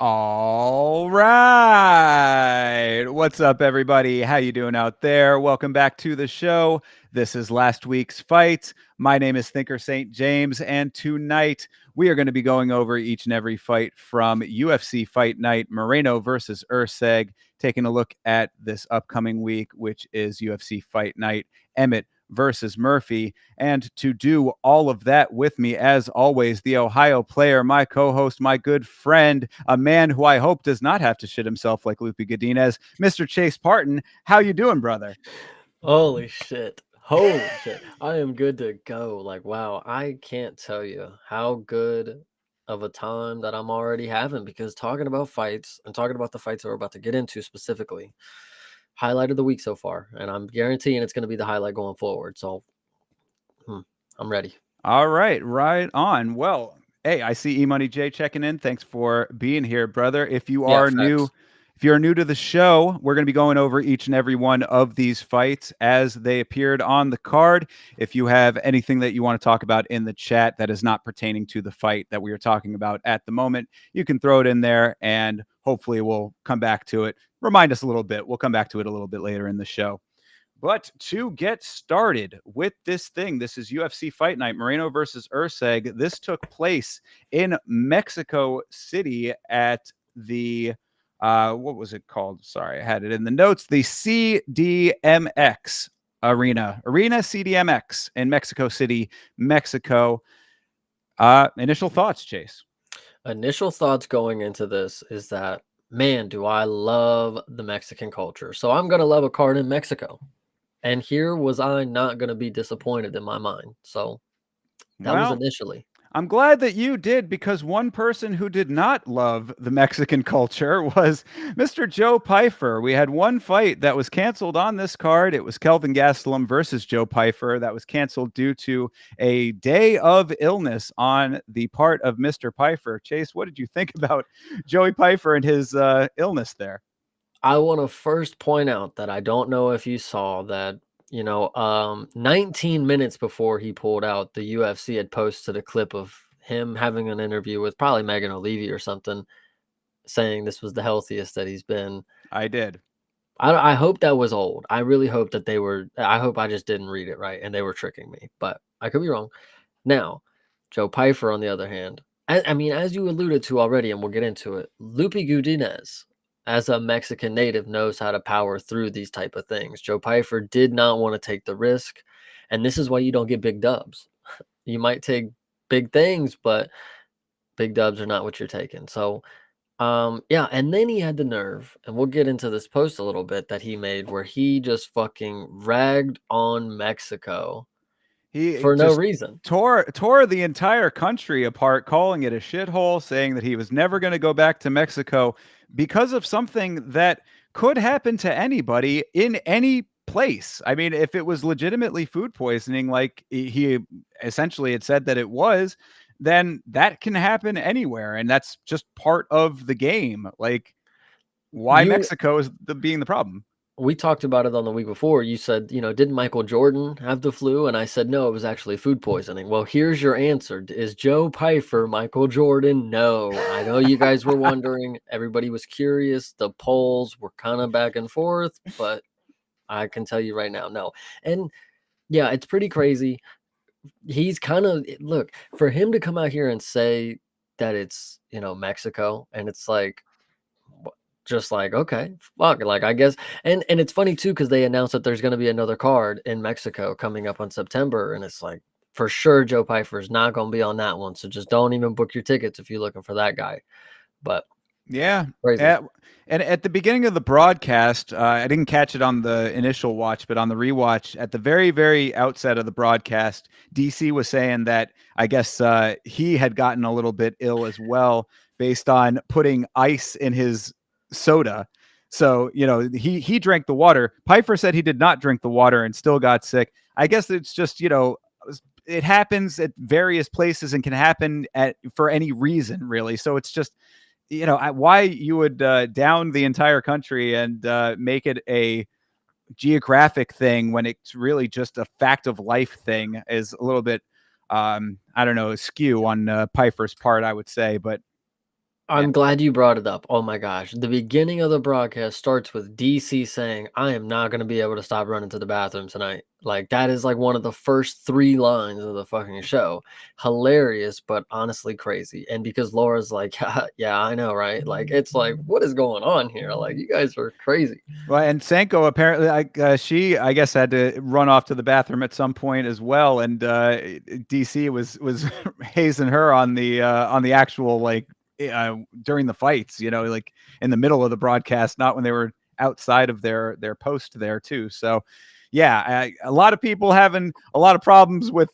All right. What's up, everybody? How you doing out there? Welcome back to the show. This is last week's fight. My name is Thinker St. James, and tonight we are going to be going over each and every fight from UFC Fight Night, Moreno versus Erceg, taking a look at this upcoming week, which is UFC Fight Night, Emmett versus Murphy. And to do all of that with me, as always, the Ohio player, my co-host, my good friend, a man who I hope does not have to shit himself like Lupe Godinez, Mr. Chase Parton. How you doing, brother? Holy shit. Holy shit. I am good to go. Like, wow, I can't tell you how good of a time that I'm already having because talking about fights and talking about the fights that we're about to get into specifically, highlight of the week so far. And I'm guaranteeing it's going to be the highlight going forward. So I'm ready. All right, right on. Well, hey, I see E-Money J checking in. Thanks for being here, brother. If you Yeah, are new, facts. if you're new to the show, we're going to be going over each and every one of these fights as they appeared on the card. If you have anything that you want to talk about in the chat that is not pertaining to the fight that we are talking about at the moment, you can throw it in there and hopefully we'll come back to it. Remind us a little bit. We'll come back to it a little bit later in the show. But to get started with this thing, this is UFC Fight Night, Moreno versus Erceg. This took place in Mexico City at the, what was it called? Sorry, I had it in the notes. The CDMX Arena CDMX in Mexico City, Mexico. Initial thoughts, Chase? Initial thoughts going into this is that, man, do I love the Mexican culture. So I'm going to love a card in Mexico. And here was I not going to be disappointed in my mind. So that was Well, initially. I'm glad that you did, because one person who did not love the Mexican culture was Mr. Joe Pyfer. We had one fight that was canceled on this card. It was Kelvin Gastelum versus Joe Pyfer. That was canceled due to a day of illness on the part of Mr. Pyfer. Chase, what did you think about Joey Pyfer and his illness there? I want to first point out that I don't know if you saw that, 19 minutes before he pulled out, the UFC had posted a clip of him having an interview with probably Megan O'Leary or something, saying this was the healthiest that he's been. I did. I hope that was old. I really hope that I hope I just didn't read it right and they were tricking me, but I could be wrong. Now, Joe Pyfer, on the other hand, I mean, as you alluded to already, and we'll get into it, Lupe Godinez, as a Mexican native, knows how to power through these type of things. Joe Pyfer did not want to take the risk, and this is why you don't get big dubs. You might take big things, but big dubs are not what you're taking. So, yeah, and then he had the nerve, and we'll get into this post a little bit that he made where he just fucking ragged on Mexico He for no just reason. tore the entire country apart, calling it a shithole, saying that he was never going to go back to Mexico because of something that could happen to anybody in any place. I mean, if it was legitimately food poisoning, like he essentially had said that it was, then that can happen anywhere, and that's just part of the game. Like, why You Mexico is being the problem? We talked about it on the week before. You said, didn't Michael Jordan have the flu? And I said, no, it was actually food poisoning. Well, here's your answer. Is Joe Pyfer Michael Jordan? No. I know you guys were wondering. Everybody was curious. The polls were kind of back and forth, but I can tell you right now, no. And yeah, it's pretty crazy. He's kind of, look, for him to come out here and say that it's, Mexico, and it's like, just like, okay, fuck, like, I guess. And it's funny too, because they announced that there's going to be another card in Mexico coming up on September, and it's like, for sure Joe Pyfer is not going to be on that one, so just don't even book your tickets if you're looking for that guy. But Yeah. crazy. And at the beginning of the broadcast, I didn't catch it on the initial watch, but on the rewatch, at the very, very outset of the broadcast, DC was saying that I guess he had gotten a little bit ill as well based on putting ice in his soda. So, he drank the water. Piper said he did not drink the water and still got sick. I guess it's just, it happens at various places and can happen for any reason, really. So it's just, why you would down the entire country and make it a geographic thing when it's really just a fact of life thing is a little bit, I don't know, askew on Piper's part, I would say. But I'm glad you brought it up. Oh my gosh. The beginning of the broadcast starts with DC saying, I am not going to be able to stop running to the bathroom tonight. Like, that is like one of the first 3 lines of the fucking show. Hilarious, but honestly crazy. And because Laura's like, yeah, I know, right? Like, it's like, what is going on here? Like, you guys are crazy. Well, and Sanko apparently, she, I guess, had to run off to the bathroom at some point as well, and DC was hazing her on the actual during the fights, like in the middle of the broadcast, not when they were outside of their post there too. So, yeah, a lot of people having a lot of problems with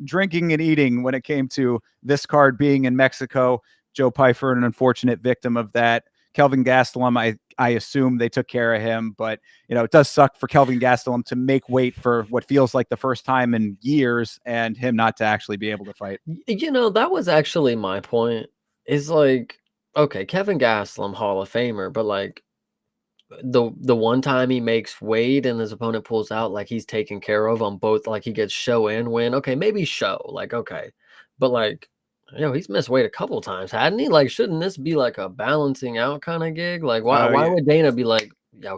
drinking and eating when it came to this card being in Mexico. Joe Pyfer, an unfortunate victim of that. Kelvin Gastelum, I assume they took care of him, but it does suck for Kelvin Gastelum to make weight for what feels like the first time in years, and him not to actually be able to fight. That was actually my point. Is like, okay, Kevin Gastelum, Hall of Famer, but like the one time he makes weight and his opponent pulls out, like he's taken care of on both, like he gets show and win. Okay, maybe show, like okay, but like he's missed weight a couple times, hadn't he? Like, shouldn't this be like a balancing out kind of gig? Like, why Yeah, would Dana be like,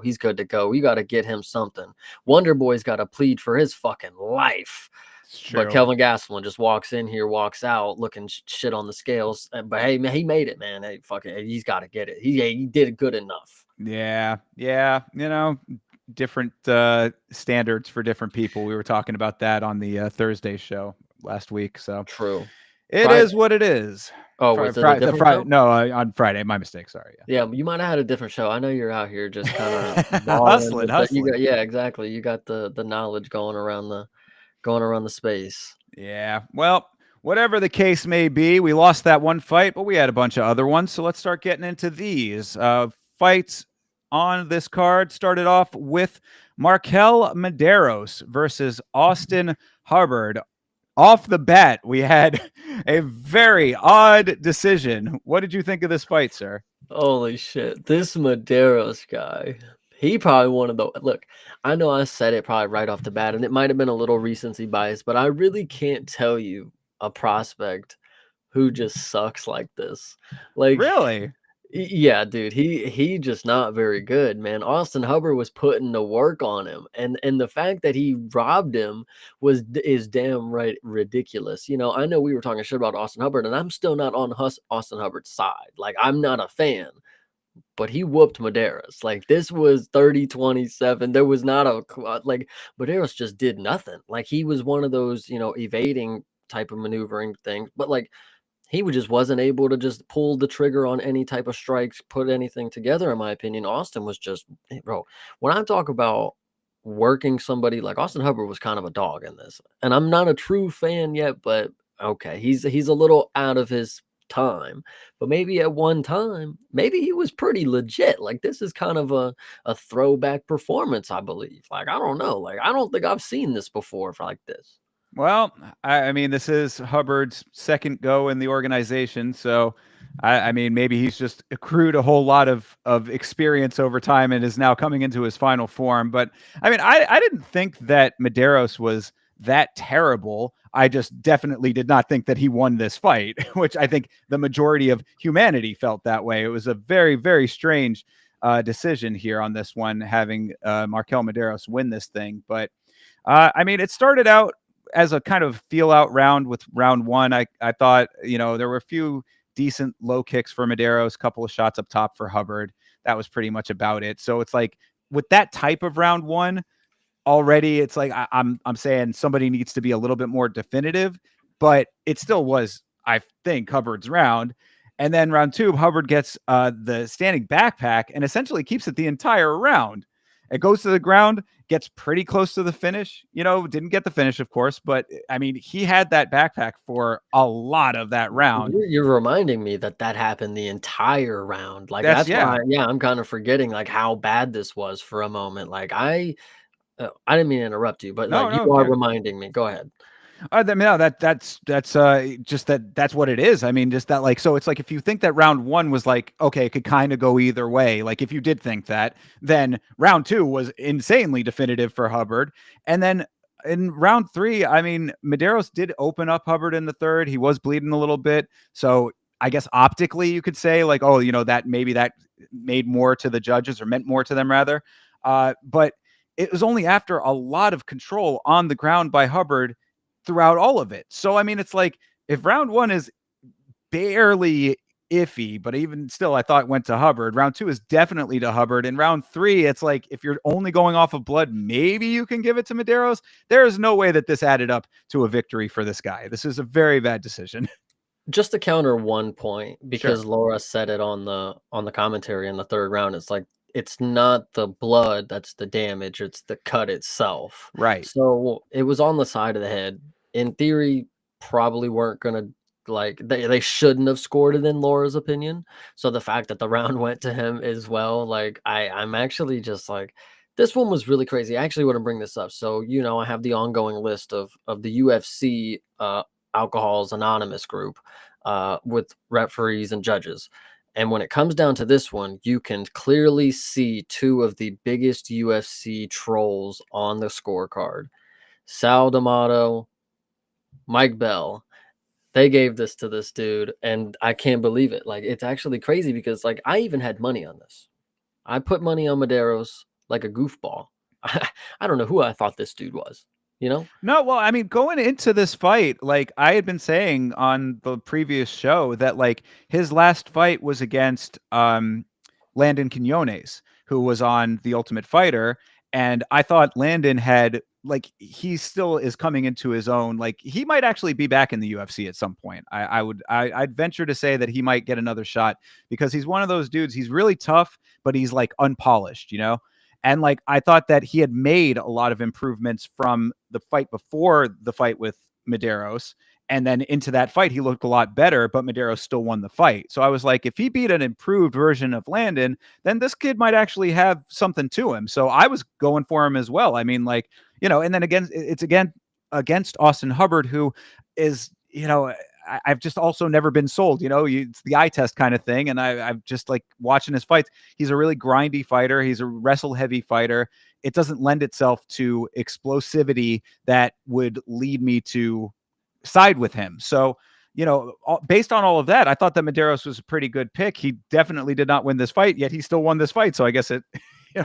he's good to go? We got to get him something. Wonder Boy's got to plead for his fucking life. it's But true. Kelvin Gastelum just walks in here, walks out, looking shit on the scales. But hey, man, he made it, man. Hey, fuck it, he's got to get it. He did it good enough. Yeah, different standards for different people. We were talking about that on the Thursday show last week. So True. it Friday. is what it is. Oh, was it a The different Friday, show? no, on Friday. My mistake. Sorry. Yeah, you might have had a different show. I know you're out here just kind of Yeah, balling hustling, with that. You hustling. got, yeah, exactly. You got the knowledge going around the space. Yeah. Well, whatever the case may be, we lost that one fight, but we had a bunch of other ones. So let's start getting into these fights on this card. Started off with Markel Medeiros versus Austin Hubbard. Off the bat, we had a very odd decision. What did you think of this fight, sir? Holy shit. This Medeiros guy. He probably one of the look, I know I said it probably right off the bat, and it might have been a little recency bias, but I really can't tell you a prospect who just sucks like this. Like, Really? yeah, dude, he just not very good, man. Austin Hubbard was putting the work on him, and the fact that he robbed him is damn right ridiculous. I know we were talking shit about Austin Hubbard, and I'm still not on Austin Hubbard's side. Like, I'm not a fan, but he whooped Medeiros. Like, this was 30-27. There was not like, Medeiros just did nothing. Like, he was one of those, evading type of maneuvering things, but like he just wasn't able to just pull the trigger on any type of strikes, put anything together, in my opinion. Austin was just, bro, when I talk about working somebody, like Austin Hubbard was kind of a dog in this. And I'm not a true fan yet, but okay, he's a little out of his time. But maybe at one time, maybe he was pretty legit. Like, this is kind of a throwback performance, I believe. Like, I don't know. Like, I don't think I've seen this before for like this. Well, I mean, this is Hubbard's second go in the organization, so I mean, maybe he's just accrued a whole lot of experience over time and is now coming into his final form. But I mean, I didn't think that Medeiros was that terrible. I just definitely did not think that he won this fight, which I think the majority of humanity felt that way. It was a very, very strange decision here on this one, having Markel Medeiros win this thing. But I mean, it started out as a kind of feel out round with round one. I thought, there were a few decent low kicks for Medeiros, couple of shots up top for Hubbard. That was pretty much about it. So it's like with that type of round one already, it's like I'm saying somebody needs to be a little bit more definitive, but it still was, I think, Hubbard's round. And then round two, Hubbard gets the standing backpack and essentially keeps it the entire round. It goes to the ground, gets pretty close to the finish. Didn't get the finish, of course, but I mean, he had that backpack for a lot of that round. You're reminding me that happened the entire round. Like, That's that's yeah. why, yeah, I'm kind of forgetting like how bad this was for a moment. Like, I didn't mean to interrupt you, but No, like, you no, are yeah. reminding me. Go ahead. No, that's just that's what it is. I mean, just that, like, so it's like if you think that round one was like, okay, it could kind of go either way. Like, if you did think that, then round two was insanely definitive for Hubbard. And then in round three, I mean, Medeiros did open up Hubbard in the third. He was bleeding a little bit. So I guess optically you could say like, oh, that maybe that made more to the judges or meant more to them rather. But it was only after a lot of control on the ground by Hubbard throughout all of it. So I mean, it's like if round one is barely iffy, but even still, I thought went to Hubbard. Round two is definitely to Hubbard. And round three, it's like if you're only going off of blood, maybe you can give it to Medeiros. There is no way that this added up to a victory for this guy. This is a very bad decision. Just to counter one point, Sure. because Laura said it on the commentary in the third round, it's like it's not the blood that's the damage, it's the cut itself. Right. So it was on the side of the head. In theory, probably weren't gonna like they shouldn't have scored it in Laura's opinion. So the fact that the round went to him as well, like I'm actually just like this one was really crazy. I actually want to bring this up. So, I have the ongoing list of the UFC Alcohol's Anonymous group with referees and judges. And when it comes down to this one, you can clearly see two of the biggest UFC trolls on the scorecard. Sal D'Amato, Mike Bell. They gave this to this dude, and I can't believe it. Like, it's actually crazy because, like, I even had money on this. I put money on Medeiros like a goofball. I don't know who I thought this dude was, you know? No, well, I mean, going into this fight, like I had been saying on the previous show that like his last fight was against Landon Quinones, who was on The Ultimate Fighter, and I thought Landon had like he still is coming into his own. Like he might actually be back in the UFC at some point. I'd venture to say that he might get another shot because he's one of those dudes. He's really tough, but he's like unpolished, you know? And like I thought that he had made a lot of improvements from the fight before the fight with Medeiros. And then into that fight, he looked a lot better, but Medeiros still won the fight. So I was like, if he beat an improved version of Landon, then this kid might actually have something to him. So I was going for him as well. I mean, like, and then again, it's again against Austin Hubbard, who is, I've just also never been sold. It's the eye test kind of thing, and I've just like watching his fights. He's a really grindy fighter. He's a wrestle heavy fighter. It doesn't lend itself to explosivity that would lead me to side with him. So, based on all of that, I thought that Medeiros was a pretty good pick. He definitely did not win this fight, yet he still won this fight. So I guess it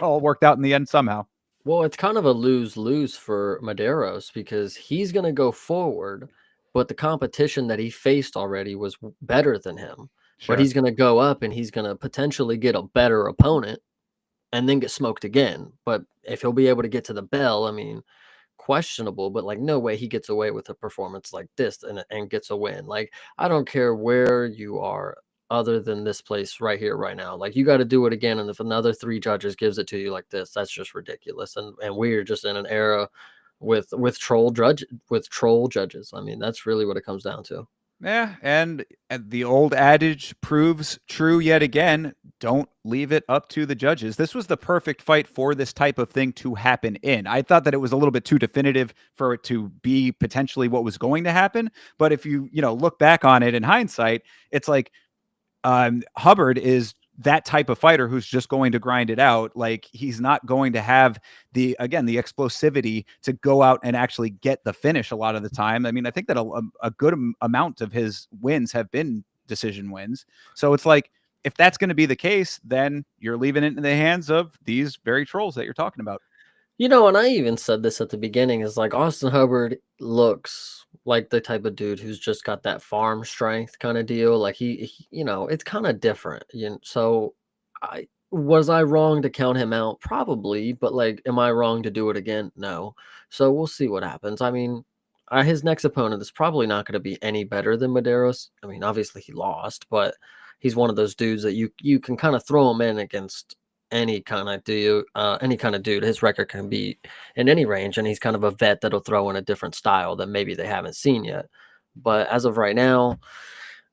all worked out in the end somehow. Well, it's kind of a lose-lose for Medeiros because he's going to go forward, but the competition that he faced already was better than him. But Sure. he's going to go up and he's going to potentially get a better opponent and then get smoked again. But if he'll be able to get to the bell, I mean, questionable, but like no way he gets away with a performance like this and gets a win. Like I don't care where you are other than this place right here right now. Like you got to do it again, and if another three judges gives it to you like this, that's just ridiculous. And we're just in an era with troll judges. I mean, that's really what it comes down to. Yeah, and the old adage proves true yet again. Don't leave it up to the judges. This was the perfect fight for this type of thing to happen in. I thought that it was a little bit too definitive for it to be potentially what was going to happen. But if you, look back on it in hindsight, it's like Hubbard is that type of fighter who's just going to grind it out. Like he's not going to have the explosivity to go out and actually get the finish a lot of the time. I mean, I think that a good amount of his wins have been decision wins. So it's like, if that's going to be the case, then you're leaving it in the hands of these very trolls that you're talking about. And I even said this at the beginning is like Austin Hubbard looks like the type of dude who's just got that farm strength kind of deal. Like it's kind of different. So I wrong to count him out? Probably, but like, am I wrong to do it again? No. So we'll see what happens. I mean, his next opponent is probably not going to be any better than Medeiros. I mean, obviously he lost, but he's one of those dudes that you can kind of throw him in against any kind of dude. His record can be in any range, and he's kind of a vet that'll throw in a different style that maybe they haven't seen yet. But as of right now,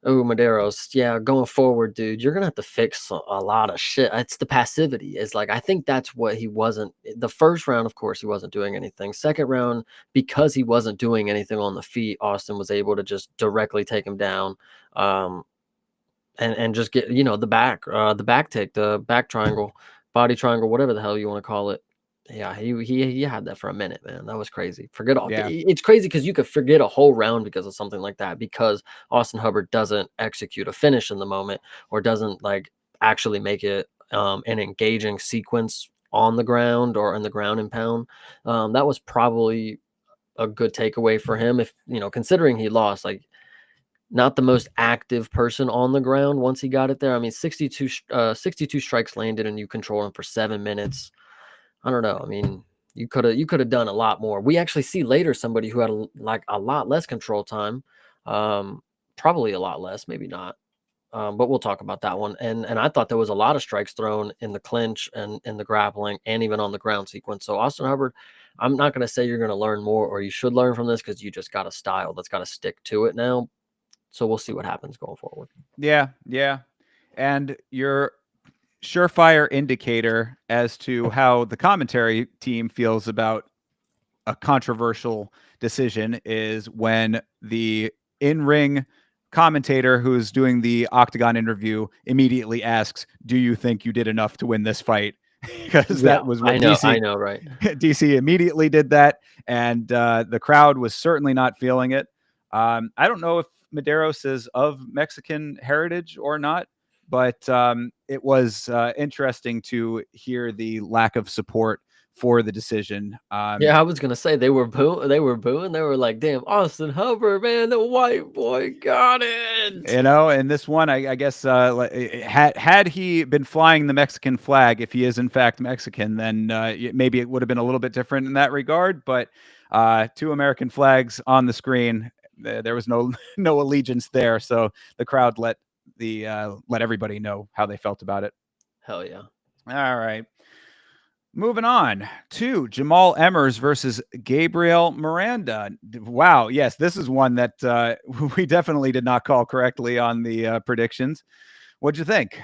oh, Medeiros, yeah, going forward, dude, you're gonna have to fix a lot of shit. It's the passivity. It's like I think that's what he wasn't. The first round, of course, he wasn't doing anything. Second round, because he wasn't doing anything on the feet, Austin was able to just directly take him down. And just get the back take, the back triangle, body triangle, whatever the hell you want to call it. Yeah, he had that for a minute, man. That was crazy. Forget all. Yeah. It's crazy because you could forget a whole round because of something like that, because Austin Hubbard doesn't execute a finish in the moment, or doesn't like actually make it an engaging sequence on the ground or in the ground and pound. That was probably a good takeaway for him, if considering he lost, like, not the most active person on the ground once he got it there. I mean, 62 strikes landed and you control him for 7 minutes. I don't know. I mean, you could have done a lot more. We actually see later somebody who had a lot less control time, probably a lot less, maybe not. But we'll talk about that one. And I thought there was a lot of strikes thrown in the clinch and in the grappling and even on the ground sequence. So Austin Hubbard, I'm not going to say you're going to learn more or you should learn from this, because you just got a style that's got to stick to it now. So we'll see what happens going forward. Yeah. Yeah. And your surefire indicator as to how the commentary team feels about a controversial decision is when the in-ring commentator who's doing the Octagon interview immediately asks, "Do you think you did enough to win this fight?" Because Yeah, that was I what know, DC right? DC immediately did that, and the crowd was certainly not feeling it. I don't know if Medeiros is of Mexican heritage or not, but it was interesting to hear the lack of support for the decision. Yeah, I was gonna say they were booing. They were booing. They were like, "Damn, Austin Hubbard, man, the white boy got it." And this one, I guess, had he been flying the Mexican flag, if he is in fact Mexican, then maybe it would have been a little bit different in that regard. But two American flags on the screen, there was no no allegiance there, so the crowd let everybody know how they felt about it. Hell yeah. All right. Moving on to Jamal Emmers versus Gabriel Miranda. Wow, yes, this is one that we definitely did not call correctly on the predictions. What'd you think?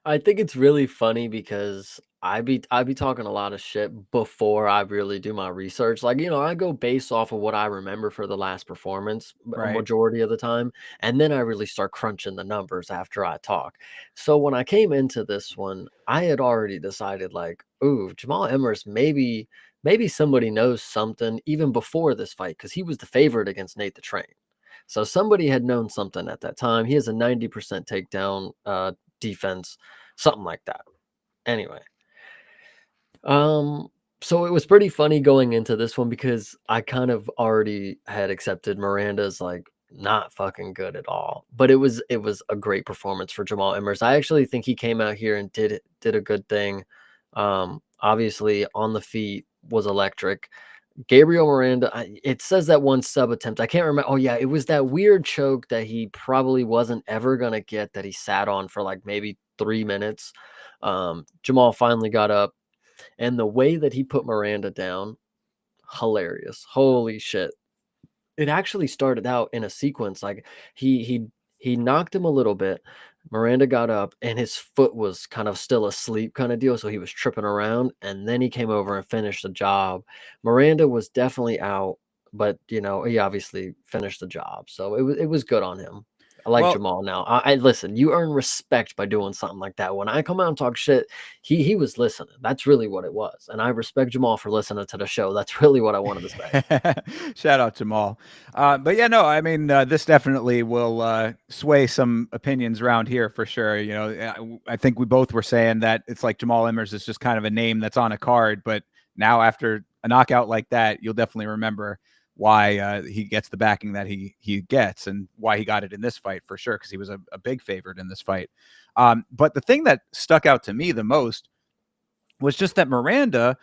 I think it's really funny because I be talking a lot of shit before I really do my research. Like, I go based off of what I remember for the last performance a Right. majority of the time, and then I really start crunching the numbers after I talk. So when I came into this one, I had already decided, like, ooh, Jamal Emmers, maybe somebody knows something even before this fight, because he was the favorite against Nate the Train. So somebody had known something at that time. He has a 90% takedown defense, something like that. Anyway, um, so it was pretty funny going into this one because I kind of already had accepted Miranda's like not fucking good at all. But it was a great performance for Jamal Emmers. I actually think he came out here and did a good thing. Obviously on the feet was electric. Gabriel Miranda, it says that one sub attempt. I can't remember. Oh yeah, it was that weird choke that he probably wasn't ever gonna get, that he sat on for like maybe 3 minutes. Jamal finally got up, and the way that he put Miranda down, hilarious. Holy shit. It actually started out in a sequence, like, he knocked him a little bit. Miranda got up, and his foot was kind of still asleep kinda deal, so he was tripping around, and then he came over and finished the job. Miranda was definitely out, but, he obviously finished the job, so it was good on him. I like Well, Jamal now. I listen, you earn respect by doing something like that. When I come out and talk shit, he was listening. That's really what it was, and I respect Jamal for listening to the show. That's really what I wanted to say. shout out Jamal. But yeah, no, I mean, this definitely will sway some opinions around here for sure. I think we both were saying that it's like Jamal Emmers is just kind of a name that's on a card, but now after a knockout like that, you'll definitely remember why he gets the backing that he gets, and why he got it in this fight for sure, because he was a big favorite in this fight. But the thing that stuck out to me the most was just that Miranda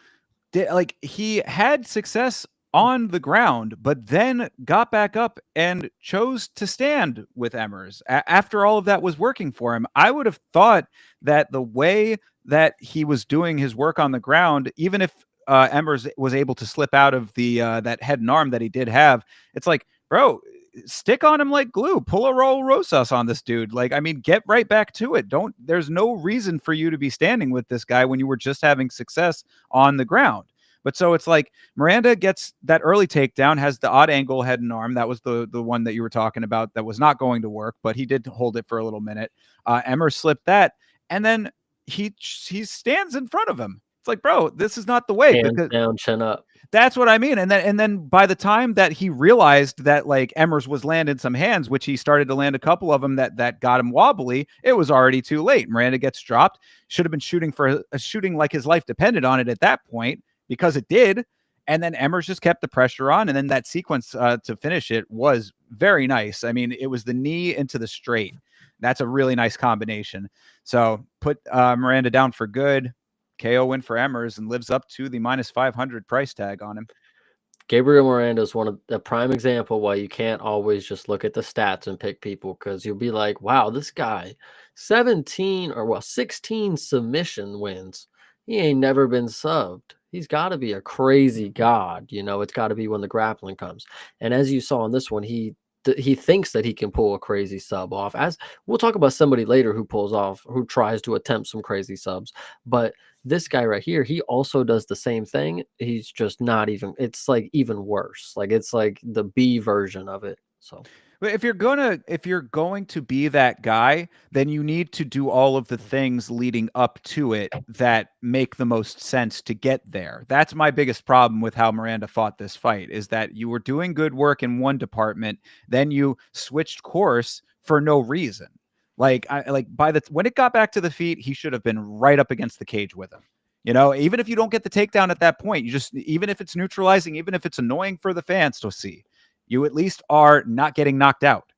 like, he had success on the ground, but then got back up and chose to stand with Emmers after all of that was working for him. I would have thought that the way that he was doing his work on the ground, even if Emmers was able to slip out of the that head and arm that he did have, it's like, bro, stick on him like glue. Pull a Raul Rosas on this dude. Like, I mean, get right back to it. Don't. There's no reason for you to be standing with this guy when you were just having success on the ground. But so it's like Miranda gets that early takedown, has the odd angle head and arm. That was the one that you were talking about that was not going to work, but he did hold it for a little minute. Emmer slipped that, and then he stands in front of him. It's like, bro, this is not the way, Hands because down, chin up. that's what I mean. And then by the time that he realized that like Emmers was landing some hands, which he started to land a couple of them that got him wobbly, it was already too late. Miranda gets dropped. Should have been shooting for a shooting like his life depended on it at that point, because it did. And then Emmers just kept the pressure on, and then that sequence to finish it was very nice. I mean, it was the knee into the straight. That's a really nice combination. So put Miranda down for good. KO win for Emmers and lives up to the minus 500 price tag on him. Gabriel Miranda is one of the prime example why you can't always just look at the stats and pick people, because you'll be like, wow, this guy 16 submission wins. He ain't never been subbed. He's got to be a crazy god. It's got to be when the grappling comes. And as you saw in this one, he thinks that he can pull a crazy sub off. As we'll talk about somebody later who tries to attempt some crazy subs. But this guy right here, he also does the same thing. He's just not even, it's like even worse. Like it's like the B version of it. So But if you're going to be that guy, then you need to do all of the things leading up to it that make the most sense to get there. That's my biggest problem with how Miranda fought this fight, is that you were doing good work in one department, then you switched course for no reason. Like when it got back to the feet, he should have been right up against the cage with him. Even if you don't get the takedown at that point, even if it's neutralizing, even if it's annoying for the fans to see, you at least are not getting knocked out.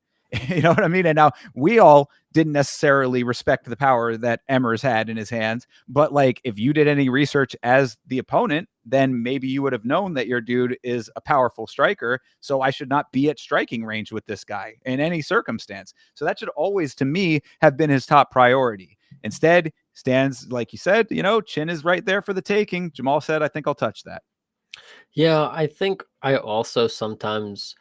You know what I mean? And now we all didn't necessarily respect the power that Emmers had in his hands. But like, if you did any research as the opponent, then maybe you would have known that your dude is a powerful striker. So I should not be at striking range with this guy in any circumstance. So that should always, to me, have been his top priority. Instead, stands, like you said, chin is right there for the taking. Jamal said, I think I'll touch that. yeah, I think I also sometimes,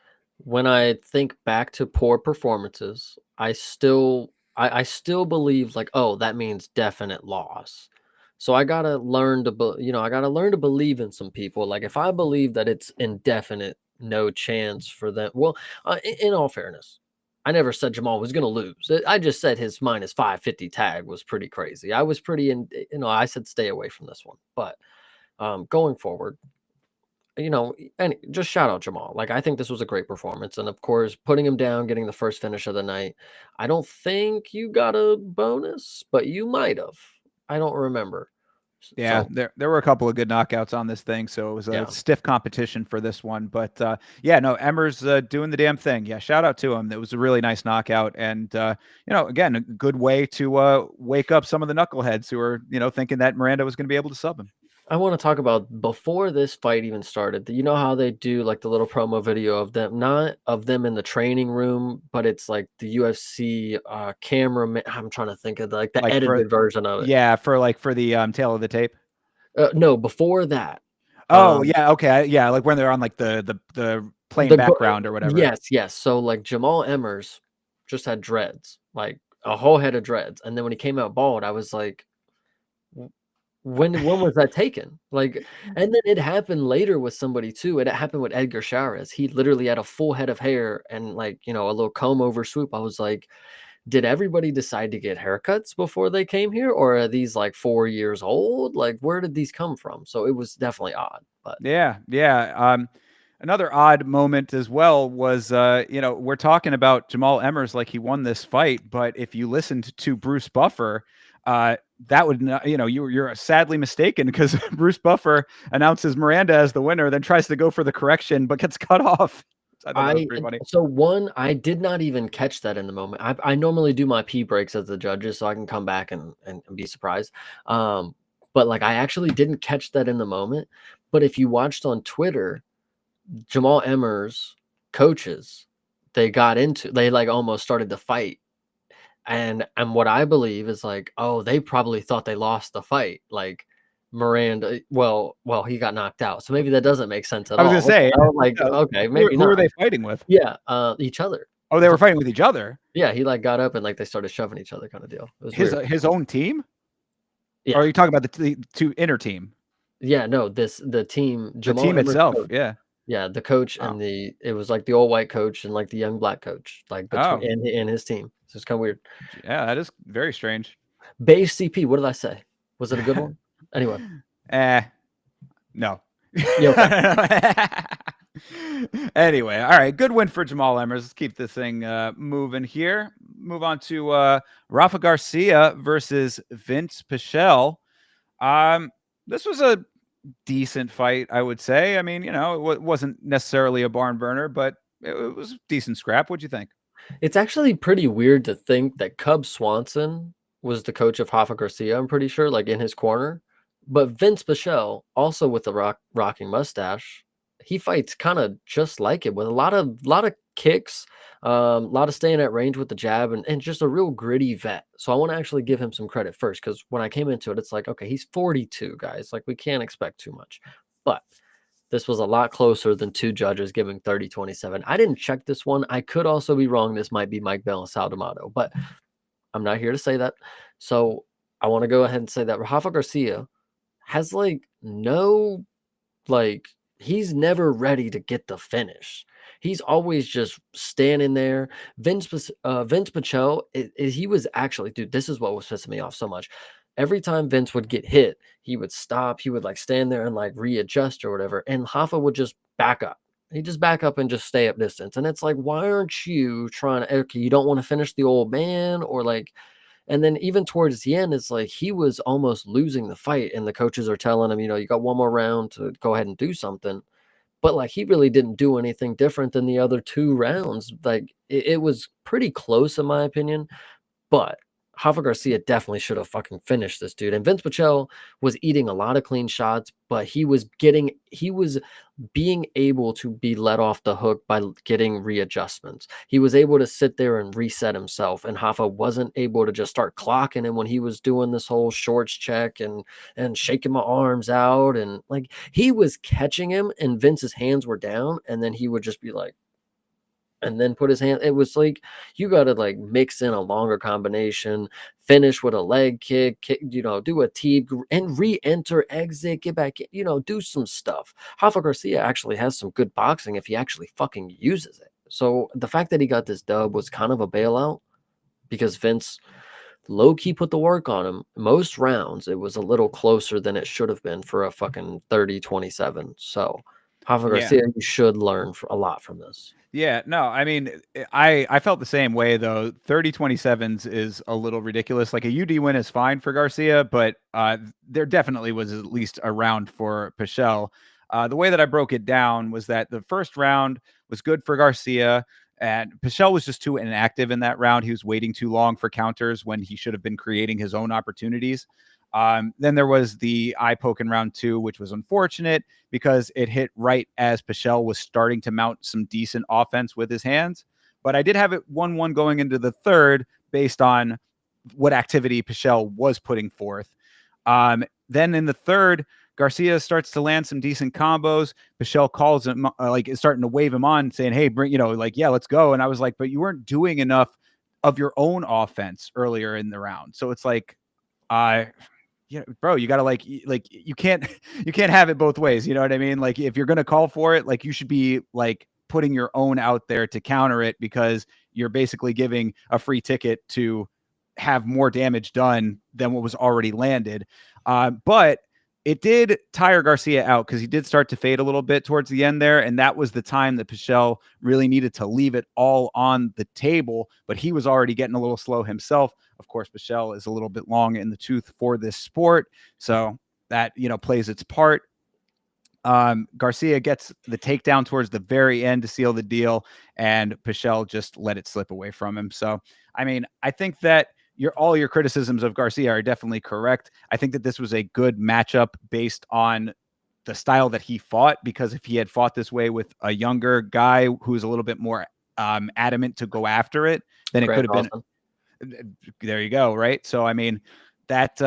when I think back to poor performances, I still believe like, oh, that means definite loss. So I gotta learn to, I gotta learn to believe in some people. Like if I believe that it's indefinite, no chance for them. Well, in all fairness, I never said Jamal was gonna lose. I just said his minus 550 tag was pretty crazy. I was pretty I said stay away from this one, but going forward, and just shout out Jamal. Like, I think this was a great performance. And of course, putting him down, getting the first finish of the night. I don't think you got a bonus, but you might have. I don't remember. Yeah, So, there were a couple of good knockouts on this thing, so it was a yeah. stiff competition for this one. But yeah, no, Emmers doing the damn thing. Yeah, shout out to him. It was a really nice knockout, and again, a good way to wake up some of the knuckleheads who are thinking that Miranda was going to be able to sub him. I want to talk about before this fight even started. You know how they do like the little promo video of them, not of them in the training room, but it's like the UFC cameraman. I'm trying to think of like the Like for edited version of it. yeah, for the tail of the tape. No, before that. Oh yeah, okay, yeah, like when they're on like the plain background or whatever. Yes. So like Jamal Emmers just had dreads, like a whole head of dreads, and then when he came out bald, I was like, when was that taken? Like, and then it happened later with somebody too. It happened with Edgar Chavez. He literally had a full head of hair and like a little comb over swoop. I was like, did everybody decide to get haircuts before they came here, or are these like 4 years old? Like, where did these come from? So it was definitely odd, but Yeah. Another odd moment as well was, we're talking about Jamal Emmers like he won this fight, but if you listened to Bruce Buffer, that would not, you're sadly mistaken, because Bruce Buffer announces Miranda as the winner, then tries to go for the correction, but gets cut off. I thought that was pretty funny. I did not even catch that in the moment. I normally do my pee breaks as the judges, so I can come back and be surprised. But like I actually didn't catch that in the moment. But if you watched on Twitter, Jamal Emmers coaches, they like almost started to fight. And what I believe is like, oh, they probably thought they lost the fight. Like Miranda, well, he got knocked out. So maybe that doesn't make sense at I was gonna all. say, I was like, okay, maybe who are not. they fighting with? Yeah, each other. Oh, they were fighting with each other. Yeah, he like got up and like they started shoving each other, kind of deal. It was weird. His own team? Yeah, Or are you talking about the two inner team? yeah. No, the team, The Jamal team Emmers' itself, coach. yeah. Yeah, the coach Oh. and it was like the old white coach and like the young black coach, like Oh. between and his team. So it's kind of weird. Yeah, that is very strange. Base CP. What did I say? Was it a good one? Anyway. No. Yeah, okay. Anyway, all right. Good win for Jamal Emmers. Let's keep this thing moving here. Move on to Rafa Garcia versus Vince Pichel. This was a decent fight, I would say. I mean, it wasn't necessarily a barn burner, but it was a decent scrap. What'd you think? It's actually pretty weird to think that Cub Swanson was the coach of Rafa Garcia, I'm pretty sure, like in his corner. But Vince Pichel, also with the rocking mustache, he fights kind of just like it with a lot of kicks, a lot of staying at range with the jab, and just a real gritty vet. So I want to actually give him some credit first, because when I came into it, it's like, okay, he's 42, guys. Like, we can't expect too much. But this was a lot closer than two judges giving 30-27. I didn't check this one. I could also be wrong. This might be Mike Bell and Sal D'Amato, but I'm not here to say that. So I want to go ahead and say that Rafa Garcia has no, like, he's never ready to get the finish. He's always just standing there. Vince Pichel, he was actually, dude, this is what was pissing me off so much. Every time Vince would get hit, he would stop. He would stand there and readjust or whatever. And Hoffa would just back up. He'd just back up and just stay up distance. And it's like, why aren't you trying to, okay, you don't want to finish the old man, or and then even towards the end, it's like he was almost losing the fight. And the coaches are telling him, you got one more round to go ahead and do something. But he really didn't do anything different than the other two rounds. It was pretty close in my opinion. But Rafa Garcia definitely should have fucking finished this dude. And Vince Pichel was eating a lot of clean shots, but he was being able to be let off the hook by getting readjustments. He was able to sit there and reset himself. And Rafa wasn't able to just start clocking him when he was doing this whole shorts check and shaking my arms out. And he was catching him and Vince's hands were down. And then he would just be like, and then put his hand. It was like, you got to mix in a longer combination, finish with a leg kick, do a T and re-enter, exit, get back, do some stuff. Rafa Garcia actually has some good boxing if he actually fucking uses it. So the fact that he got this dub was kind of a bailout, because Vince low-key put the work on him. Most rounds, it was a little closer than it should have been for a fucking 30-27. So Rafa Yeah. Garcia, you should learn a lot from this. Yeah, no, I mean, I felt the same way though. 30-27s is a little ridiculous. Like a UD win is fine for Garcia, but there definitely was at least a round for Pichel. The way that I broke it down was that the first round was good for Garcia, and Pichel was just too inactive in that round. He was waiting too long for counters when he should have been creating his own opportunities. Then there was the eye poke in round 2, which was unfortunate because it hit right as Pichel was starting to mount some decent offense with his hands. But I did have it 1-1 going into the third based on what activity Pichel was putting forth. Then in the third, Garcia starts to land some decent combos. Pichel calls him, is starting to wave him on, saying, hey, bring, yeah, let's go. And I was like, but you weren't doing enough of your own offense earlier in the round. So it's like, yeah, bro, you gotta you can't have it both ways. You know what I mean? Like if you're gonna call for it, you should be putting your own out there to counter it, because you're basically giving a free ticket to have more damage done than what was already landed. But it did tire Garcia out because he did start to fade a little bit towards the end there. And that was the time that Pichel really needed to leave it all on the table. But he was already getting a little slow himself. Of course, Pichel is a little bit long in the tooth for this sport. So that, plays its part. Garcia gets the takedown towards the very end to seal the deal, and Pichel just let it slip away from him. So, I mean, I think that all your criticisms of Garcia are definitely correct. I think that this was a good matchup based on the style that he fought, because if he had fought this way with a younger guy who's a little bit more adamant to go after it, then it could have been. There you go, right? So, I mean, that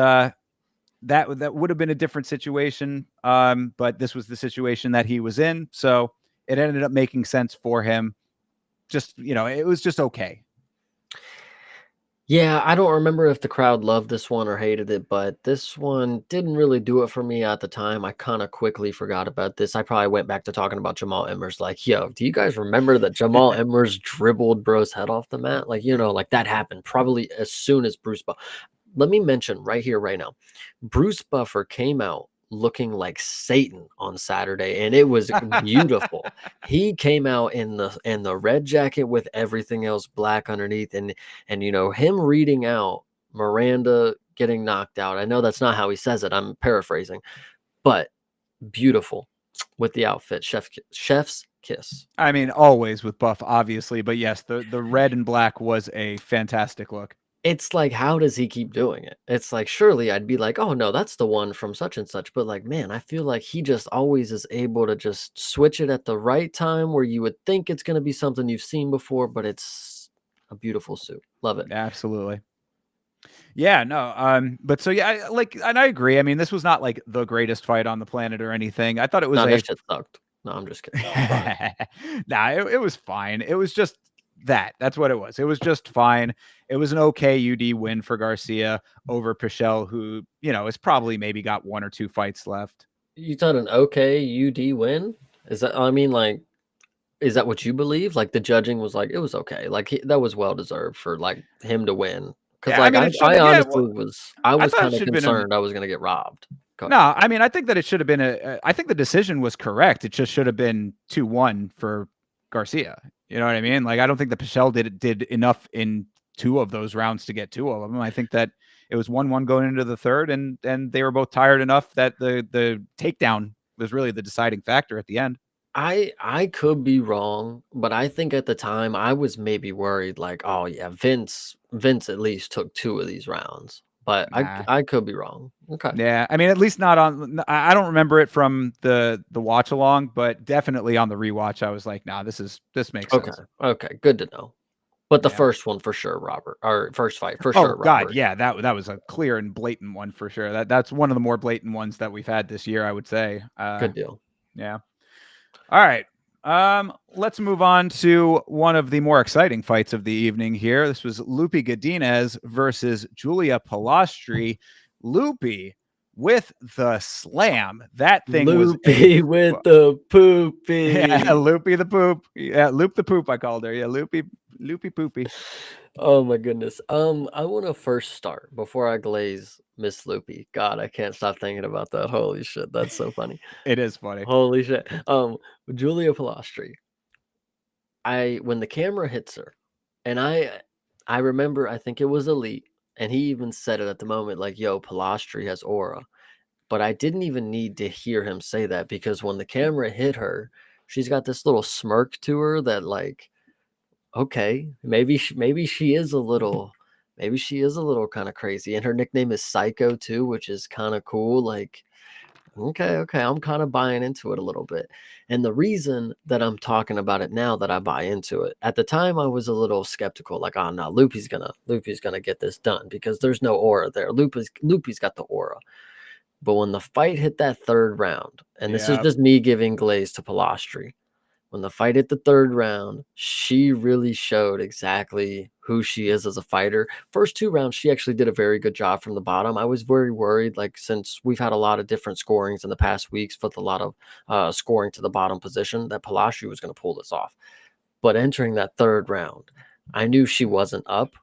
would have been a different situation, but this was the situation that he was in, so it ended up making sense for him. Just, it was just okay. Yeah, I don't remember if the crowd loved this one or hated it, but this one didn't really do it for me at the time. I kind of quickly forgot about this. I probably went back to talking about Jamal Emmers. Yo, do you guys remember that Jamal Emmers dribbled bro's head off the mat? That happened probably as soon as Bruce Buffer. Let me mention right here, right now, Bruce Buffer came out looking like Satan on Saturday, and it was beautiful. He came out in the red jacket with everything else black underneath, and him reading out Miranda getting knocked out. I know that's not how he says it. I'm paraphrasing, but beautiful with the outfit. Chef's kiss. I mean, always with Buff, obviously, but yes, the red and black was a fantastic look. It's like, how does he keep doing it? It's like, surely I'd be like, oh no, that's the one from such and such. But like, man, I feel like he just always is able to just switch it at the right time where you would think it's going to be something you've seen before, but it's a beautiful suit. Love it. Absolutely. Yeah, no, but so yeah, and I agree. I mean, this was not like the greatest fight on the planet or anything. I thought it was No, a that shit sucked. No, I'm just kidding. Go ahead. nah, it was fine. It was just that. That's what it was. It was just fine. It was an okay UD win for Garcia over Pichel, who, is probably maybe got 1 or 2 fights left. You thought an okay UD win? Is that, I mean, like, is that what you believe? Like the judging was like, it was okay. Like that was well deserved for like him to win. Cause Yeah, I like mean, it should I have. Yeah, honestly well, I I was thought it kind of should have been an. concerned I was gonna get robbed. Go ahead. No, I mean, I think that it should have been I think the decision was correct. It just should have been 2-1 for Garcia. You know what I mean? Like, I don't think the Pichel did enough in 2 of those rounds to get 2 of them. I think that it was 1-1 going into the third, and they were both tired enough that the takedown was really the deciding factor at the end. I could be wrong, but I think at the time I was maybe worried like, oh yeah, Vince at least took 2 of these rounds. But Nah. I could be wrong. Okay. Yeah, I mean, at least not on. I don't remember it from the watch along, but definitely on the rewatch, I was like, nah, this makes Okay. sense. Okay. Good to know. But the Yeah. first one for sure, Robert. Or first fight for Oh sure, God, Robert. yeah, that was a clear and blatant one for sure. That's one of the more blatant ones that we've had this year, I would say. Good deal. Yeah. All right. Let's move on to one of the more exciting fights of the evening here. This was Lupi Godinez versus Julia Palastri. Lupi with the slam. That thing was Loopy with the poopy. yeah, Loopy the poop. Yeah, Loop the poop, I called her. Yeah, Loopy poopy. Oh my goodness. I want to first start before I glaze Miss Loopy. God, I can't stop thinking about that. Holy shit, that's so funny. It is funny. Holy shit. Julia Palastri. When the camera hits her, and I remember I think it was Elite, and he even said it at the moment, like, yo, Palastri has aura. But I didn't even need to hear him say that because when the camera hit her, she's got this little smirk to her that like, okay, maybe she is a little kind of crazy, and her nickname is Psycho too, which is kind of cool. Like, okay, I'm kind of buying into it a little bit. And the reason that I'm talking about it now that I buy into it, at the time I was a little skeptical, like, oh no, Loopy's gonna get this done because there's no aura there. Loopy's got the aura. But when the fight hit that third round, and this is Yeah. just me giving glaze to Palastri, when the fight hit the third round, she really showed exactly who she is as a fighter. First 2 rounds, she actually did a very good job from the bottom. I was very worried, like, since we've had a lot of different scorings in the past weeks with a lot of scoring to the bottom position, that Palastri was going to pull this off. But entering that third round, I knew she wasn't up.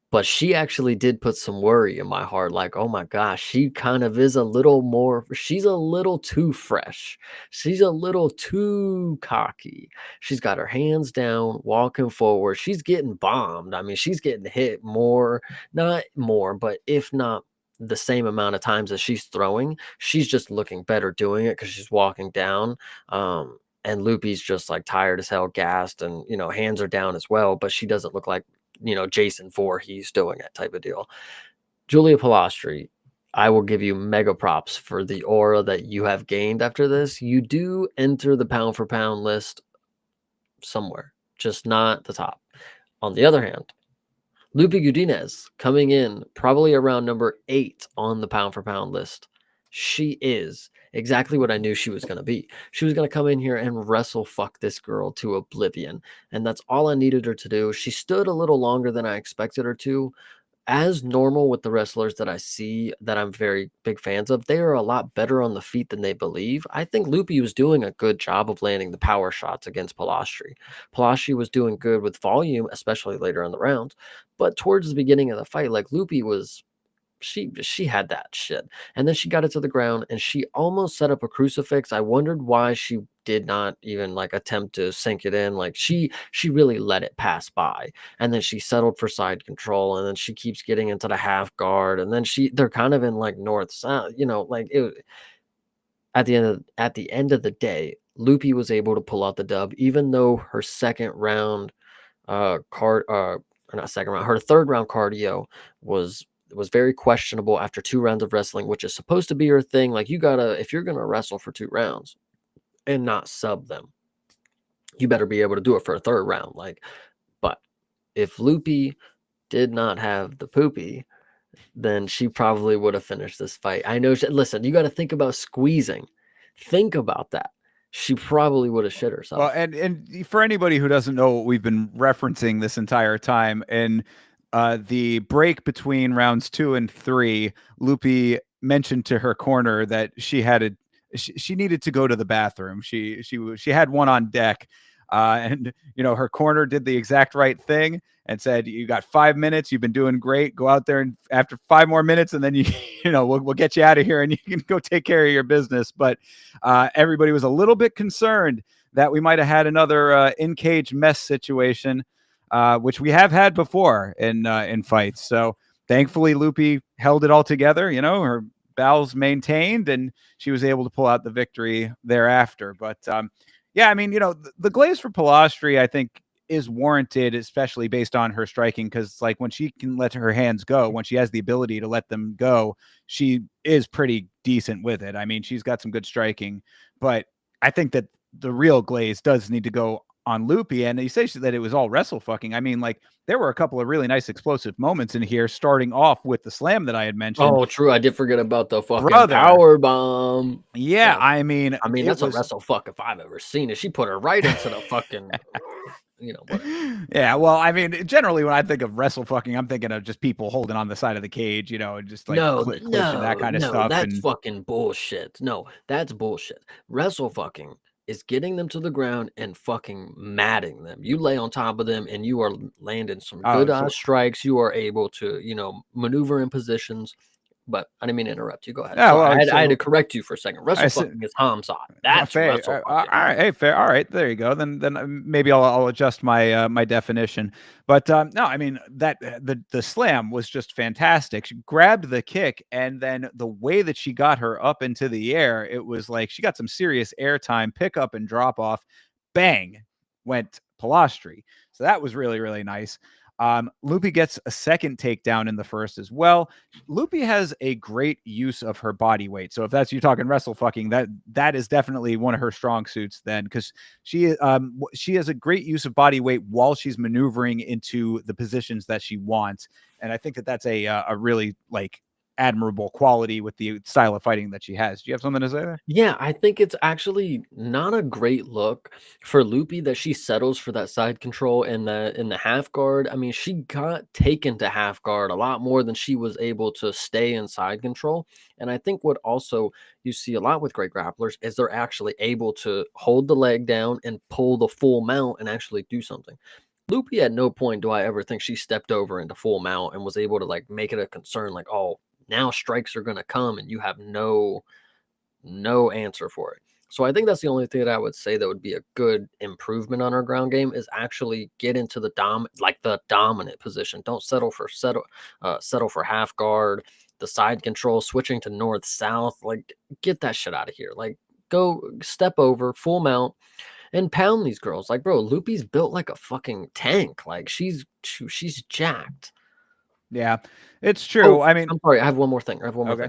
But she actually did put some worry in my heart, like, oh my gosh, she kind of is a little more, she's a little too fresh. She's a little too cocky. She's got her hands down, walking forward. She's getting bombed. I mean, she's getting hit more, not more, but if not the same amount of times as she's throwing, she's just looking better doing it because she's walking down. And Loopy's just like tired as hell, gassed, and hands are down as well, but she doesn't look like Jason Voorhees doing it type of deal. Julia Palastri, I will give you mega props for the aura that you have gained after this. You do enter the pound for pound list somewhere, just not the top. On the other hand, Lupi Godinez coming in probably around number 8 on the pound for pound list. She is exactly what I knew she was going to be. She was going to come in here and wrestle fuck this girl to oblivion. And that's all I needed her to do. She stood a little longer than I expected her to. As normal with the wrestlers that I see that I'm very big fans of, they are a lot better on the feet than they believe. I think Lupi was doing a good job of landing the power shots against Palastri. Palastri was doing good with volume, especially later in the rounds. But towards the beginning of the fight, like Lupi was she had that shit. And then she got it to the ground and she almost set up a crucifix. I wondered why she did not even like attempt to sink it in. Like she really let it pass by. And then she settled for side control and then she keeps getting into the half guard and then they're kind of in like north south, like it at the end of the day, Loopy was able to pull out the dub even though her second round card or not second round, her third round cardio was very questionable after 2 rounds of wrestling, which is supposed to be her thing. Like if you're gonna wrestle for 2 rounds and not sub them, you better be able to do it for a third round. Like, but if Loopy did not have the poopy, then she probably would have finished this fight. I know. Listen, you got to think about squeezing. Think about that. She probably would have shit Well, herself. and for anybody who doesn't know what we've been referencing this entire time, in the break between rounds 2 and 3, Loopy mentioned to her corner that she needed to go to the bathroom. She had one on deck, and her corner did the exact right thing and said, "You got 5 minutes. You've been doing great. Go out there and after 5 more minutes, and then we'll get you out of here and you can go take care of your business." But everybody was a little bit concerned that we might have had another in-cage mess situation, which we have had before in fights. So thankfully, Loopy held it all together. Her bowels maintained, and she was able to pull out the victory thereafter. But yeah, I mean, the glaze for Pilastri, I think, is warranted, especially based on her striking, because like when she can let her hands go, when she has the ability to let them go, she is pretty decent with it. I mean, she's got some good striking, but I think that the real glaze does need to go on Loopy. And you say that it was all wrestle fucking. I mean, like there were a couple of really nice explosive moments in here, starting off with the slam that I had mentioned. Oh, true. I did forget about the fucking Brother. power bomb. Yeah, I mean, it That's a was wrestle fuck if I've ever seen it. She put her right into the fucking, whatever. Yeah, well, I mean, generally when I think of wrestle fucking, I'm thinking of just people holding on the side of the cage, and just like No, clinching that kind of stuff. that's And fucking bullshit. No, that's bullshit. Wrestle fucking is getting them to the ground and fucking matting them. You lay on top of them and you are landing some good so strikes. You are able to, maneuver in positions. But I didn't mean to interrupt you. Go ahead. yeah, Sorry, well, I had to so correct you for a second. I Wrestle said, fucking is Hamzat. That's fair. wrestle All fucking. right, hey, fair. All right, there you go. Then maybe I'll adjust my my definition. But no, I mean that the slam was just fantastic. She grabbed the kick, and then the way that she got her up into the air, it was like she got some serious air time, pick up and drop off. Bang, went Pilastri. So that was really, really nice. Loopy gets a second takedown in the first as well. Loopy has a great use of her body weight. So if that's you talking wrestle fucking, that is definitely one of her strong suits then, because she has a great use of body weight while she's maneuvering into the positions that she wants. And I think that that's a really like admirable quality with the style of fighting that she has. Do you have something to say there? Yeah, I think it's actually not a great look for Loopy that she settles for that side control in the half guard. I mean, she got taken to half guard a lot more than she was able to stay in side control. And I think what also you see a lot with great grapplers is they're actually able to hold the leg down and pull the full mount and actually do something. Loopy at no point do I ever think she stepped over into full mount and was able to like make it a concern like, oh, now strikes are gonna come and you have no answer for it. So I think that's the only thing that I would say that would be a good improvement on our ground game is actually get into the dominant position. Don't settle for half guard, the side control, switching to north south. Like get that shit out of here. Like go step over, full mount, and pound these girls. Like bro, Loopy's built like a fucking tank. Like she's jacked. Yeah, it's Oh, true. I mean, I'm sorry. I have one more thing. okay.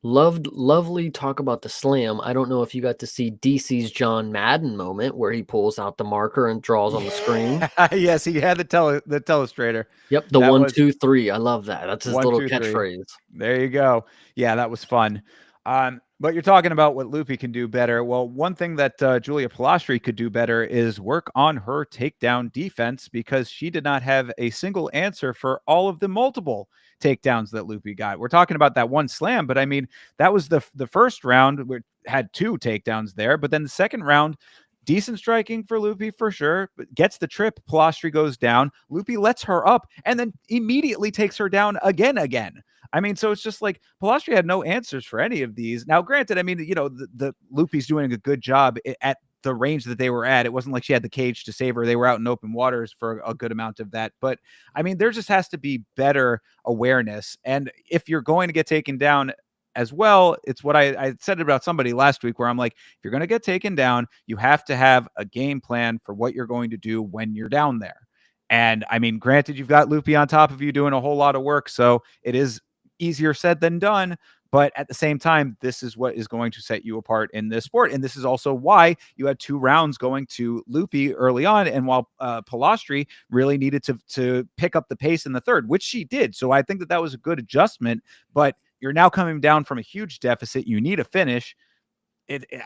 Lovely talk about the slam. I don't know if you got to see DC's John Madden moment where he pulls out the marker and draws on the screen. Yes, he had the telestrator. Yep, the That one, was 2, 3. I love that. That's his one, little two, three. catchphrase. There you go. Yeah, that was fun. But you're talking about what Loopy can do better. Well, one thing that Julia Pilastri could do better is work on her takedown defense, because she did not have a single answer for all of the multiple takedowns that Loopy got. We're talking about that one slam, but I mean, that was the first round. We had 2 takedowns there, but then the second round, decent striking for Loopy for sure. But gets the trip. Pilastri goes down. Loopy lets her up and then immediately takes her down again. I mean, so it's just like Palastri had no answers for any of these. Now, granted, I mean, the Lupi's doing a good job at the range that they were at. It wasn't like she had the cage to save her. They were out in open waters for a good amount of that. But I mean, there just has to be better awareness. And if you're going to get taken down as well, it's what I said about somebody last week where I'm like, if you're going to get taken down, you have to have a game plan for what you're going to do when you're down there. And I mean, granted, you've got Lupi on top of you doing a whole lot of work. So it is easier said than done. But at the same time, this is what is going to set you apart in this sport. And this is also why you had 2 rounds going to Lupi early on. And while Palastri really needed to pick up the pace in the third, which she did. So I think that was a good adjustment. But you're now coming down from a huge deficit. You need a finish.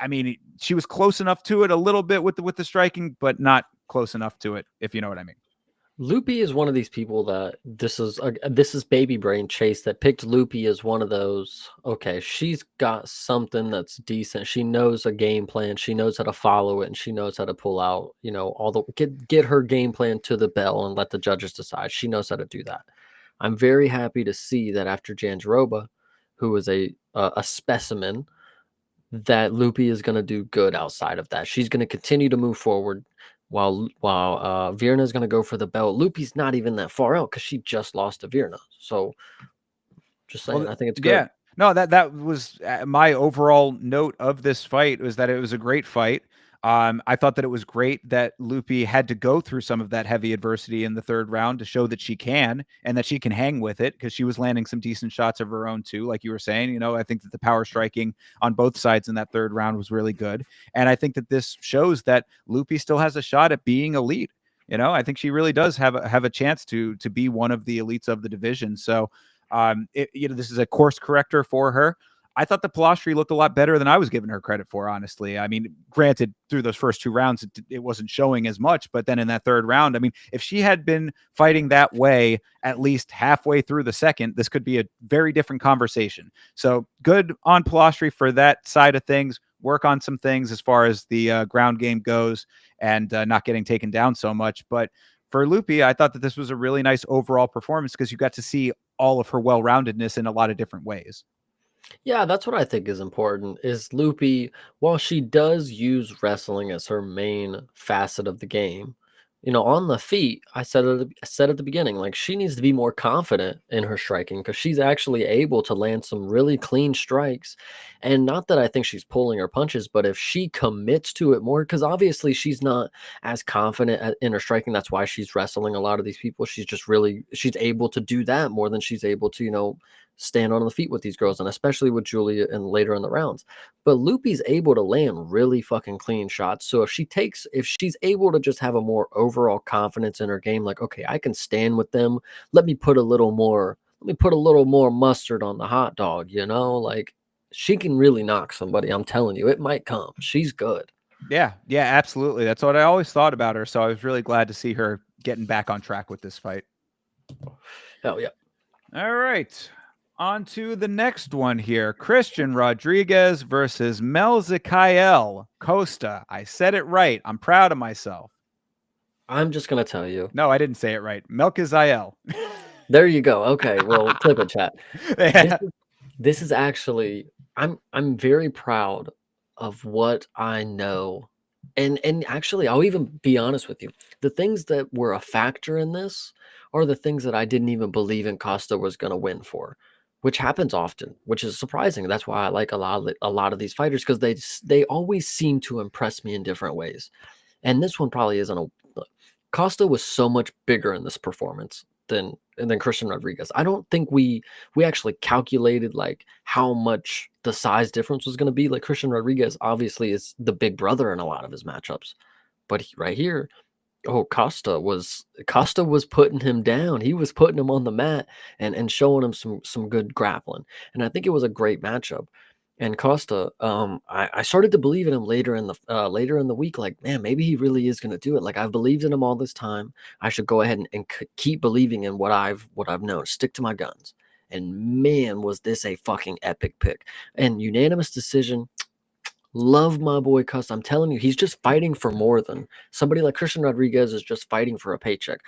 I mean, she was close enough to it a little bit with the striking, but not close enough to it, if you know what I mean. Lupi is one of these people that this is baby brain Chase that picked Lupi as one of those. Okay, she's got something that's decent. She knows a game plan. She knows how to follow it, and she knows how to pull out. All the get her game plan to the bell and let the judges decide. She knows how to do that. I'm very happy to see that after Jandiroba, who is a specimen, that Lupi is going to do good outside of that. She's going to continue to move forward while Virna is going to go for the belt. Lupi's not even that far out because she just lost to Virna. So just saying, Well, I think it's good. yeah. No, that was my overall note of this fight, was that it was a great fight. I thought that it was great that Lupi had to go through some of that heavy adversity in the third round to show that she can, and that she can hang with it, because she was landing some decent shots of her own too. Like you were saying, I think that the power striking on both sides in that third round was really good. And I think that this shows that Lupi still has a shot at being elite. I think she really does have a chance to be one of the elites of the division. So this is a course corrector for her. I thought the Palastri looked a lot better than I was giving her credit for, honestly. I mean, granted, through those first 2 rounds, it wasn't showing as much. But then in that third round, I mean, if she had been fighting that way at least halfway through the second, this could be a very different conversation. So good on Palastri for that side of things. Work on some things as far as the ground game goes, and not getting taken down so much. But for Lupi, I thought that this was a really nice overall performance, because you got to see all of her well-roundedness in a lot of different ways. Yeah, that's what I think is important. Is Lupi, while she does use wrestling as her main facet of the game, on the feet, I said at the beginning, like, she needs to be more confident in her striking, because she's actually able to land some really clean strikes. And not that I think she's pulling her punches, but if she commits to it more, because obviously she's not as confident in her striking. That's why she's wrestling a lot of these people. She's able to do that more than she's able to, stand on the feet with these girls, and especially with Julia and later in the rounds. But Lupi's able to land really fucking clean shots. So if she's able to just have a more overall confidence in her game, like, okay, I can stand with them. Let me put a little more mustard on the hot dog, like, she can really knock somebody. I'm telling you, it might come. She's good. Yeah, absolutely. That's what I always thought about her. So I was really glad to see her getting back on track with this fight. Hell yeah. All right. On to the next one here. Christian Rodriguez versus Melzikael Costa. I said it right. I'm proud of myself. I'm just going to tell you. No, I didn't say it right. Melkizael. There you go. Okay, well, clip it, chat. Yeah. This is actually, I'm very proud of what I know. And actually, I'll even be honest with you. The things that were a factor in this are the things that I didn't even believe in Costa was going to win for, which happens often, which is surprising. That's why I like a lot of these fighters, because they always seem to impress me in different ways. And this one probably isn't a. Costa was so much bigger in this performance than Christian Rodriguez. I don't think we actually calculated like how much the size difference was going to be. Like, Christian Rodriguez obviously is the big brother in a lot of his matchups, but right here, Costa was putting him down. He was putting him on the mat and showing him some good grappling. And I think it was a great matchup. And Costa, I started to believe in him later in the week. Like, man, maybe he really is going to do it. Like, I've believed in him all this time. I should go ahead and keep believing in what I've known. Stick to my guns. And man, was this a fucking epic pick. And unanimous decision. Love my boy Costa. I'm telling you, he's just fighting for more than somebody like Christian Rodriguez is just fighting for a paycheck.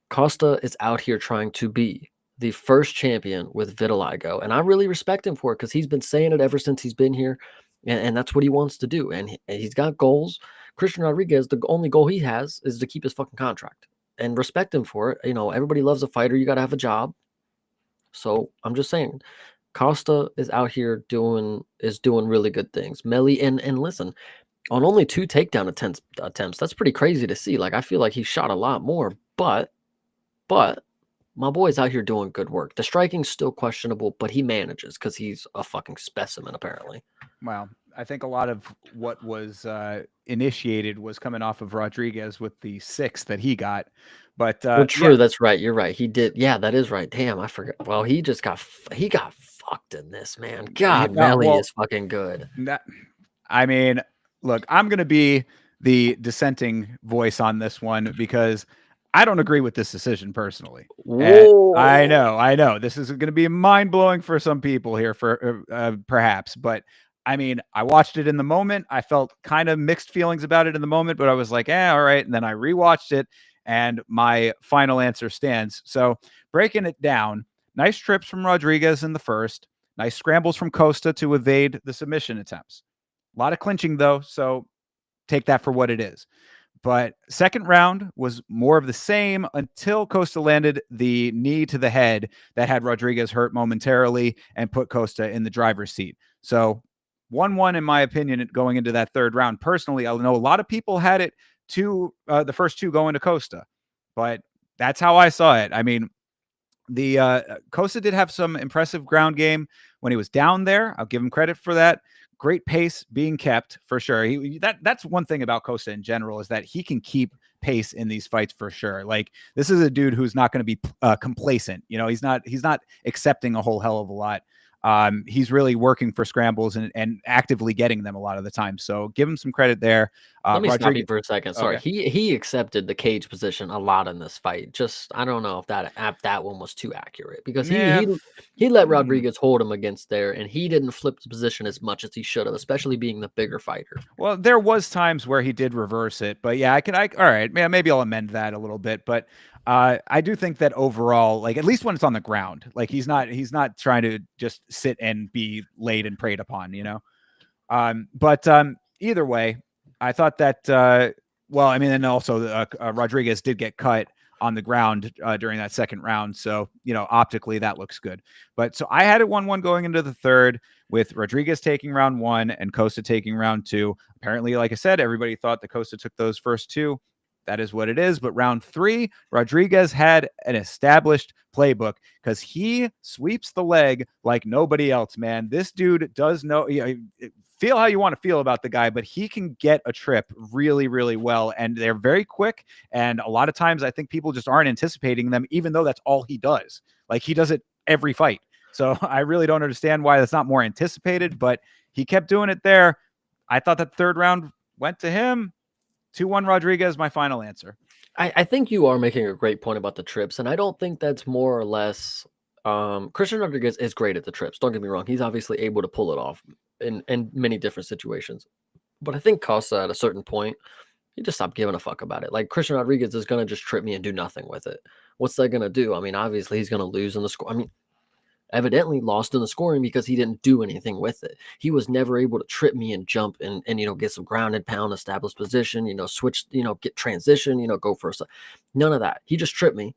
Costa is out here trying to be the first champion with vitiligo, and I really respect him for it because he's been saying it ever since he's been here, and that's what he wants to do, and he's got goals. Christian Rodriguez, the only goal he has is to keep his fucking contract, and respect him for it. You know, everybody loves a fighter. You got to have a job. So I'm just saying, Costa is out here doing really good things. Melly and listen, on only 2 takedown attempts, that's pretty crazy to see. Like I feel like he shot a lot more, but my boy's out here doing good work. The striking's still questionable, but he manages because he's a fucking specimen, apparently. Well, I think a lot of what was initiated was coming off of Rodriguez with the 6 that he got. But Well, yeah, true, that's right. You're right. He did. Yeah, that is right. Damn, I forgot. Well, he just got he got fucked in this, man. God, Melly well, is fucking good. that, I mean, look, I'm going to be the dissenting voice on this one because I don't agree with this decision personally. And Whoa. I know, this is going to be mind blowing for some people here, for perhaps, but I mean, I watched it in the moment. I felt kind of mixed feelings about it in the moment, but I was like, all right. And then I rewatched it, and my final answer stands. So breaking it down, nice trips from Rodriguez in the first, nice scrambles from Costa to evade the submission attempts. A lot of clinching though, so take that for what it is. But second round was more of the same until Costa landed the knee to the head that had Rodriguez hurt momentarily and put Costa in the driver's seat. So 1-1 in my opinion going into that third round. Personally, I know a lot of people had it to the first 2 going to Costa, but that's how I saw it. I mean, the Costa did have some impressive ground game when he was down there. I'll give him credit for that. Great pace being kept for sure. That's one thing about Costa in general, is that he can keep pace in these fights for sure. Like, this is a dude who's not going to be complacent. You know, he's not accepting a whole hell of a lot. He's really working for scrambles and actively getting them a lot of the time. So give him some credit there. Let me stop Rodriguez, you for a second. Sorry, okay. he accepted the cage position a lot in this fight. Just I don't know if that one was too accurate because Yeah. he let Rodriguez hold him against there, and he didn't flip the position as much as he should have, especially being the bigger fighter. Well, there was times where he did reverse it, but yeah, all right, yeah, maybe I'll amend that a little bit. But I do think that overall, like, at least when it's on the ground, like, he's not trying to just sit and be laid and preyed upon, you know? But either way, I thought that, well, I mean, and also Rodriguez did get cut on the ground during that second round. So, you know, optically that looks good. But so I had it 1-1 going into the third, with Rodriguez taking round 1 and Costa taking round 2. Apparently, like I said, everybody thought that Costa took those first 2. That is what it is. But round 3, Rodriguez had an established playbook because he sweeps the leg like nobody else, man. This dude does know, you know, feel how you want to feel about the guy, but he can get a trip really, really well. And they're very quick. And a lot of times I think people just aren't anticipating them, even though that's all he does. Like, he does it every fight. So I really don't understand why that's not more anticipated, but he kept doing it there. I thought that third round went to him. 2-1 Rodriguez, my final answer. I think you are making a great point about the trips, and I don't think that's more or less. Christian Rodriguez is great at the trips. Don't get me wrong; he's obviously able to pull it off in many different situations. But I think Costa at a certain point, he just stopped giving a fuck about it. Like Christian Rodriguez is gonna just trip me and do nothing with it. What's that gonna do? I mean, obviously he's gonna lose in the score. I mean, evidently lost in the scoring because he didn't do anything with it. He was never able to trip me and jump and you know, get some grounded pound, establish position, you know, switch, you know, get transition, you know, go for a none of that. He just tripped me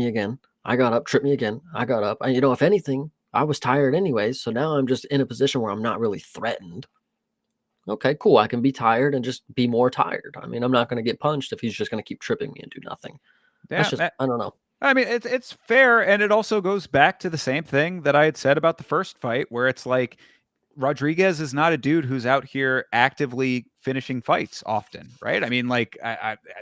again. I got up, tripped me again. I got up. And you know, if anything, I was tired anyways. So now I'm just in a position where I'm not really threatened. Okay, cool. I can be tired and just be more tired. I mean, I'm not going to get punched if he's just going to keep tripping me and do nothing. That's just, Yeah, I don't know. I mean, it's fair, and it also goes back to the same thing that I had said about the first fight, where it's like, Rodriguez is not a dude who's out here actively finishing fights often, right? I mean, like,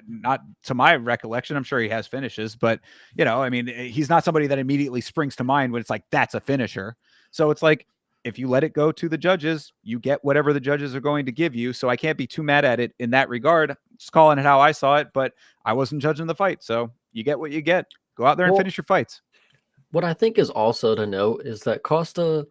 not to my recollection. I'm sure he has finishes, but, you know, I mean, he's not somebody that immediately springs to mind when it's like, that's a finisher. So it's like, if you let it go to the judges, you get whatever the judges are going to give you. So I can't be too mad at it in that regard. Just calling it how I saw it, but I wasn't judging the fight. So you get what you get. Go out there and Well, finish your fights. what I think is also to note is that Costa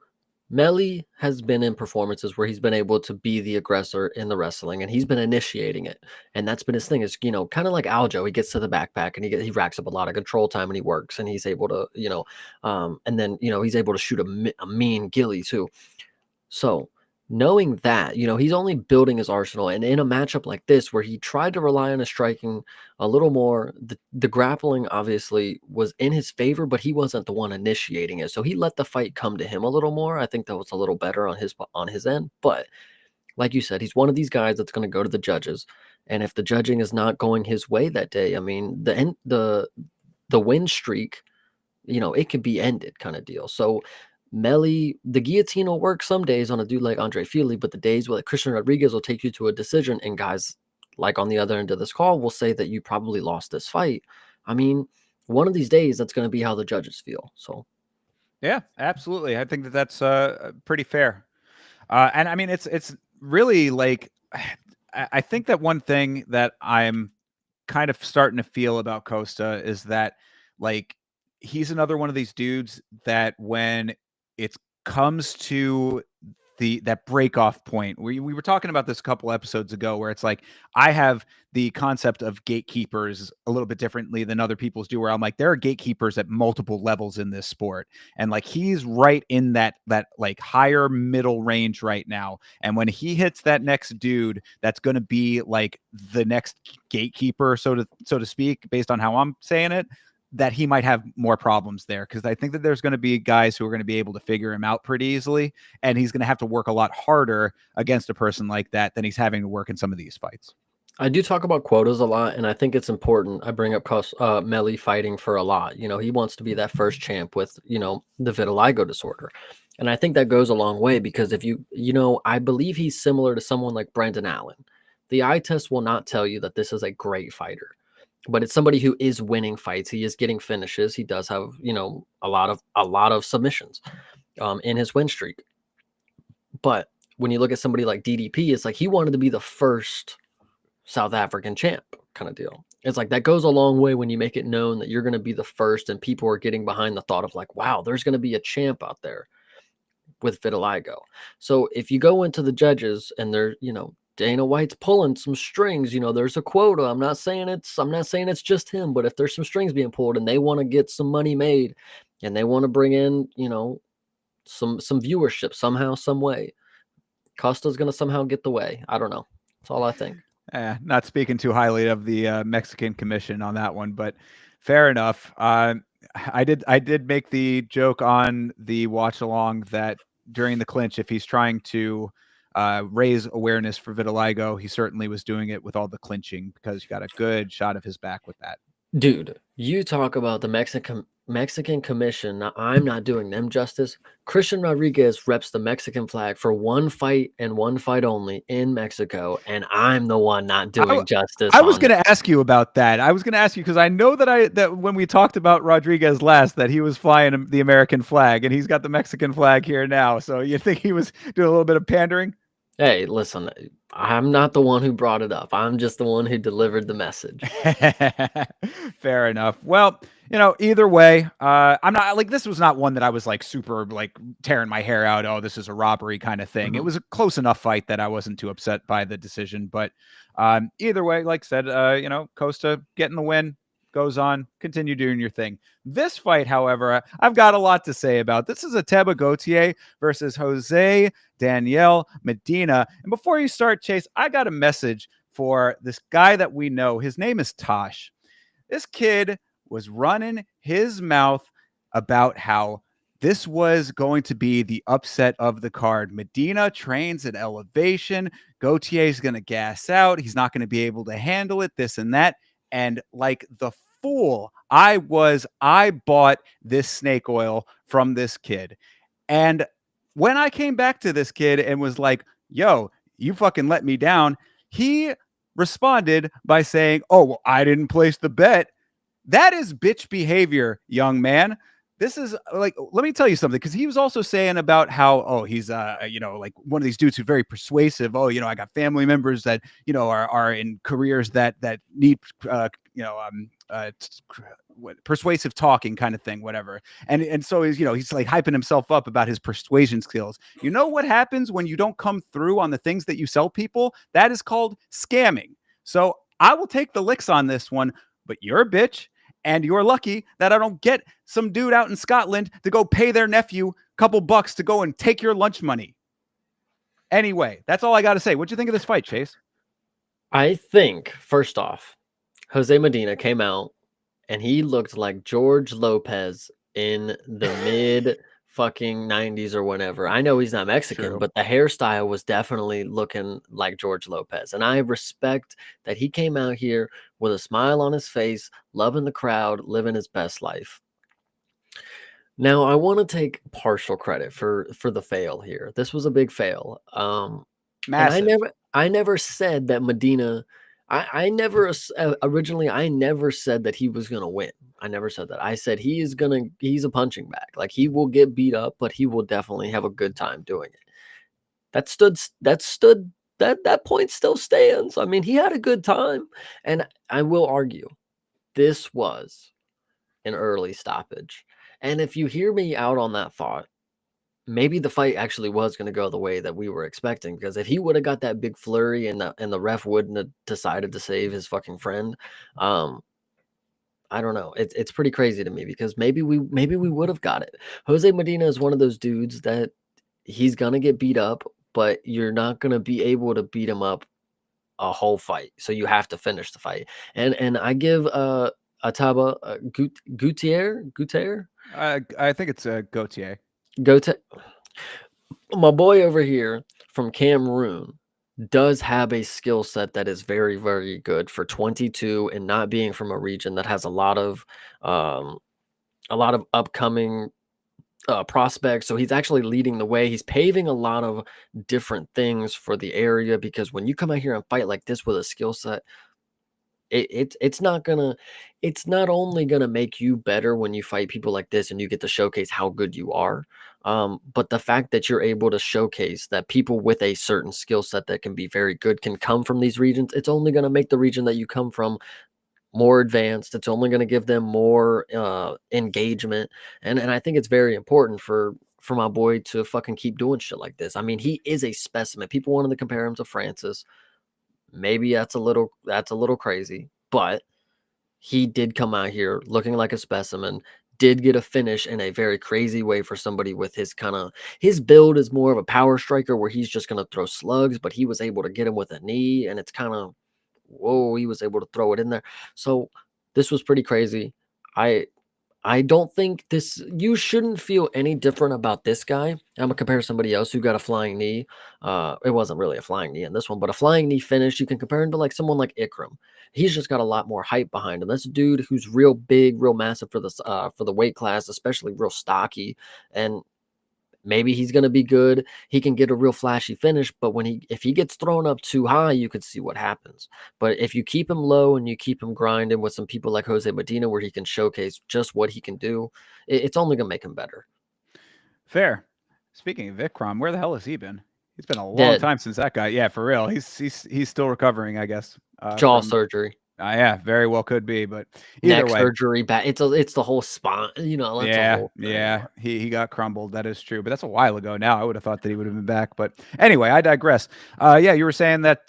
Melly has been in performances where he's been able to be the aggressor in the wrestling, and he's been initiating it, and that's been his thing. Is kind of like Aljo. He gets to the backpack and he racks up a lot of control time, and he works, and he's able to and then he's able to shoot a mean gilly too. So knowing that, he's only building his arsenal. And in a matchup like this, where he tried to rely on his striking a little more, the grappling obviously was in his favor, but he wasn't the one initiating it. So he let the fight come to him a little more. I think that was a little better on his end. But like you said, he's one of these guys that's going to go to the judges. And if the judging is not going his way that day, I mean, the win streak, it could be ended kind of deal. So Melly, the guillotine will work some days on a dude like Andre Fili, but the days where Christian Rodriguez will take you to a decision, and guys like on the other end of this call will say that you probably lost this fight. I mean, one of these days, that's going to be how the judges feel. So, Yeah, absolutely. I think that that's pretty fair. And I mean, it's really like, I think that one thing that I'm kind of starting to feel about Costa is that, like, he's another one of these dudes that when it comes to that break off point, we were talking about this a couple episodes ago, where it's like I have the concept of gatekeepers a little bit differently than other people's do, where I'm like, there are gatekeepers at multiple levels in this sport, and like he's right in that like higher middle range right now. And when he hits that next dude that's going to be like the next gatekeeper, so to speak, based on how I'm saying it, that he might have more problems there, because I think that there's going to be guys who are going to be able to figure him out pretty easily, and he's going to have to work a lot harder against a person like that than he's having to work in some of these fights. I do talk about quotas a lot, and I think it's important. I bring up Melly fighting for a lot. He wants to be that first champ with, the vitiligo disorder. And I think that goes a long way, because if I believe he's similar to someone like Brendan Allen. The eye test will not tell you that this is a great fighter, but it's somebody who is winning fights. He is getting finishes. He does have, a lot of submissions in his win streak. But when you look at somebody like DDP, it's like he wanted to be the first South African champ kind of deal. It's like that goes a long way when you make it known that you're going to be the first, and people are getting behind the thought of like, wow, there's going to be a champ out there with vitiligo. So if you go into the judges and they're, Dana White's pulling some strings, there's a quota. I'm not saying it's just him, but if there's some strings being pulled and they want to get some money made and they want to bring in, some viewership somehow, some way, Costa's going to somehow get the way. I don't know. That's all I think. Not speaking too highly of the Mexican Commission on that one, but fair enough. I did make the joke on the watch along that during the clinch, if he's trying to raise awareness for vitiligo, he certainly was doing it with all the clinching, because you got a good shot of his back with that. Dude, you talk about the Mexican Commission. Now, I'm not doing them justice. Christian Rodriguez reps the Mexican flag for one fight and one fight only in Mexico, and I'm the one not doing justice. I was going to ask you about that. I was going to ask you, because I know that when we talked about Rodriguez last, that he was flying the American flag, and he's got the Mexican flag here now. So you think he was doing a little bit of pandering? Hey, listen, I'm not the one who brought it up. I'm just the one who delivered the message. Fair enough. Well, either way, I'm not like, this was not one that I was like super like tearing my hair out. Oh, this is a robbery kind of thing. It was a close enough fight that I wasn't too upset by the decision. But either way, like I said, Costa getting the win, goes on, continue doing your thing. This fight, however, I've got a lot to say about. This is a Teba Gautier versus Jose Daniel Medina. And before you start, Chase, I got a message for this guy that we know. His name is Tosh. This kid was running his mouth about how this was going to be the upset of the card. Medina trains at elevation. Gautier is going to gas out. He's not going to be able to handle it, this and that. And like the fool I bought this snake oil from this kid. And when I came back to this kid and was like, yo, you fucking let me down, he responded by saying, oh, well, I didn't place the bet. That is bitch behavior, young man. this is like, let me tell you something, because he was also saying about how, oh, he's like one of these dudes who's very persuasive. Oh, I got family members that are in careers that need persuasive talking kind of thing, whatever. And so he's like hyping himself up about his persuasion skills. You know what happens when you don't come through on the things that you sell people? That is called scamming. So I will take the licks on this one, but you're a bitch. And you're lucky that I don't get some dude out in Scotland to go pay their nephew a couple bucks to go and take your lunch money. Anyway, that's all I got to say. What'd you think of this fight, Chase? I think, first off, Jose Medina came out and he looked like George Lopez in the mid fucking 90s or whenever. I know he's not Mexican, True. but the hairstyle was definitely looking like George Lopez. And I respect that he came out here with a smile on his face, loving the crowd, living his best life. Now, I want to take partial credit for the fail here. This was a big fail. And Massive. I never said that Medina. I never originally I never said that he was gonna win. I never said that. I said he's a punching bag. Like he will get beat up, but he will definitely have a good time doing it. That point still stands. I mean, he had a good time, and I will argue this was an early stoppage. And if you hear me out on that thought, maybe the fight actually was going to go the way that we were expecting, because if he would have got that big flurry and the ref wouldn't have decided to save his fucking friend, I don't know. It's pretty crazy to me, because maybe we would have got it. Jose Medina is one of those dudes that he's gonna get beat up, but you're not gonna be able to beat him up a whole fight. So you have to finish the fight. And I give Ataba Gutierre I think it's Gautier. Gote my boy over here from Cameroon does have a skill set that is very, very good for 22 and not being from a region that has um, a lot of upcoming prospects. So he's actually leading the way. He's paving a lot of different things for the area, because when you come out here and fight like this with a skill set, it's not only gonna make you better when you fight people like this and you get to showcase how good you are, but the fact that you're able to showcase that people with a certain skill set that can be very good can come from these regions. It's only gonna make the region that you come from more advanced. It's only gonna give them more engagement, and I think it's very important for my boy to fucking keep doing shit like this. I mean, he is a specimen. People wanted to compare him to Francis. Maybe that's a little crazy, but he did come out here looking like a specimen, did get a finish in a very crazy way for somebody with his build is more of a power striker where he's just going to throw slugs, but he was able to get him with a knee, and it's kind of, whoa, he was able to throw it in there. So this was pretty crazy. I I don't think you shouldn't feel any different about this guy. I'm gonna compare somebody else who got a flying knee. It wasn't really a flying knee in this one, but a flying knee finish. You can compare him to like someone like Ikram. He's just got a lot more hype behind him. That's a dude who's real big, real massive for the weight class, especially real stocky. And maybe he's going to be good. He can get a real flashy finish, but if he gets thrown up too high, you could see what happens. But if you keep him low and you keep him grinding with some people like Jose Medina, where he can showcase just what he can do, it's only going to make him better. Fair. Speaking of Vikram, where the hell has he been? It's been a long Dead. time since that guy. Yeah, for real. He's still recovering, I guess. Jaw From surgery. yeah, very well could be, but either Neck way. surgery, back. It's the whole spine. That's a whole thing. Yeah. He got crumbled. That is true, but that's a while ago now. I would have thought that he would have been back, but anyway, I digress. Yeah, you were saying that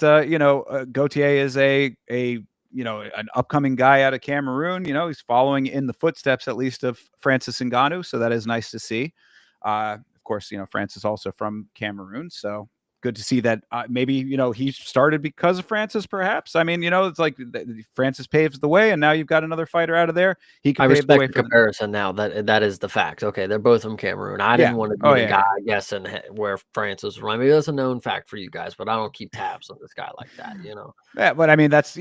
Gautier is a an upcoming guy out of Cameroon. He's following in the footsteps at least of Francis Ngannou, so that is nice to see. Of course, Francis also from Cameroon, so good to see that maybe he started because of Francis, perhaps. I mean, it's like Francis paves the way, and now you've got another fighter out of there. He I could pave the respect way the for them. comparison now. That is the fact. Okay, they're both from Cameroon. I Yeah. didn't want to Oh be the yeah. guy guessing where Francis was from. Maybe that's a known fact for you guys, but I don't keep tabs on this guy like that. Yeah, but I mean that's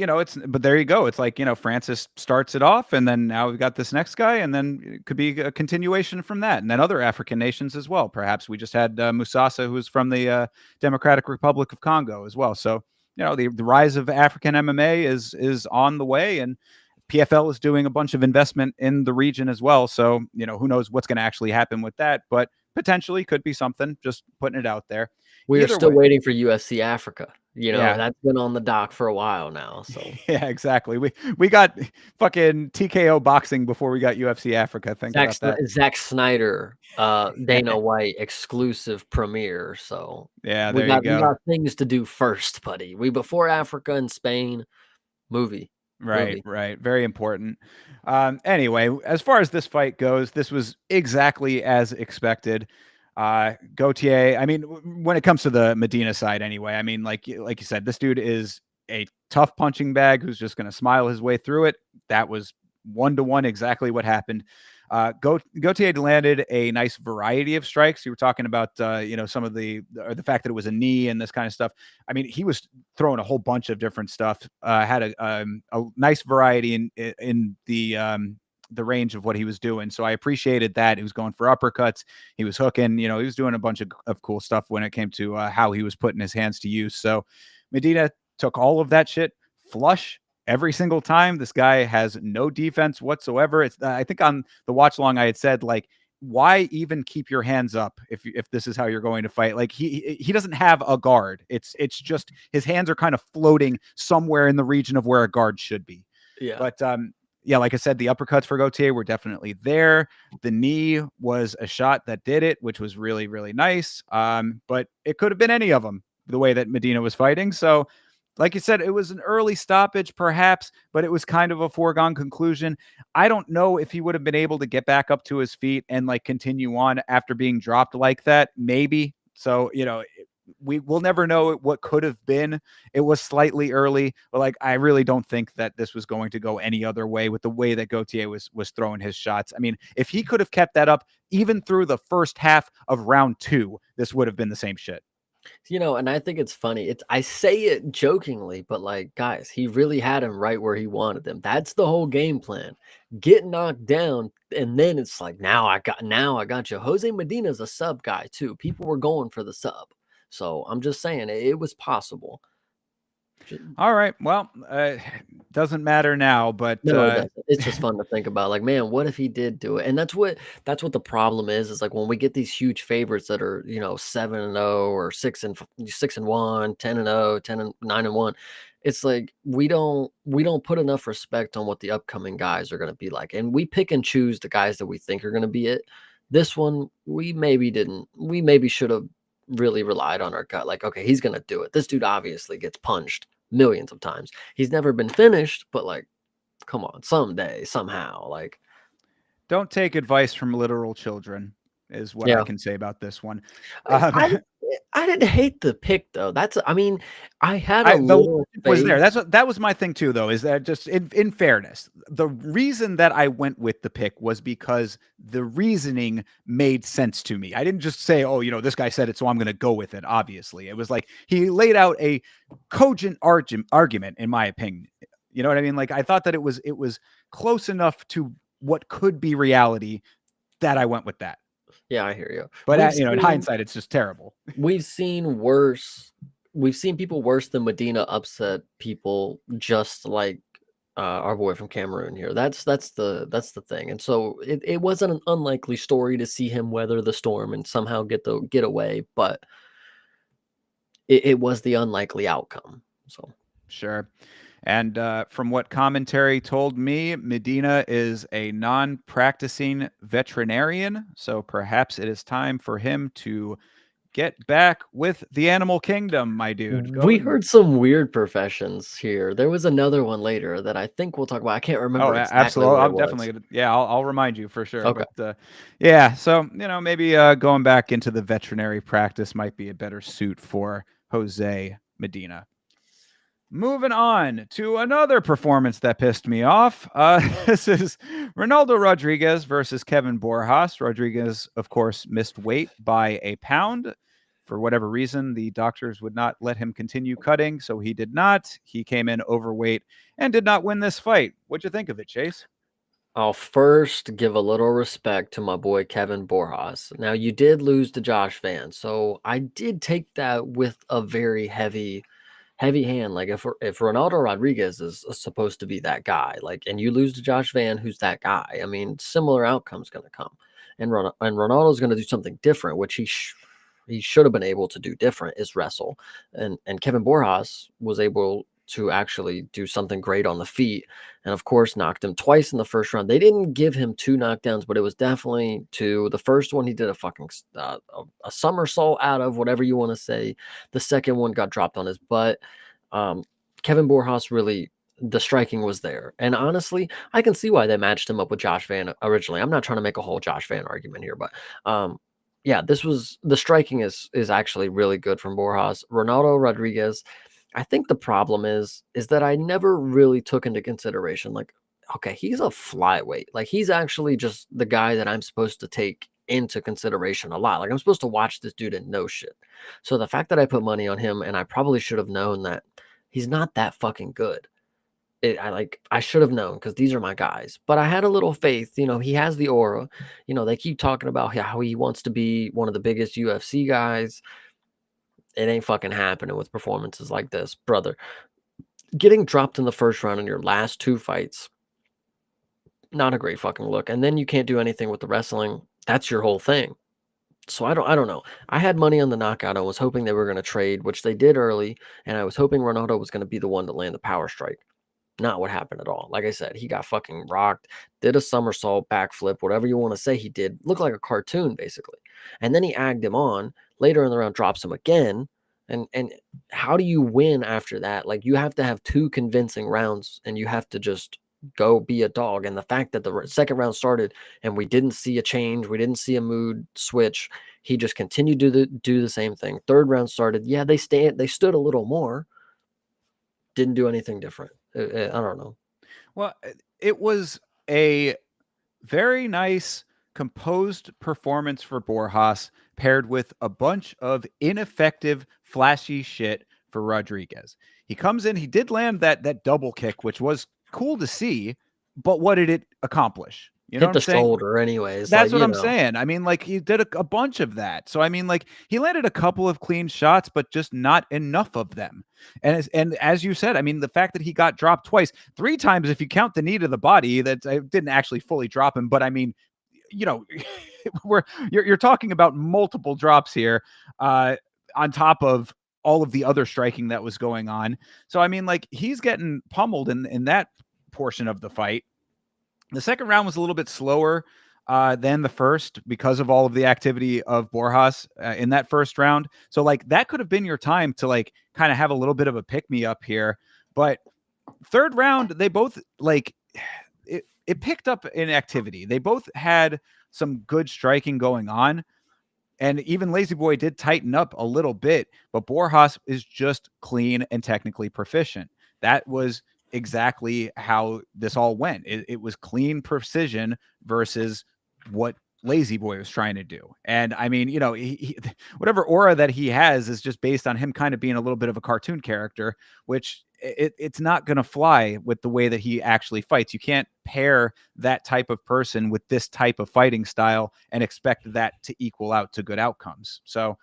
but there you go. It's like Francis starts it off, and then now we've got this next guy, and then it could be a continuation from that, and then other African nations as well. Perhaps we just had Musasa, who is from the Democratic Republic of Congo as well. So the rise of African MMA is on the way, and PFL is doing a bunch of investment in the region as well. So, who knows what's going to actually happen with that, but potentially could be something, just putting it out there. We are Either still way. waiting for UFC Africa. Yeah. That's been on the dock for a while now. So Yeah, exactly. We got fucking TKO boxing before we got UFC Africa. Think about that. Zack Snyder, Dana White exclusive premiere. So Yeah, we there you got go. things to do first, buddy. We before Africa and Spain movie. Right, right. Very important. Anyway, as far as this fight goes, this was exactly as expected. Gautier, I mean, when it comes to the Medina side, anyway, I mean, like you said, this dude is a tough punching bag who's just going to smile his way through it. That was 1-to-1 exactly what happened. Gautier landed a nice variety of strikes. You were talking about, some of the fact that it was a knee and this kind of stuff. I mean, he was throwing a whole bunch of different stuff. Had a nice variety in the range of what he was doing. So I appreciated that. He was going for uppercuts. He was hooking. He was doing a bunch of cool stuff when it came to how he was putting his hands to use. So Medina took all of that shit flush every single time. This guy has no defense whatsoever. It's I think on the watch long I had said, like, why even keep your hands up if this is how you're going to fight? Like, he doesn't have a guard. It's just his hands are kind of floating somewhere in the region of where a guard should be. Yeah. But yeah, like I said, the uppercuts for Gautier were definitely there. The knee was a shot that did it, which was really, really nice. But it could have been any of them the way that Medina was fighting. So like you said, it was an early stoppage, perhaps, but it was kind of a foregone conclusion. I don't know if he would have been able to get back up to his feet and like continue on after being dropped like that. Maybe. So, we'll never know what could have been. It was slightly early, but like I really don't think that this was going to go any other way with the way that Gautier was throwing his shots. I mean, if he could have kept that up even through the first half of round 2, this would have been the same shit. And I think it's funny. I say it jokingly, but like, guys, he really had him right where he wanted them. That's the whole game plan. Get knocked down, and then it's like, now I got you. Jose Medina's a sub guy too. People were going for the sub. So I'm just saying it was possible. All right. Well, doesn't matter now, but No, it doesn't. It's just fun to think about. Like, man, what if he did do it? And that's what the problem is like when we get these huge favorites that are, 7-0 or 6-1, 10-0, 9-1. It's like we don't put enough respect on what the upcoming guys are going to be like. And we pick and choose the guys that we think are going to be it. This one, we maybe didn't. We maybe should have really relied on our gut. Like, okay, he's going to do it. This dude obviously gets punched millions of times. He's never been finished, but like, come on, someday, somehow, like, don't take advice from literal children is what I yeah. can say about this one. I didn't hate the pick though. I mean, I had a The little was there. faith. That was my thing too, though, is that just in fairness, the reason that I went with the pick was because the reasoning made sense to me. I didn't just say, oh, this guy said it, so I'm going to go with it. Obviously, it was like he laid out a cogent argument, in my opinion. You know what I mean? Like I thought that it was close enough to what could be reality that I went with that. Yeah, I hear you. But in hindsight, it's just terrible. We've seen worse. We've seen people worse than Medina upset people, just like our boy from Cameroon here. That's the thing. And so it wasn't an unlikely story to see him weather the storm and somehow get away, but it was the unlikely outcome. So Sure. And from what commentary told me, Medina is a non-practicing veterinarian, so perhaps it is time for him to get back with the animal kingdom, my dude. we heard some weird professions here. There was another one later that I think we'll talk about. I can't remember exactly absolutely. what I'm it was. definitely yeah. I'll remind you for sure. Okay. But yeah, so maybe going back into the veterinary practice might be a better suit for Jose Medina. Moving on to another performance that pissed me off. This is Ronaldo Rodriguez versus Kevin Borjas. Rodriguez, of course, missed weight by a pound. For whatever reason, the doctors would not let him continue cutting, so he did not. He came in overweight and did not win this fight. What'd you think of it, Chase? I'll first give a little respect to my boy Kevin Borjas. Now, you did lose to Josh Van, so I did take that with a very heavy heavy hand. Like if Ronaldo Rodriguez is supposed to be that guy, like, and you lose to Josh Van, who's that guy, I mean, similar outcomes going to come, and Ronaldo's going to do something different, which he should have been able to do different, is wrestle, and Kevin Borjas was able to actually do something great on the feet, and of course knocked him twice in the first round. They didn't give him 2 knockdowns, but it was definitely 2. The first one he did a fucking a somersault out of, whatever you want to say. The second one got dropped on his butt. Kevin Borjas really, the striking was there, and honestly, I can see why they matched him up with Josh Van originally. I'm not trying to make a whole Josh Van argument here, but yeah, this was, the striking is actually really good from Borjas. Ronaldo Rodriguez, I think the problem is that I never really took into consideration, like, okay, he's a flyweight. Like, he's actually just the guy that I'm supposed to take into consideration a lot. Like, I'm supposed to watch this dude and know shit. So the fact that I put money on him, and I probably should have known that he's not that fucking good. I should have known, because these are my guys. But I had a little faith. He has the aura. They keep talking about how he wants to be one of the biggest UFC guys. It ain't fucking happening with performances like this, brother. Getting dropped in the first round in your last 2 fights, not a great fucking look. And then you can't do anything with the wrestling. That's your whole thing. So I don't know. I had money on the knockout. I was hoping they were going to trade, which they did early, and I was hoping Ronaldo was going to be the one to land the power strike. Not what happened at all. Like I said, he got fucking rocked, did a somersault, backflip, whatever you want to say he did. Looked like a cartoon, basically. And then he agged him on. Later in the round, drops him again. And how do you win after that? Like, you have to have 2 convincing rounds, and you have to just go be a dog. And the fact that the second round started and we didn't see a change, we didn't see a mood switch. He just continued to do the same thing. Third round started. Yeah, they stood a little more. Didn't do anything different. I don't know. Well, it was a very nice, composed performance for Borjas, paired with a bunch of ineffective, flashy shit for Rodriguez. He comes in, he did land that double kick, which was cool to see, but what did it accomplish? You know Hit what the I'm saying? shoulder anyways. That's Like, what I'm saying. I mean, like, he did a bunch of that. So I mean, like, he landed a couple of clean shots, but just not enough of them. And as you said, I mean, the fact that he got dropped twice, 3 times if you count the knee to the body, that I didn't actually fully drop him. But I mean, you know, you're talking about multiple drops here, on top of all of the other striking that was going on. So I mean, like, he's getting pummeled in that portion of the fight. The second round was a little bit slower than the first because of all of the activity of Borjas in that first round. So like, that could have been your time to like kind of have a little bit of a pick me up here. But third round, they both like it picked up in activity. They both had some good striking going on. And even Lazy Boy did tighten up a little bit, but Borjas is just clean and technically proficient. That was exactly how this all went. It was clean precision versus what Lazy Boy was trying to do. And I mean, whatever aura that he has is just based on him kind of being a little bit of a cartoon character, which it's not going to fly with the way that he actually fights. You can't pair that type of person with this type of fighting style and expect that to equal out to good outcomes. So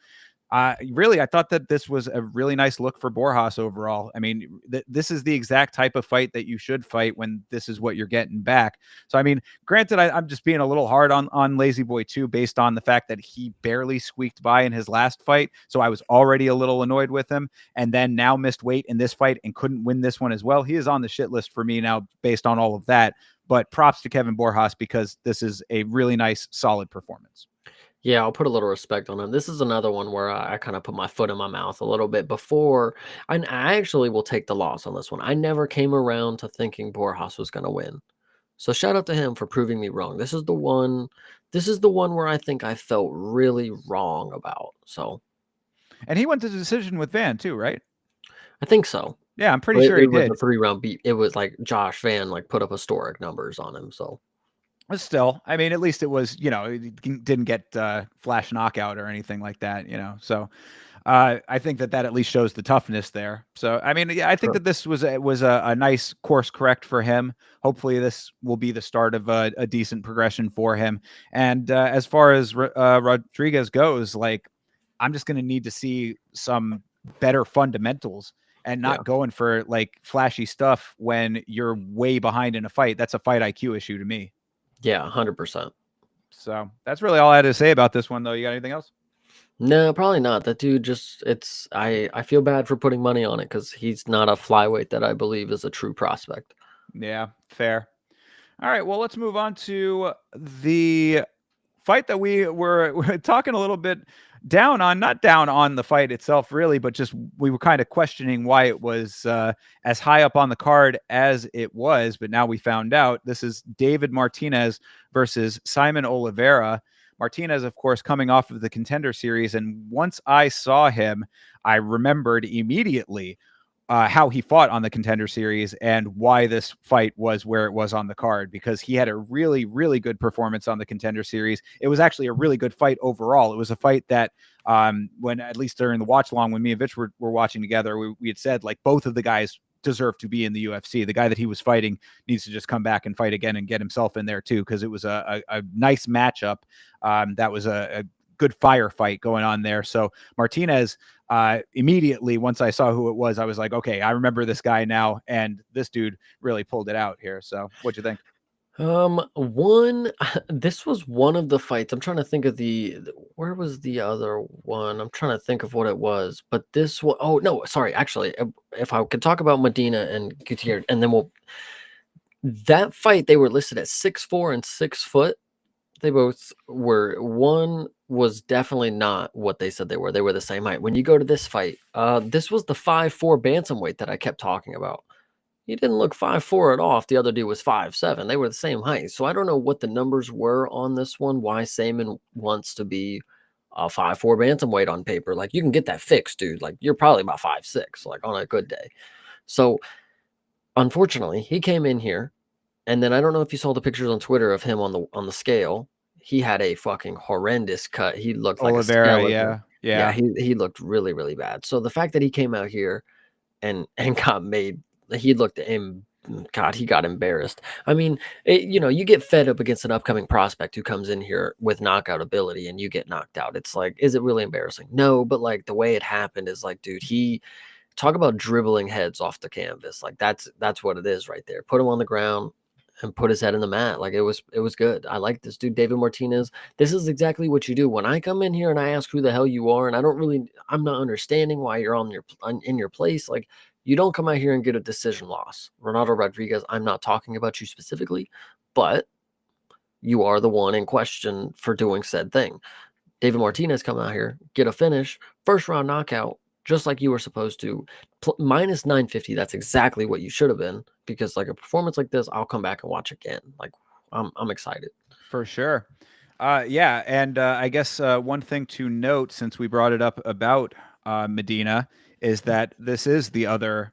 really, I thought that this was a really nice look for Borjas overall. I mean, this is the exact type of fight that you should fight when this is what you're getting back. So, I mean, granted, I'm just being a little hard on Lazy Boy too, based on the fact that he barely squeaked by in his last fight. So I was already a little annoyed with him, and then now missed weight in this fight and couldn't win this one as well. He is on the shit list for me now based on all of that. But props to Kevin Borjas, because this is a really nice, solid performance. Yeah, I'll put a little respect on him. This is another one where I kind of put my foot in my mouth a little bit before. And I actually will take the loss on this one. I never came around to thinking Borjas was going to win. So shout out to him for proving me wrong. This is the one. This is the one where I think I felt really wrong about. So, And he went to the decision with Van too, right? I think so. Yeah, I'm pretty But sure he it was a did. 3-round beat. It was like Josh Van like put up historic numbers on him. So But still, I mean, at least it was, it didn't get flash knockout or anything like that, So I think that at least shows the toughness there. So I mean, yeah, I think sure. that this was a nice course correct for him. Hopefully, this will be the start of a decent progression for him. And as far as Rodriguez goes, like, I'm just going to need to see some better fundamentals and Yeah. not going for like flashy stuff when you're way behind in a fight. That's a fight IQ issue to me. Yeah, 100%. So that's really all I had to say about this one, though. You got anything else? No, probably not. That dude just it's I feel bad for putting money on it because he's not a flyweight that I believe is a true prospect. Yeah, fair. All right, well, let's move on to the fight that we were talking a little bit down on, not down on the fight itself, really, but just we were kind of questioning why it was as high up on the card as it was. But now we found out this is David Martinez versus Simon Oliveira. Martinez, of course, coming off of the Contender Series. And once I saw him, I remembered immediately how he fought on the Contender Series and why this fight was where it was on the card, because he had a really, really good performance on the Contender Series. It was actually a really good fight overall. It was a fight that when, at least during the watch along, when me and Vitch were watching together, we had said like both of the guys deserve to be in the UFC. The guy that he was fighting needs to just come back and fight again and get himself in there too, because it was a nice matchup. That was a good firefight going on there. So Martinez, immediately once I saw who it was, I was like, okay, I remember this guy now, and this dude really pulled it out here. So what'd you think? One this was one of the fights. I'm trying to think of where was the other one? I'm trying to think of what it was. But this one, oh no, sorry, actually, if I could talk about Medina and Gutierrez, and then that fight, they were listed at 6'4" and 6 foot. They both were. One was definitely not what they said they were. They were the same height. When you go to this fight, this was the 5'4" bantamweight that I kept talking about. He didn't look 5'4" at all. If the other dude was 5'7", they were the same height. So I don't know what the numbers were on this one. Why Saman wants to be a 5'4" bantamweight on paper? Like, you can get that fixed, dude. Like, you're probably about 5'6", like on a good day. So unfortunately, he came in here, and then I don't know if you saw the pictures on Twitter of him on the scale. He had a fucking horrendous cut. He looked like a Oliveira, skeleton. yeah, Yeah, yeah, he looked really, really bad. So the fact that he came out here and got made, he looked God, he got embarrassed. I mean, you get fed up against an upcoming prospect who comes in here with knockout ability and you get knocked out. It's like, is it really embarrassing? No, but like the way it happened is like, dude, he talk about dribbling heads off the canvas. Like that's what it is right there. Put him on the ground and put his head in the mat. Like, it was good. I like this dude, David Martinez. This is exactly what you do. When I come in here and I ask who the hell you are, and I'm not understanding why you're in your place. Like, you don't come out here and get a decision loss. Ronaldo Rodriguez, I'm not talking about you specifically, but you are the one in question for doing said thing. David Martinez come out here, get a finish, first round knockout, just like you were supposed to. Minus 950, that's exactly what you should have been, because like a performance like this, I'll come back and watch again. Like, I'm excited. for sure. Yeah, and I guess one thing to note, since we brought it up about Medina, is that this is the other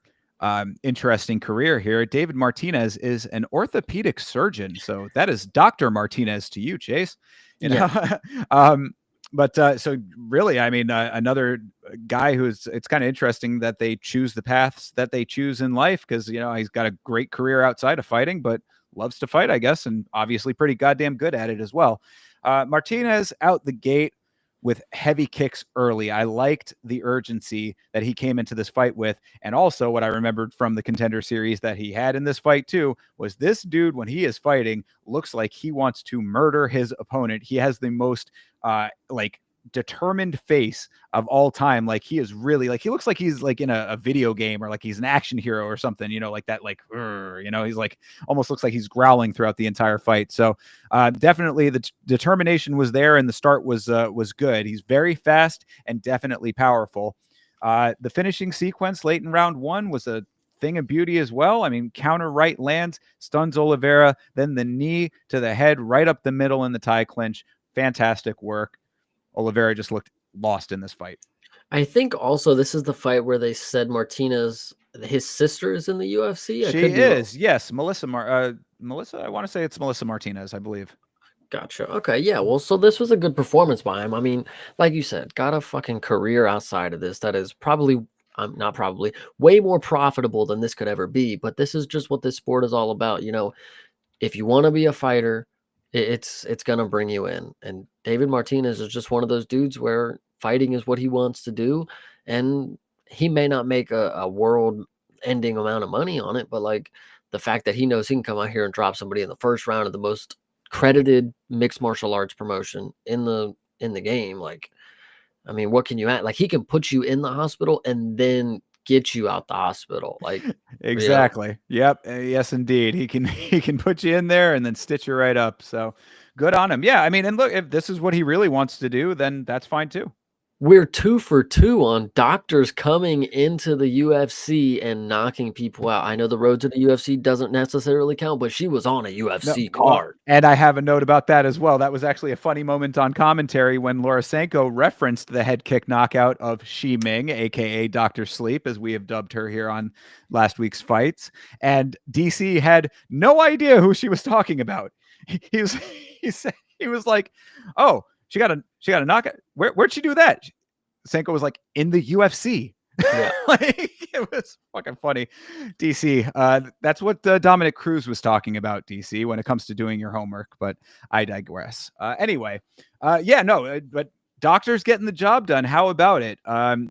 interesting career here. David Martinez is an orthopedic surgeon, so that is Dr. Martinez to you, Chase. You know, Yeah. but so really, I mean, another guy who's, it's kind of interesting that they choose the paths that they choose in life, because he's got a great career outside of fighting, but loves to fight, I guess, and obviously pretty goddamn good at it as well. Martinez out the gate with heavy kicks early. I liked the urgency that he came into this fight with. And also what I remembered from the Contender Series that he had in this fight too was this dude, when he is fighting, looks like he wants to murder his opponent. He has the most like determined face of all time. Like, he is really, like, he looks like he's like in a video game, or like he's an action hero or something, like that, like, he's like, almost looks like he's growling throughout the entire fight. So definitely the determination was there, and the start was good. He's very fast and definitely powerful. The finishing sequence late in round one was a thing of beauty as well. I mean, counter right lands, stuns Oliveira, then the knee to the head right up the middle in the tie clinch. Fantastic work. Oliveira just looked lost in this fight. I think also this is the fight where they said Martinez, his sister, is in the UFC. I She could be wrong. is, yes, Melissa. I want to say it's Melissa Martinez, I believe. Gotcha. Okay. Yeah. Well, so this was a good performance by him. I mean, like you said, got a fucking career outside of this that is probably, not probably, way more profitable than this could ever be. But this is just what this sport is all about. If you want to be a fighter, it's gonna bring you in. And David Martinez is just one of those dudes where fighting is what he wants to do, and he may not make a world-ending amount of money on it, but, like, the fact that he knows he can come out here and drop somebody in the first round of the most credited mixed martial arts promotion in the game, like, I mean, what can you add? Like, he can put you in the hospital and then get you out the hospital, like, you know? Exactly. Yep. Yes, indeed. He can he can put you in there and then stitch you right up. So good on him. Yeah. I mean, and look, if this is what he really wants to do, then that's fine too. We're 2 for 2 on doctors coming into the UFC and knocking people out. I know the road to the UFC doesn't necessarily count, but she was on a No, UFC well, card. and I have a note about that as well. That was actually a funny moment on commentary when Laura Sanko referenced the head kick knockout of Shi Ming, aka Dr. Sleep, as we have dubbed her here on last week's fights. And DC had no idea who she was talking about. He was he said he was like, "Oh, she got a knockout. Where'd she do that?" Sanko was like, "In the UFC." Yeah. Like, it was fucking funny. DC, that's what Dominic Cruz was talking about, DC, when it comes to doing your homework, but I digress. Anyway, yeah, no, but doctors getting the job done. How about it?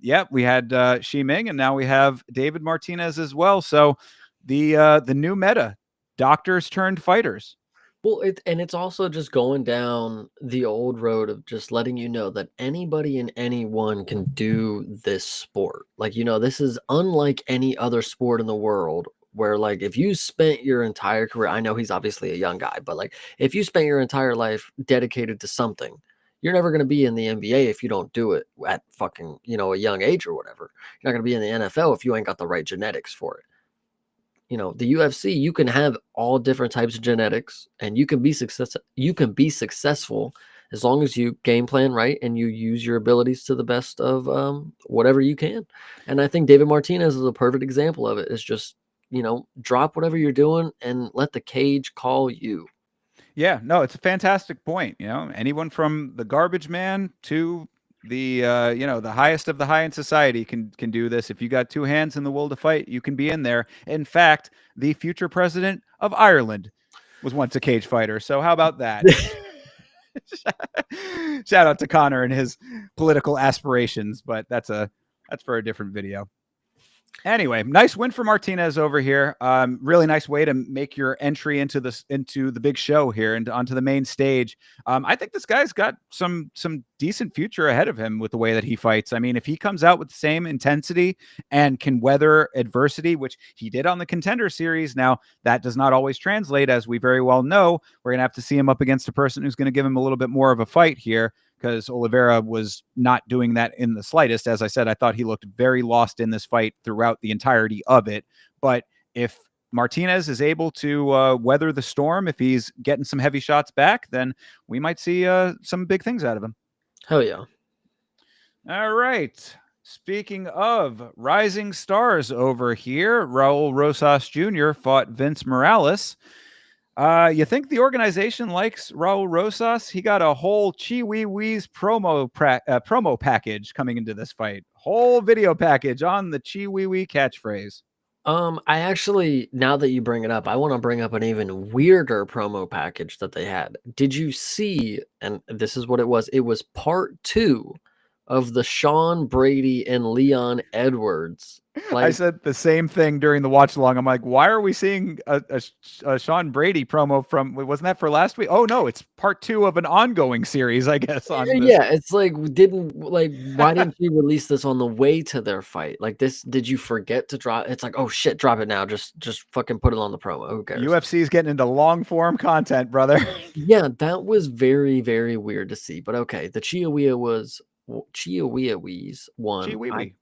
Yeah, we had Shi Ming, and now we have David Martinez as well. So the new meta, doctors turned fighters. Well, it's also just going down the old road of just letting you know that anybody and anyone can do this sport. Like, this is unlike any other sport in the world where, like, if you spent your entire career, I know he's obviously a young guy, but, like, if you spent your entire life dedicated to something, you're never going to be in the NBA if you don't do it at fucking, a young age or whatever. You're not going to be in the NFL if you ain't got the right genetics for it. The UFC, you can have all different types of genetics and you can be successful as long as you game plan right and you use your abilities to the best of whatever you can. And I think David Martinez is a perfect example of it. It's just, drop whatever you're doing and let the cage call you. Yeah, no, it's a fantastic point. Anyone from the garbage man to the the highest of the high in society can do this. If you got two hands in the will to fight, you can be in there. In fact, the future president of Ireland was once a cage fighter. So how about that? Shout out to Connor and his political aspirations, but that's for a different video. Anyway, nice win for Martinez over here. Really nice way to make your entry into the big show here and onto the main stage. I think this guy's got some decent future ahead of him with the way that he fights. I mean, if he comes out with the same intensity and can weather adversity, which he did on the Contender Series, now that does not always translate, as we very well know. We're gonna have to see him up against a person who's going to give him a little bit more of a fight here, because Oliveira was not doing that in the slightest. As I said, I thought he looked very lost in this fight throughout the entirety of it. But if Martinez is able to weather the storm, if he's getting some heavy shots back, then we might see some big things out of him. Hell yeah. All right. Speaking of rising stars over here, Raul Rosas Jr. fought Vince Morales. You think the organization likes Raul Rosas? He got a whole Chi Wee Wee's promo package coming into this fight. Whole video package on the Chi Wee Wee catchphrase. I actually, now that you bring it up, I want to bring up an even weirder promo package that they had. Did you see, and this is what it was, part 2 of the Sean Brady and Leon Edwards. I said the same thing during the watch along. I'm like, why are we seeing a Sean Brady promo from, wasn't that for last week? Oh no, it's part 2 of an ongoing series, I guess, on this. Yeah, it's like, why didn't you release this on the way to their fight? Like, this, did you forget to drop? It's like, oh shit, drop it now. Just fucking put it on the promo. Who cares? UFC is getting into long form content, brother. Yeah, that was very, very weird to see. But okay, the Chiawee's one. Chi-wee-wee.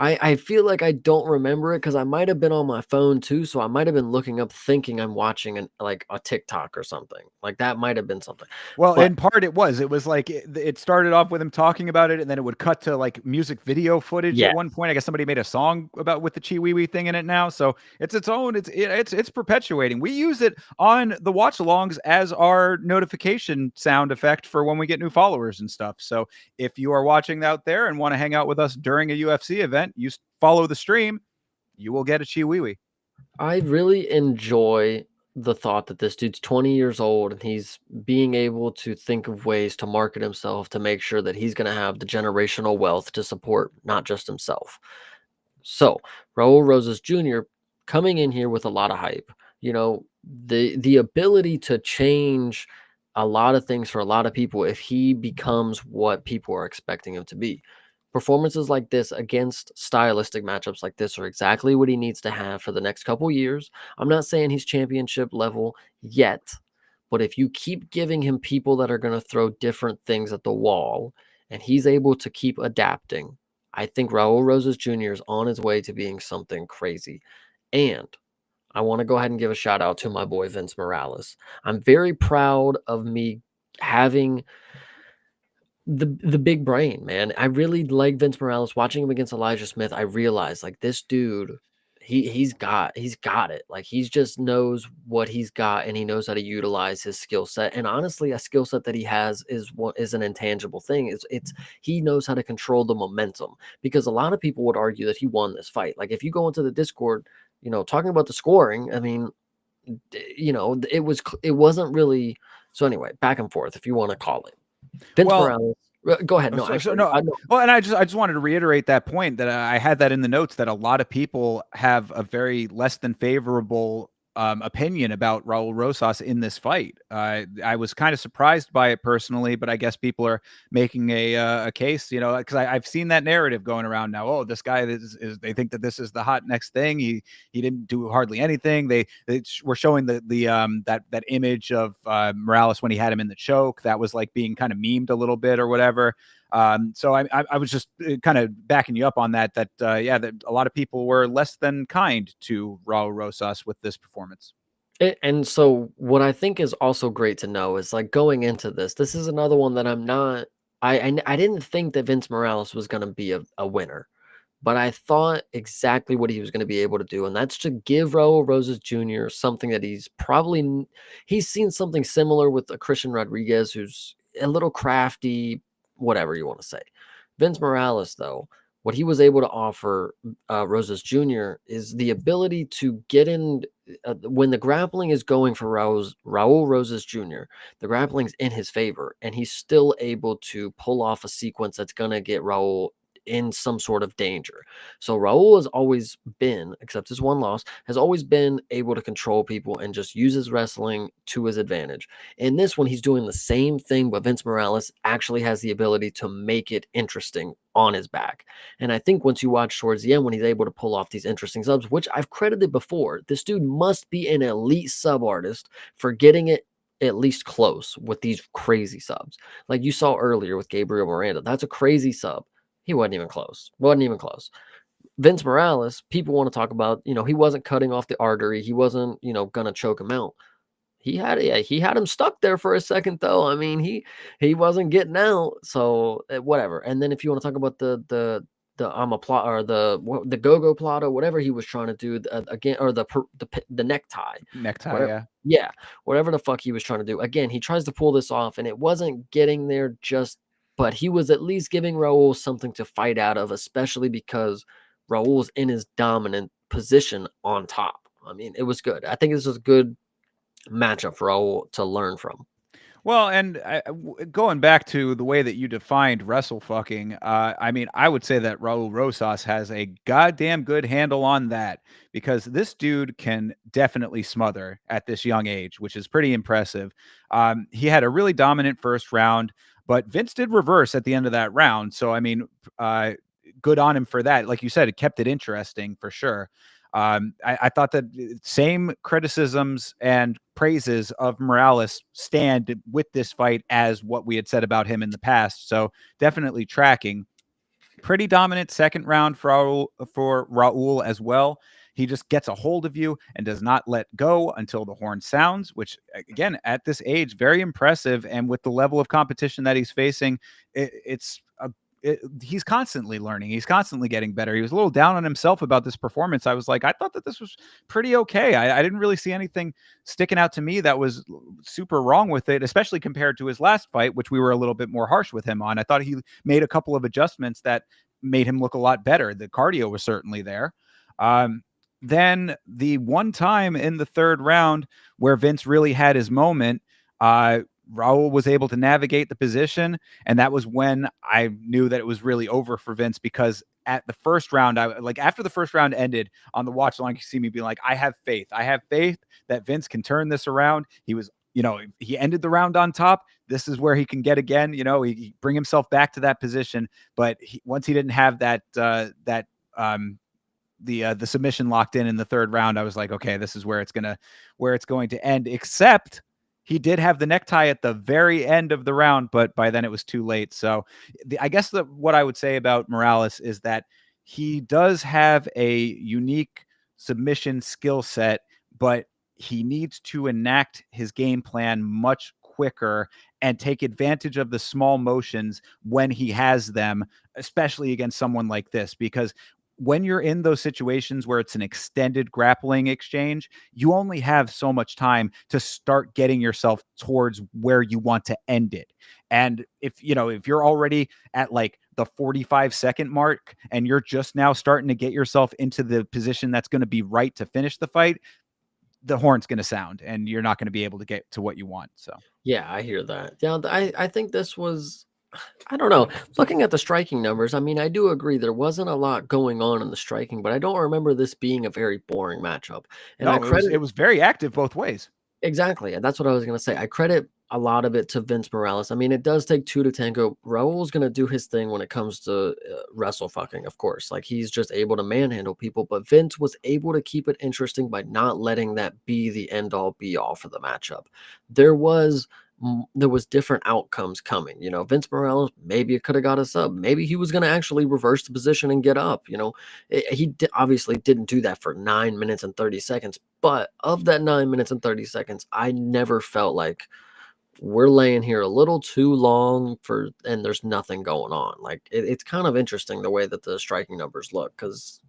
I feel like I don't remember it because I might have been on my phone too, so I might have been looking up thinking I'm watching like a TikTok or something. Like, that might have been something. Well, But in part it was like it started off with him talking about it, and then it would cut to like music video footage yeah, at one point. I guess somebody made a song about with the Chi Wee Wee thing in it now, so it's its own. It's perpetuating. We use it on the watch alongs as our notification sound effect for when we get new followers and stuff. So if you are watching out there and want to hang out with us during a UFC event, you follow the stream, you will get a Chi Wee Wee. I really enjoy the thought that this dude's 20 years old and he's being able to think of ways to market himself to make sure that he's going to have the generational wealth to support not just himself. So Raul Rosas Jr. coming in here with a lot of hype. You know, the ability to change a lot of things for a lot of people if he becomes what people are expecting him to be. Performances like this against stylistic matchups like this are exactly what he needs to have for the next couple years. I'm not saying he's championship level yet, but if you keep giving him people that are going to throw different things at the wall and he's able to keep adapting, I think Raul Rosas Jr. is on his way to being something crazy. And I want to go ahead and give a shout out to my boy Vince Morales. I'm very proud of me having the big brain, man. I really like Vince Morales. Watching him against Elijah Smith, I realized like this dude, he's got it. Like he's just knows what he's got and he knows how to utilize his skill set. And honestly, a skill set that he has is an intangible thing. It's he knows how to control the momentum, because a lot of people would argue that he won this fight. Like if you go into the Discord, talking about the scoring, I mean, it wasn't really. So anyway, back and forth, if you want to call it. Vince Well, Morales. Go ahead. No, so actually, no. I know. Well, and I just wanted to reiterate that point that I had that in the notes that a lot of people have a very less than favorable opinion about Raul Rosas in this fight. I was kind of surprised by it personally, but I guess people are making a case, because I've seen that narrative going around now. Oh, this guy is they think that this is the hot next thing. He didn't do hardly anything. They were showing that image of Morales when he had him in the choke. That was like being kind of memed a little bit or whatever. So I was just kind of backing you up on that. That a lot of people were less than kind to Raul Rosas with this performance. And so what I think is also great to know is like going into this is another one that I'm not. I didn't think that Vince Morales was going to be a winner, but I thought exactly what he was going to be able to do, and that's to give Raul Rosas Jr. something that he's seen something similar with a Christian Rodriguez, who's a little crafty, whatever you want to say. Vince Morales, though, what he was able to offer Rosas Jr. is the ability to get in when the grappling is going for Raul Rosas Jr. The grappling's in his favor, and he's still able to pull off a sequence that's going to get Raul in some sort of danger. So Raul has always been, except his one loss, has always been able to control people and just use his wrestling to his advantage. In this one, he's doing the same thing, but Vince Morales actually has the ability to make it interesting on his back. And I think once you watch towards the end, when he's able to pull off these interesting subs, which I've credited before, this dude must be an elite sub artist for getting it at least close with these crazy subs. Like you saw earlier with Gabriel Miranda, that's a crazy sub. He wasn't even close. Wasn't even close. Vince Morales, people want to talk about, he wasn't cutting off the artery. He wasn't, gonna choke him out. He had him stuck there for a second though. I mean, he wasn't getting out. So whatever. And then if you want to talk about the plot or the go-go plot or whatever he was trying to do again, or the necktie, Necktie, whatever. yeah. Yeah, whatever the fuck he was trying to do. Again, he tries to pull this off and it wasn't getting there but he was at least giving Raul something to fight out of, especially because Raul's in his dominant position on top. I mean, it was good. I think this was a good matchup for Raul to learn from. Well, and going back to the way that you defined wrestle fucking, I mean, I would say that Raul Rosas has a goddamn good handle on that, because this dude can definitely smother at this young age, which is pretty impressive. He had a really dominant first round, but Vince did reverse at the end of that round. So, I mean, uh, good on him for that. Like you said, it kept it interesting for sure. I thought that same criticisms and praises of Morales stand with this fight as what we had said about him in the past. So definitely tracking. Pretty dominant second round for Raul as well. He just gets a hold of you and does not let go until the horn sounds, which again, at this age, very impressive. And with the level of competition that he's facing, he's constantly learning. He's constantly getting better. He was a little down on himself about this performance. I was like, I thought that this was pretty okay. I didn't really see anything sticking out to me that was super wrong with it, especially compared to his last fight, which we were a little bit more harsh with him on. I thought he made a couple of adjustments that made him look a lot better. The cardio was certainly there. Then the one time in the third round where Vince really had his moment, Raul was able to navigate the position, and that was when I knew that it was really over for Vince, because at the first round, after the first round ended on the watch line, you see me being like, I have faith. I have faith that Vince can turn this around. He was, he ended the round on top. This is where he can get again. He bring himself back to that position. But once he didn't have the submission locked in the third round, I was like, okay, this is where it's going to end. Except he did have the necktie at the very end of the round, but by then it was too late. So I guess what I would say about Morales is that he does have a unique submission skill set, but he needs to enact his game plan much quicker and take advantage of the small motions when he has them, especially against someone like this, because when you're in those situations where it's an extended grappling exchange, you only have so much time to start getting yourself towards where you want to end it. And if you're already at like the 45-second mark and you're just now starting to get yourself into the position that's going to be right to finish the fight, the horn's going to sound and you're not going to be able to get to what you want. So Yeah, I hear that. Yeah, I think this was, I don't know. Looking at the striking numbers, I mean, I do agree there wasn't a lot going on in the striking, but I don't remember this being a very boring matchup. And I no, credit it was very active both ways. exactly, and that's what I was gonna say. I credit a lot of it to Vince Morales. I mean, it does take two to tango. Raul's gonna do his thing when it comes to wrestle fucking, of course. Like he's just able to manhandle people, but Vince was able to keep it interesting by not letting that be the end all be all for the matchup. There was there was different outcomes coming. Vince Morales, maybe it could have got a sub. Maybe he was going to actually reverse the position and get up. Obviously didn't do that for 9 minutes and 30 seconds. But of that 9 minutes and 30 seconds, I never felt like we're laying here a little too long and there's nothing going on. Like it's kind of interesting the way that the striking numbers look, because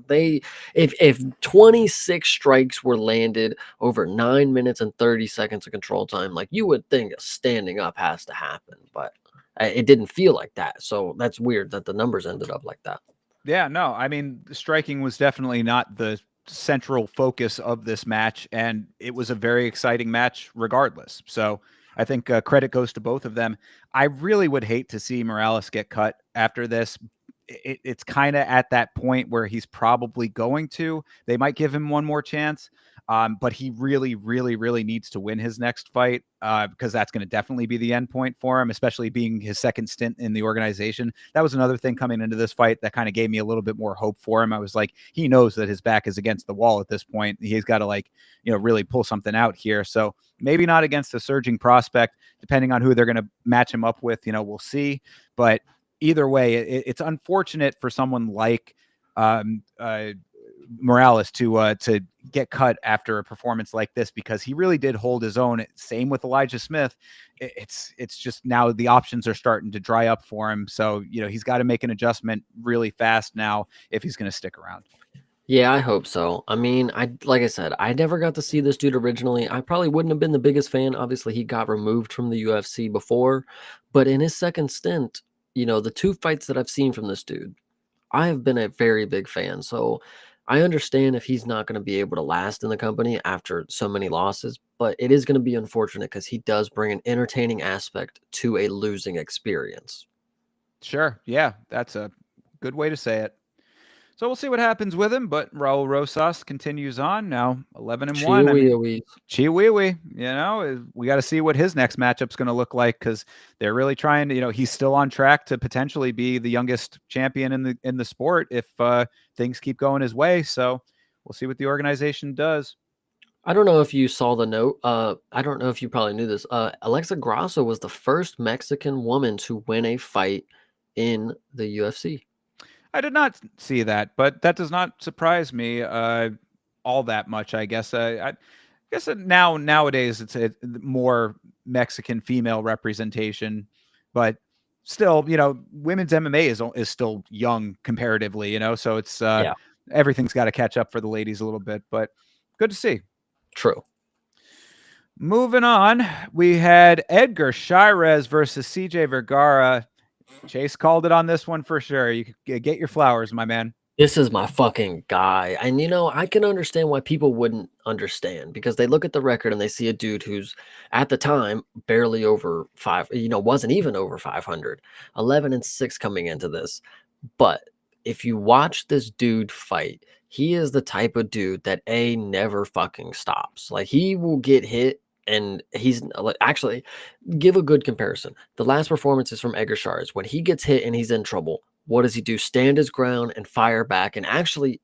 if 26 strikes were landed over 9 minutes and 30 seconds of control time, like you would think standing up has to happen, but it didn't feel like that. So that's weird that the numbers ended up like that. Yeah, no, I mean, striking was definitely not the central focus of this match, and it was a very exciting match regardless. So I think credit goes to both of them. I really would hate to see Morales get cut after this. It's kind of at that point where he's probably going to. They might give him one more chance, but he really, really, really needs to win his next fight, because that's going to definitely be the end point for him, especially being his second stint in the organization. That was another thing coming into this fight that kind of gave me a little bit more hope for him. I was like, he knows that his back is against the wall at this point. He's got to really pull something out here. So maybe not against a surging prospect, depending on who they're going to match him up with. We'll see. But either way, it's unfortunate for someone like Morales to get cut after a performance like this, because he really did hold his own. Same with Elijah Smith. It's just now the options are starting to dry up for him. So, he's got to make an adjustment really fast now if he's going to stick around. Yeah, I hope so. I mean, like I said, I never got to see this dude originally. I probably wouldn't have been the biggest fan. Obviously, he got removed from the UFC before, but in his second stint, the two fights that I've seen from this dude, I have been a very big fan. So I understand if he's not going to be able to last in the company after so many losses, but it is going to be unfortunate because he does bring an entertaining aspect to a losing experience. Sure. Yeah, that's a good way to say it. So we'll see what happens with him, but Raul Rosas continues on now, 11-1. I mean, Chihuihuis. Chihuihui, we got to see what his next matchup's going to look like, because they're really trying to, he's still on track to potentially be the youngest champion in the sport if things keep going his way. So we'll see what the organization does. I don't know if you saw the note. I don't know if you probably knew this. Alexa Grasso was the first Mexican woman to win a fight in the UFC. I did not see that, but that does not surprise me all that much, I guess. I guess nowadays it's more Mexican female representation, but still, women's MMA is still young comparatively, so it's Yeah, everything's got to catch up for the ladies a little bit, but good to see. true. Moving on, we had Edgar Chairez versus CJ Vergara. Chase called it on this one for sure. You could get your flowers, my man. This is my fucking guy. And I can understand why people wouldn't understand because they look at the record and they see a dude who's at the time barely over wasn't even over 500, 11-6 coming into this. But if you watch this dude fight, he is the type of dude that never fucking stops. Like he will get hit and he's like, actually give a good comparison. The last performance is from Edgar Chairez. When he gets hit and he's in trouble, what does he do? Stand his ground and fire back and actually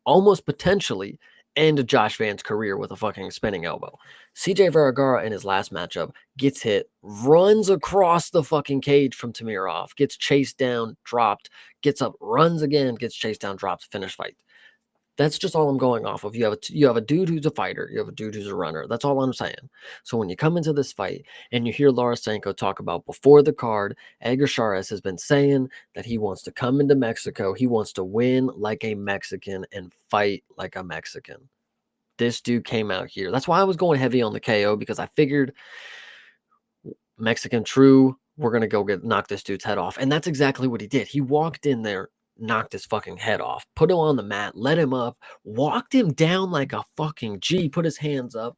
almost potentially end Josh Van's career with a fucking spinning elbow. CJ Vergara in his last matchup gets hit, runs across the fucking cage from Tamirov, gets chased down, dropped, gets up, runs again, gets chased down, dropped, finish fight. That's just all I'm going off of. You have a dude who's a fighter. You have a dude who's a runner. That's all I'm saying. So when you come into this fight and you hear Larasenko talk about before the card, Edgar Chairez has been saying that he wants to come into Mexico. He wants to win like a Mexican and fight like a Mexican. This dude came out here. That's why I was going heavy on the KO because I figured Mexican true. We're gonna go knock this dude's head off, and that's exactly what he did. He walked in there, knocked his fucking head off, put him on the mat, let him up, walked him down like a fucking G, put his hands up.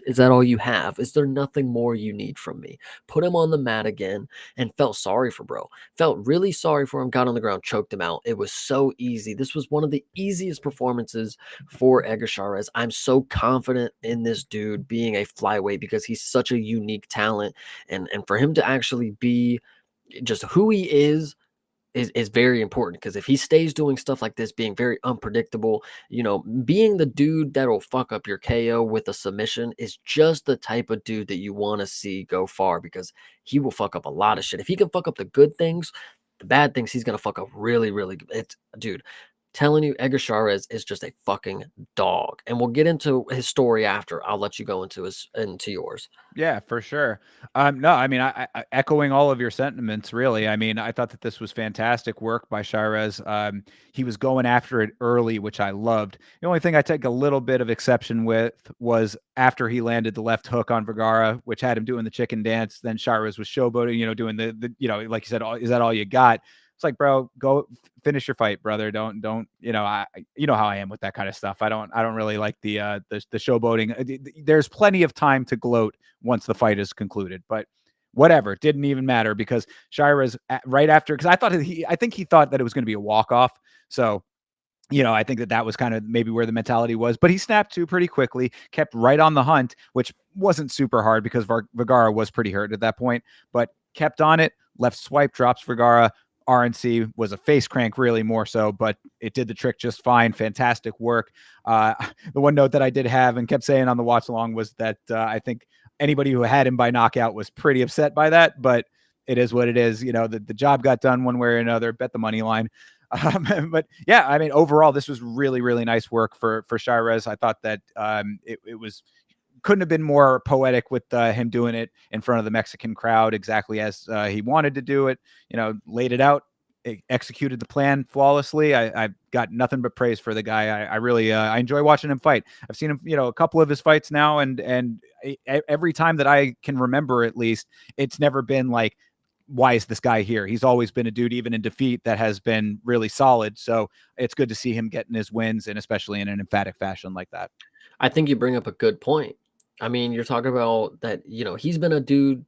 Is that all you have? Is there nothing more you need from me? Put him on the mat again and felt sorry for bro. Felt really sorry for him, got on the ground, choked him out. It was so easy. This was one of the easiest performances for Edgar Chairez. I'm so confident in this dude being a flyweight because he's such a unique talent. And for him to actually be just who he is very important because if he stays doing stuff like this, being very unpredictable, being the dude that'll fuck up your KO with a submission is just the type of dude that you want to see go far because he will fuck up a lot of shit. If he can fuck up the good things, the bad things, he's gonna fuck up really, really good. It's dude. Telling you, Edgar Chairez is just a fucking dog, and we'll get into his story after. I'll let you go into yours. Yeah, for sure. No, I mean, echoing all of your sentiments, really. I mean, I thought that this was fantastic work by Shirez. He was going after it early, which I loved. The only thing I take a little bit of exception with was after he landed the left hook on Vergara, which had him doing the chicken dance. Then Shirez was showboating, doing like you said, is that all you got? It's like, bro, go finish your fight, brother. Don't, you know how I am with that kind of stuff. I don't really like the showboating. There's plenty of time to gloat once the fight is concluded, but whatever, it didn't even matter because Shira's right after, because I think he thought that it was going to be a walk off. So, I think that was kind of maybe where the mentality was, but he snapped to pretty quickly, kept right on the hunt, which wasn't super hard because Vergara was pretty hurt at that point, but kept on it. Left swipe drops Vergara. RNC was a face crank, really more so, but it did the trick just fine. Fantastic work. The one note that I did have and kept saying on the watch along was that I think anybody who had him by knockout was pretty upset by that, but it is what it is. The job got done one way or another. Bet the money line. But yeah, I mean, overall, this was really, really nice work for Shirez. I thought that it was couldn't have been more poetic with him doing it in front of the Mexican crowd exactly as he wanted to do it. Laid it out, executed the plan flawlessly. I got nothing but praise for the guy. I really I enjoy watching him fight. I've seen him, a couple of his fights now, and every time that I can remember, at least, it's never been like, why is this guy here? He's always been a dude, even in defeat, that has been really solid. So it's good to see him getting his wins, and especially in an emphatic fashion like that. I think you bring up a good point. I mean, you're talking about that, he's been a dude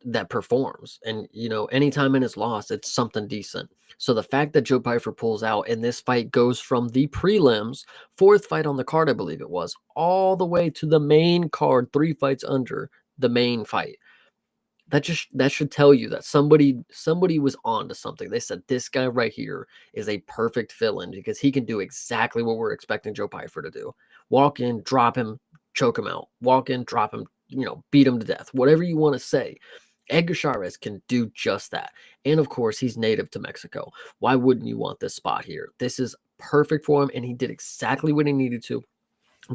that performs. And, anytime in his loss, it's something decent. So the fact that Joe Pyfer pulls out and this fight goes from the prelims, fourth fight on the card, I believe it was, all the way to the main card, 3 fights under the main fight. That should tell you that somebody was on to something. They said this guy right here is a perfect fill-in because he can do exactly what we're expecting Joe Pyfer to do. Walk in, drop him, choke him out. Walk in, drop him, beat him to death. Whatever you want to say. Edgar Chairez can do just that. And of course, he's native to Mexico. Why wouldn't you want this spot here? This is perfect for him, and he did exactly what he needed to.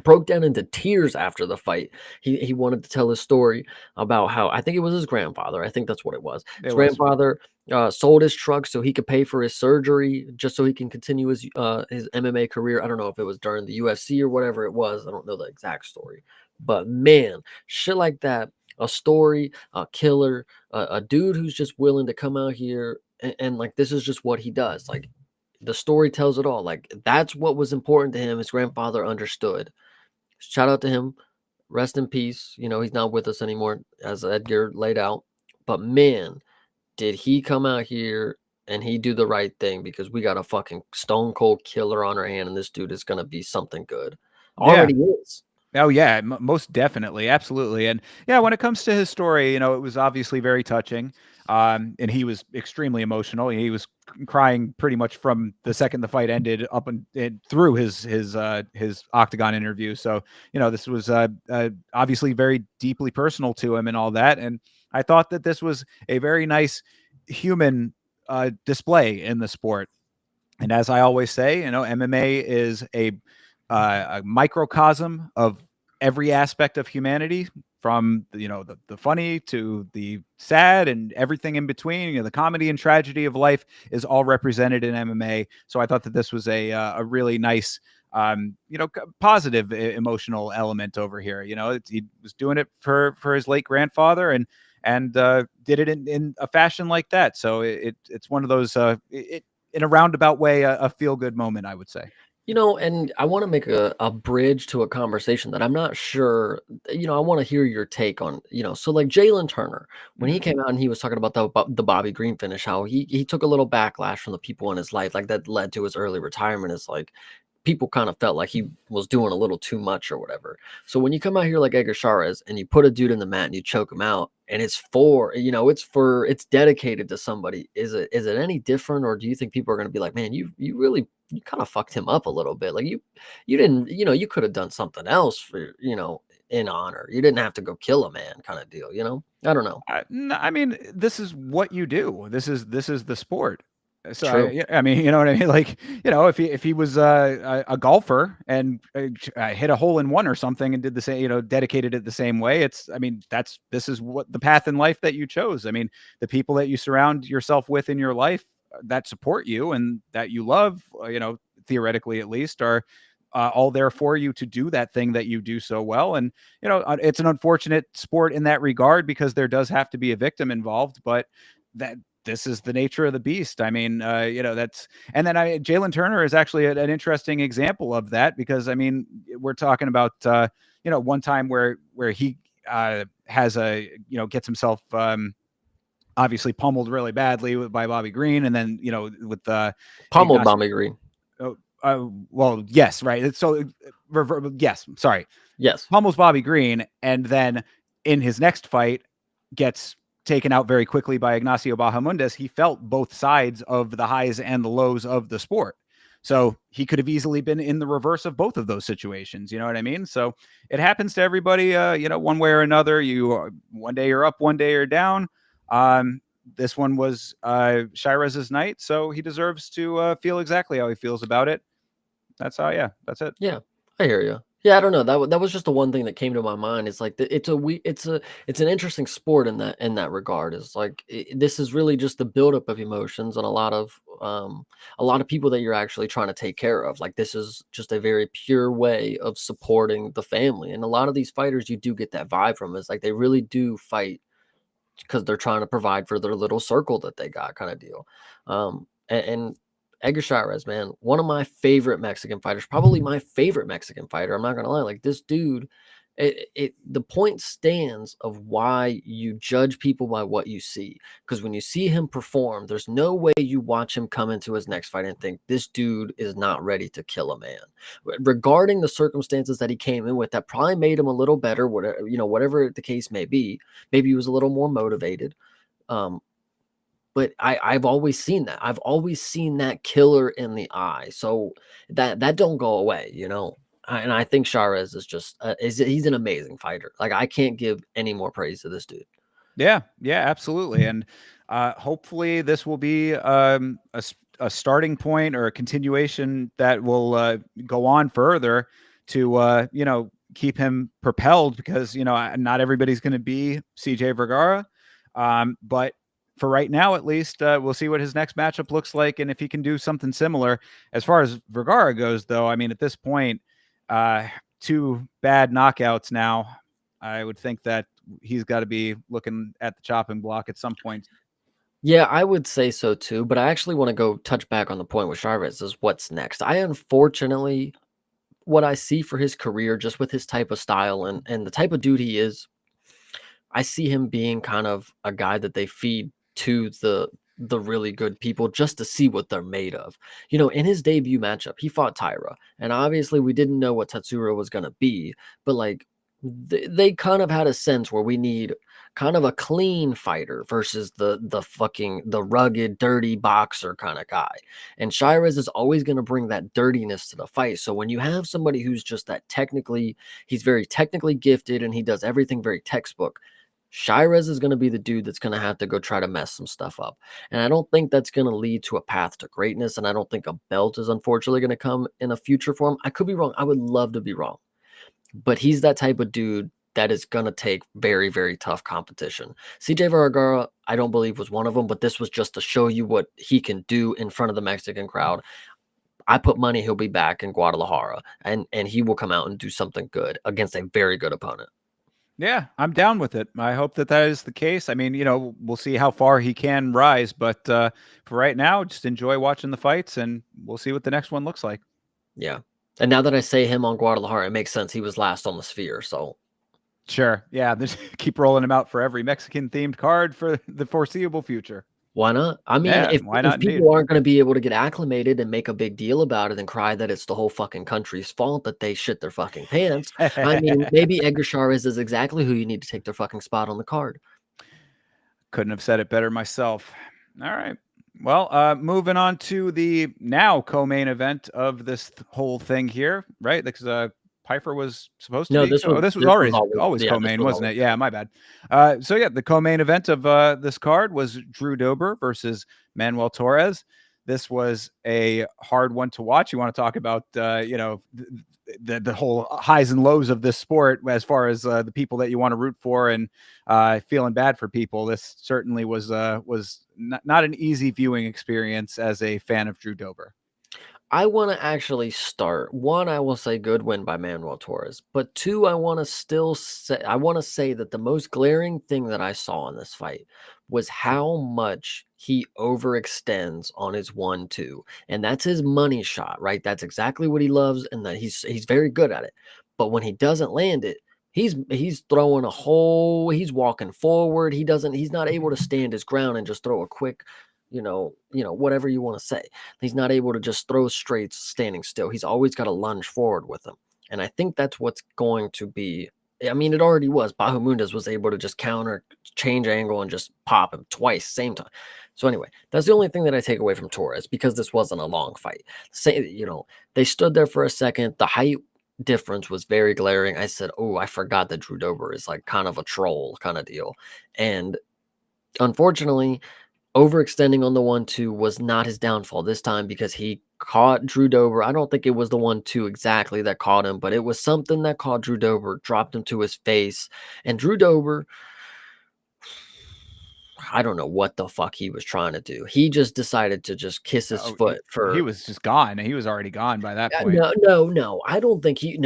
Broke down into tears after the fight. He wanted to tell his story about how, I think it was his grandfather. I think that's what it was. His grandfather sold his truck so he could pay for his surgery, just so he can continue his MMA career. I don't know if it was during the UFC or whatever it was. I don't know the exact story, but man, shit like that. A story, a killer, a dude who's just willing to come out here and like this is just what he does. Like the story tells it all. Like, that's what was important to him. His grandfather understood. Shout out to him. Rest in peace. You know, he's not with us anymore, as Edgar laid out. But man, did he come out here and he do the right thing, because we got a fucking stone cold killer on our hand, and this dude is gonna be something good. Yeah. Already is. Oh yeah, most definitely, absolutely, and yeah, when it comes to his story, you know, it was obviously very touching, and he was extremely emotional. He was crying pretty much from the second the fight ended up and through his octagon interview. So you know, this was obviously very deeply personal to him and all that. And I thought that this was a very nice human display in the sport. And as I always say, you know, MMA is a microcosm of every aspect of humanity, from you know the funny to the sad and everything in between. You know, the comedy and tragedy of life is all represented in MMA. So I thought that this was a really nice, you know, positive emotional element over here. You know, he was doing it for his late grandfather, and did it in a fashion like that. So it's one of those in a roundabout way, a feel good moment, I would say. You know, and I want to make a bridge to a conversation that I'm not sure, you know, I want to hear your take on, you know, so like Jalen Turner, when he Mhm. came out and he was talking about the Bobby Green finish, how he took a little backlash from the people in his life, like that led to his early retirement. Is like, people kind of felt like he was doing a little too much or whatever. So when you come out here like Edgar Chavez and you put a dude in the mat and you choke him out, and it's for, you know, it's dedicated to somebody, is it any different, or do you think people are going to be like, man, you really, you kind of fucked him up a little bit, like you didn't, you know, you could have done something else for, you know, in honor, you didn't have to go kill a man, kind of deal, you know? I don't know. I mean, this is what you do. This is the sport. So True. I mean, you know what I mean? Like, you know, if he was a golfer and hit a hole in one or something and did the same, you know, dedicated it the same way, it's, I mean, this is what the path in life that you chose. I mean, the people that you surround yourself with in your life that support you and that you love, you know, theoretically at least, are all there for you to do that thing that you do so well. And you know, it's an unfortunate sport in that regard because there does have to be a victim involved, but that this is the nature of the beast. I mean, you know, that's, and then Jalen Turner is actually an interesting example of that because I mean, we're talking about, you know, one time where he has a, you know, gets himself, obviously pummeled really badly by Bobby Green. And then, you know, with Pummeled Ignacio, Bobby Green. well, yes, right. So, yes, sorry, Yes. pummels Bobby Green, and then in his next fight gets taken out very quickly by Ignacio Bahamondes. He felt both sides of the highs and the lows of the sport. So he could have easily been in the reverse of both of those situations. You know what I mean? So it happens to everybody, you know, one way or another. One day you're up, one day you're down. This one was Shiraz's night, so he deserves to feel exactly how he feels about it. That's how, yeah, that's it. Yeah, I hear you. Yeah, I don't know. That was just the one thing that came to my mind. It's like it's an interesting sport in that regard. It's like this is really just the buildup of emotions and a lot of people that you're actually trying to take care of. Like, this is just a very pure way of supporting the family. And a lot of these fighters, you do get that vibe from. It's like they really do fight because they're trying to provide for their little circle that they got, kind of deal. And Edgar Chavez, man, one of my favorite Mexican fighters, probably my favorite Mexican fighter. I'm not gonna lie, like this dude, the point stands of why you judge people by what you see. Because when you see him perform, there's no way you watch him come into his next fight and think this dude is not ready to kill a man. Regarding the circumstances that he came in with, that probably made him a little better, whatever, you know, whatever the case may be. Maybe he was a little more motivated. Um, but I've always seen that. I've always seen that killer in the eye. So that don't go away, you know. And I think Chavez is just he's an amazing fighter. Like, I can't give any more praise to this dude. Yeah, yeah, absolutely. And hopefully this will be a starting point or a continuation that will go on further to, you know, keep him propelled because, you know, not everybody's going to be CJ Vergara. But for right now, at least, we'll see what his next matchup looks like and if he can do something similar. As far as Vergara goes, though, I mean, at this point, two bad knockouts now. I would think that he's got to be looking at the chopping block at some point. Yeah, I would say so too, but I actually want to go touch back on the point with Chavez is what's next. I unfortunately what I see for his career just with his type of style and the type of dude he is, I see him being kind of a guy that they feed to the really good people just to see what they're made of. You know, in his debut matchup, he fought Tyra, and obviously we didn't know what Tatsuro was going to be, but like they kind of had a sense where we need kind of a clean fighter versus the fucking the rugged dirty boxer kind of guy. And Shirez is always going to bring that dirtiness to the fight. So when you have somebody who's just that technically he's very technically gifted and he does everything very textbook. Shirez is going to be the dude that's going to have to go try to mess some stuff up. And I don't think that's going to lead to a path to greatness. And I don't think a belt is unfortunately going to come in a future for him. I could be wrong. I would love to be wrong. But he's that type of dude that is going to take very, very tough competition. CJ Vergara, I don't believe was one of them, but this was just to show you what he can do in front of the Mexican crowd. I put money he'll be back in Guadalajara and he will come out and do something good against a very good opponent. Yeah, I'm down with it. I hope that that is the case. I mean, we'll see how far he can rise, but for right now, just enjoy watching the fights, and we'll see what the next one looks like. Yeah. And now that I say him on Guadalajara, it makes sense. He was last on the sphere. So Sure. Yeah, just keep rolling him out for every Mexican themed card for the foreseeable future. why not? I mean, Yeah, why not if indeed? people aren't going to be able to get acclimated and make a big deal about it and cry that it's the whole fucking country's fault that they shit their fucking pants, I mean, maybe Edgar Chavez is exactly who you need to take their fucking spot on the card. Couldn't have said it better myself. All right. Well, moving on to the now co-main event of this whole thing here, right? Because Piper was supposed to No, be. Oh, this was this was always yeah, this co-main, was wasn't always it? Yeah, my bad. So yeah, the co-main event of this card was Drew Dober versus Manuel Torres. This was a hard one to watch. You want to talk about, the whole highs and lows of this sport as far as the people that you want to root for and feeling bad for people. This certainly was not an easy viewing experience as a fan of Drew Dober. I want to actually start. One, I will say good win by Manuel Torres, but two, I want to say that the most glaring thing that I saw in this fight was how much he overextends on his 1-2. And that's his money shot, right? That's exactly what he loves and that he's very good at it. But when he doesn't land it, he's throwing he's walking forward. He's not able to stand his ground and just throw a quick whatever you want to say. He's not able to just throw straight standing still. He's always got to lunge forward with him. And I think that's what's going to be. I mean, it already was. Bahamundes was able to just counter, change angle, and just pop him twice, same time. So anyway, that's the only thing that I take away from Torres because this wasn't a long fight. They stood there for a second. The height difference was very glaring. I said, "Oh, I forgot that Drew Dober is like kind of a troll kind of deal," and unfortunately, overextending on the 1-2 was not his downfall this time because he caught Drew Dober. I don't think it was the 1-2 exactly that caught him, but it was something that caught Drew Dober, dropped him to his face. And Drew Dober, I don't know what the fuck he was trying to do. He just decided to just kiss his Oh, foot he for was just gone. He was already gone by that point. no. I don't think he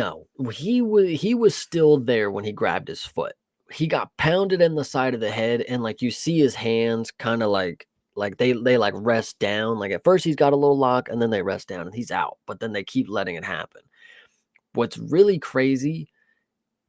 was still there when he grabbed his foot. He got pounded in the side of the head, and like you see his hands kind of like they like rest down. Like at first he's got a little lock, and then they rest down, and he's out. But then they keep letting it happen. What's really crazy,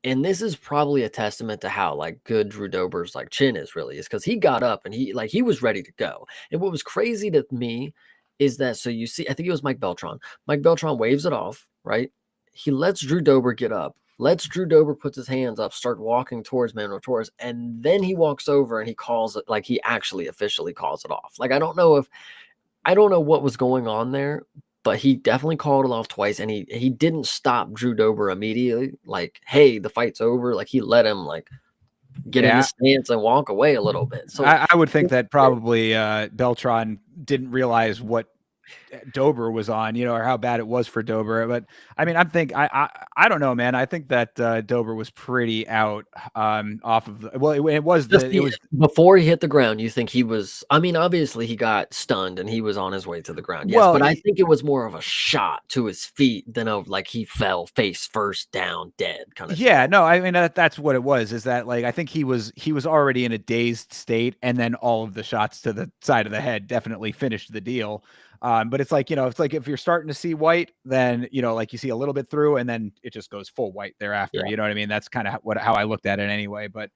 and this is probably a testament to how like good Drew Dober's like chin is because he got up and he was ready to go. And what was crazy to me is that so you see, I think it was Mike Beltran. Mike Beltran waves it off, right? He lets Drew Dober get up, lets Drew Dober puts his hands up, start walking towards Manuel Torres, and then he walks over and he calls it like he actually officially calls it off. Like I don't know what was going on there, but he definitely called it off twice, and he didn't stop Drew Dober immediately. Like, hey, the fight's over. Like he let him like get in Yeah, his stance and walk away a little bit. So I would think that probably Beltron didn't realize what Dober was on, or how bad it was for Dober. But I mean, I don't know, man. I think that Dober was pretty out off of well, it was Just it the was before he hit the ground, you think he was I mean, obviously, he got stunned, and he was on his way to the ground, yes, well, but I think it was more of a shot to his feet than of, like, he fell face first down dead kinda yeah, deal. no, I mean that's what it was. Is that like I think he was already in a dazed state, and then all of the shots to the side of the head definitely finished the deal. But it's like it's like if you're starting to see white, then like you see a little bit through, and then it just goes full white thereafter. Yeah, You know what I mean? That's kind of how I looked at it anyway. But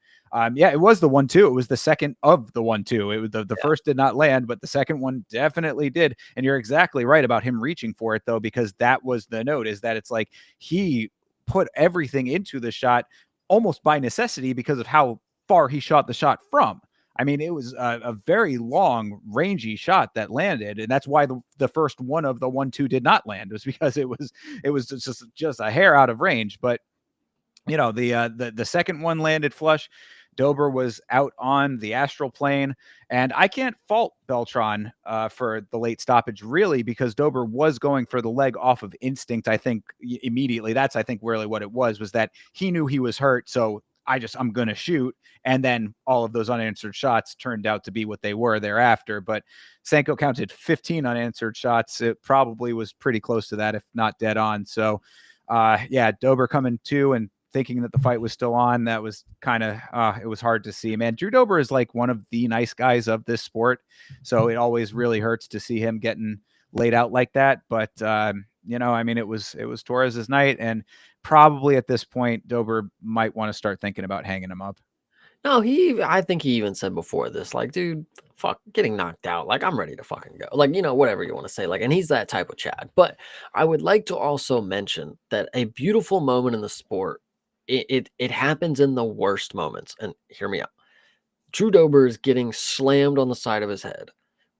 yeah, it was the 1-2. It was the second of the 1-2. It was the yeah. first did not land, but the second one definitely did. And you're exactly right about him reaching for it though, because that was the note. Is that it's like he put everything into the shot almost by necessity because of how far he shot the shot from. I mean, it was a very long, rangy shot that landed, and that's why the first one of the 1-2 did not land. Was because it was just a hair out of range. But the second one landed flush. Dober was out on the astral plane, and I can't fault Beltran for the late stoppage really, because Dober was going for the leg off of instinct. I think immediately. That's I think really what it was that he knew he was hurt, so I'm gonna shoot, and then all of those unanswered shots turned out to be what they were thereafter. But Sanko counted 15 unanswered shots. It probably was pretty close to that, if not dead on. So yeah, Dober coming to and thinking that the fight was still on. That was kind of it was hard to see, man. Drew Dober is like one of the nice guys of this sport, so it always really hurts to see him getting laid out like that. But I mean, it was Torres's night, and probably at this point, Dober might want to start thinking about hanging him up. No, I think he even said before this, like, "Dude, fuck getting knocked out, like, I'm ready to fucking go." Like, whatever you wanna say, like, and he's that type of Chad. But I would like to also mention that a beautiful moment in the sport, it happens in the worst moments, and hear me out. Drew Dober is getting slammed on the side of his head.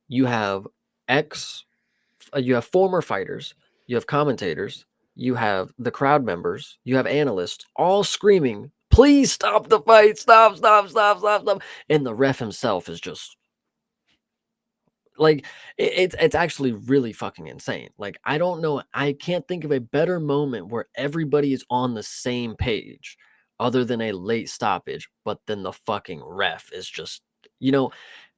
You have ex you have former fighters, you have commentators, you have the crowd members, you have analysts all screaming, "Please stop the fight! Stop! Stop! Stop! Stop! Stop!" And the ref himself is just like it's actually really fucking insane. Like I don't know, I can't think of a better moment where everybody is on the same page other than a late stoppage, but then the fucking ref is just you know,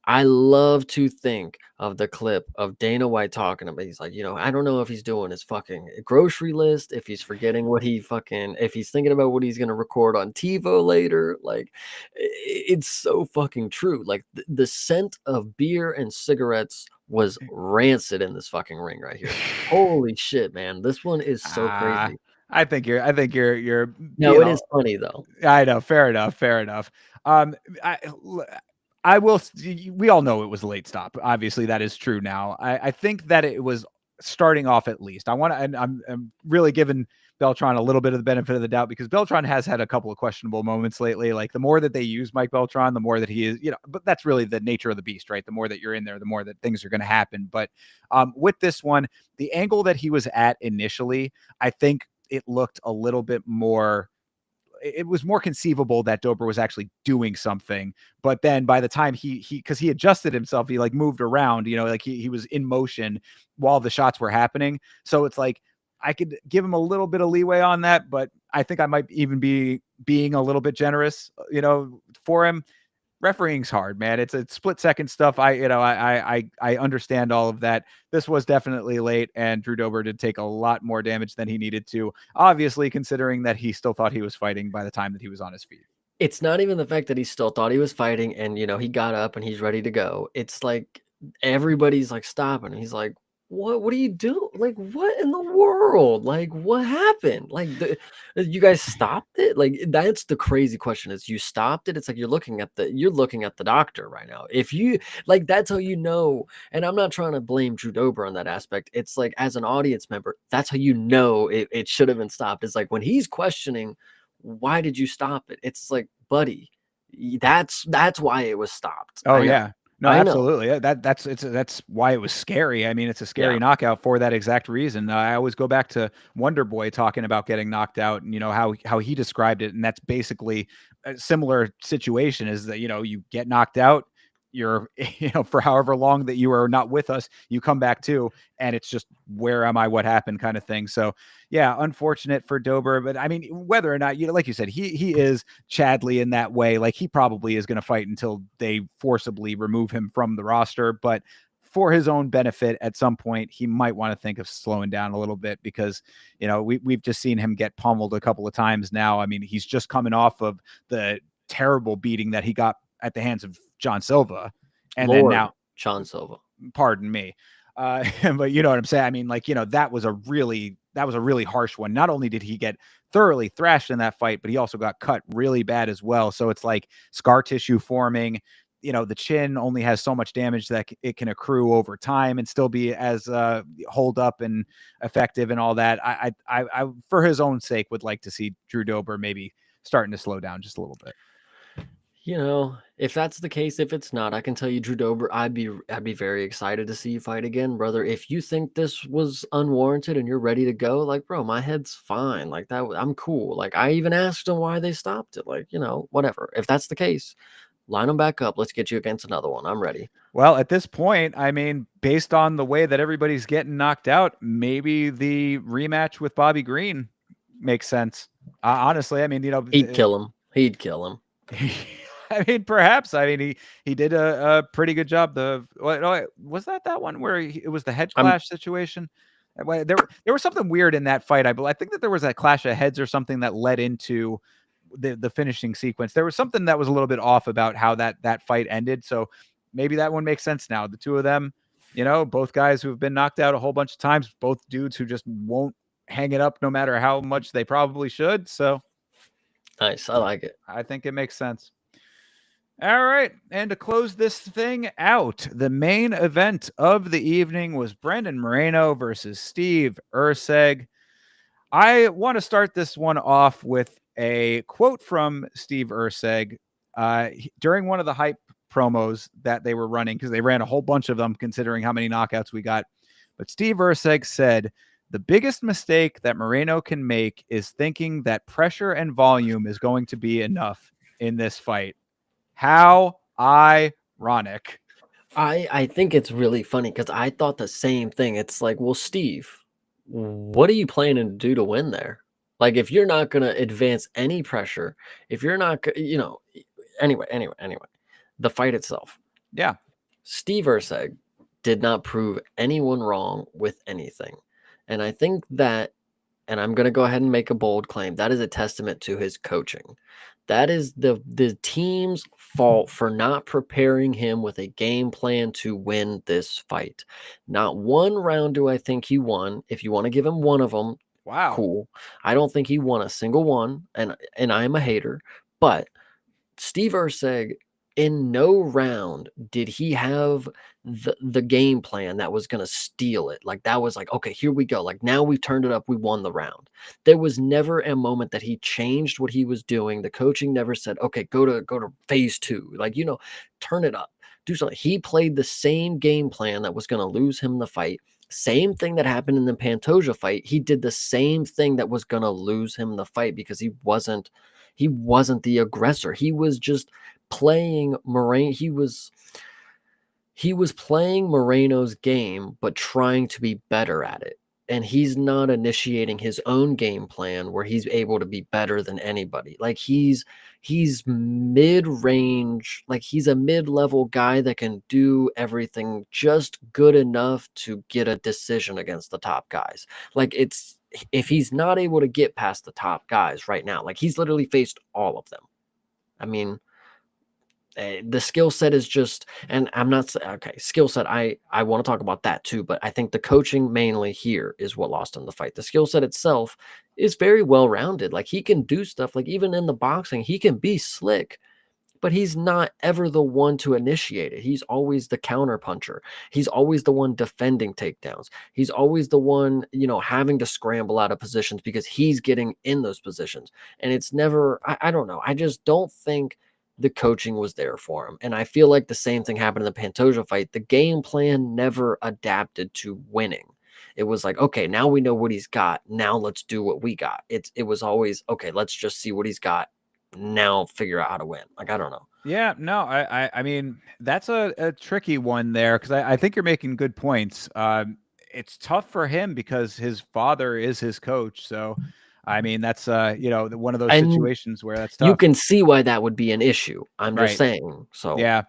I love to think of the clip of Dana White talking about he's like, I don't know if he's doing his fucking grocery list, if he's forgetting if he's thinking about what he's gonna record on TiVo later. Like it's so fucking true. Like the scent of beer and cigarettes was rancid in this fucking ring right here. Holy shit, man. This one is so Ah, crazy. I think you're No, it is funny though. I know. Fair enough. Fair enough. Um, I, I will. We all know it was a late stop. Obviously, that is true now. I think that it was starting off at least. I want to, and I'm really giving Beltran a little bit of the benefit of the doubt, because Beltran has had a couple of questionable moments lately. Like the more that they use Mike Beltran, the more that he is, but that's really the nature of the beast, right? The more that you're in there, the more that things are going to happen. But with this one, the angle that he was at initially, I think it looked a little bit more, it was more conceivable that Dober was actually doing something. But then by the time because he adjusted himself, he like moved around, like he was in motion while the shots were happening. So it's like I could give him a little bit of leeway on that, but I think I might even be being a little bit generous, for him. Refereeing's hard, man. It's split second stuff. I understand all of that. This was definitely late, and Drew Dober did take a lot more damage than he needed to. Obviously, considering that he still thought he was fighting by the time that he was on his feet. It's not even the fact that he still thought he was fighting and, he got up and he's ready to go. It's like everybody's like stopping. He's like, What are you doing? Like, what in the world? Like, what happened? Like, you guys stopped it? Like, that's the crazy question is you stopped it? It's like you're looking at the doctor right now. If you like, that's how you know. And I'm not trying to blame Drew Dober on that aspect. It's like, as an audience member, that's how you know it should have been stopped. It's like when he's questioning, why did you stop it? It's like, buddy, that's why it was stopped. Oh I know. yeah. No, I know. absolutely. Yeah, that's why it was scary. I mean, it's a Yeah. scary knockout for that exact reason. I always go back to Wonder Boy talking about getting knocked out, and how he described it, and that's basically a similar situation. Is that you get knocked out, you're, for however long that you are not with us, you come back too, and it's just, where am I, what happened, kind of thing. So yeah, unfortunate for Dober, but I mean, whether or not, like you said, he is Chadley in that way. Like, he probably is going to fight until they forcibly remove him from the roster, but for his own benefit, at some point, he might want to think of slowing down a little bit, because, we've just seen him get pummeled a couple of times now. I mean, he's just coming off of the terrible beating that he got at the hands of John Silva. And then Lord now, John Silva. pardon me. But you know what I'm saying? I mean, like, that was a really harsh one. Not only did he get thoroughly thrashed in that fight, but he also got cut really bad as well. So it's like scar tissue forming. The chin only has so much damage that it can accrue over time and still be as hold up and effective and all that. I, for his own sake, would like to see Drew Dober maybe starting to slow down just a little bit. If that's the case, if it's not, I can tell you, Drew Dober, I'd be very excited to see you fight again, brother. If you think this was unwarranted and you're ready to go, like, bro, my head's fine. Like, that, I'm cool. Like, I even asked him why they stopped it. Like, whatever. If that's the case, line them back up. Let's get you against another one. I'm ready. Well, at this point, I mean, based on the way that everybody's getting knocked out, maybe the rematch with Bobby Green makes sense. Honestly, I mean, He'd kill him. He'd kill him. I mean, perhaps. I mean, he did a pretty good job. Was that one where it was the head clash situation? There was something weird in that fight. I think that there was a clash of heads or something that led into the finishing sequence. There was something that was a little bit off about how that fight ended. So maybe that one makes sense now. The two of them, both guys who have been knocked out a whole bunch of times, both dudes who just won't hang it up no matter how much they probably should. So nice. I like it. I think it makes sense. All right. And to close this thing out, the main event of the evening was Brandon Moreno versus Steve Erceg. I want to start this one off with a quote from Steve Erceg during one of the hype promos that they were running, because they ran a whole bunch of them considering how many knockouts we got. But Steve Erceg said, "The biggest mistake that Moreno can make is thinking that pressure and volume is going to be enough in this fight." How ironic. I think it's really funny because I thought the same thing. It's like, well, Steve, what are you planning to do to win there? Like, if you're not going to advance any pressure, if you're not, anyway, the fight itself. Yeah. Steve Erceg did not prove anyone wrong with anything. And I think that, and I'm going to go ahead and make a bold claim, that is a testament to his coaching. That is the team's fault for not preparing him with a game plan to win this fight. Not one round do I think he won. If you want to give him one of them, wow, cool. I don't think he won a single one, and I am a hater. But Steve Erceg, in no round did he have the game plan that was going to steal it. Like, that was like, okay, here we go. Like, now we've turned it up. We won the round. There was never a moment that he changed what he was doing. The coaching never said, okay, go to phase 2. Like, turn it up, do something. He played the same game plan that was going to lose him the fight. Same thing that happened in the Pantoja fight. He did the same thing that was going to lose him the fight, because he wasn't the aggressor. He was just playing Moreno. He was playing Moreno's game, but trying to be better at it. And he's not initiating his own game plan where he's able to be better than anybody. Like, he's mid-range, like, he's a mid-level guy that can do everything just good enough to get a decision against the top guys. Like, if he's not able to get past the top guys right now, like, he's literally faced all of them. I mean, the skill set is just, and I'm not okay. Skill set, I want to talk about that too, but I think the coaching mainly here is what lost him the fight. The skill set itself is very well rounded. Like, he can do stuff. Like, even in the boxing, he can be slick, but he's not ever the one to initiate it. He's always the counter puncher. He's always the one defending takedowns. He's always the one, having to scramble out of positions because he's getting in those positions. And it's never, I don't know. I just don't think the coaching was there for him. And I feel like the same thing happened in the Pantoja fight. The game plan never adapted to winning. It was like, okay, now we know what he's got. Now let's do what we got. It was always, okay, let's just see what he's got. Now figure out how to win. Like, I don't know. Yeah, no, I mean, that's a tricky one there because I think you're making good points. It's tough for him because his father is his coach. So, I mean, that's one of those And situations where that's you tough. can see why that would be an issue. I'm just Right. saying. So, Yeah.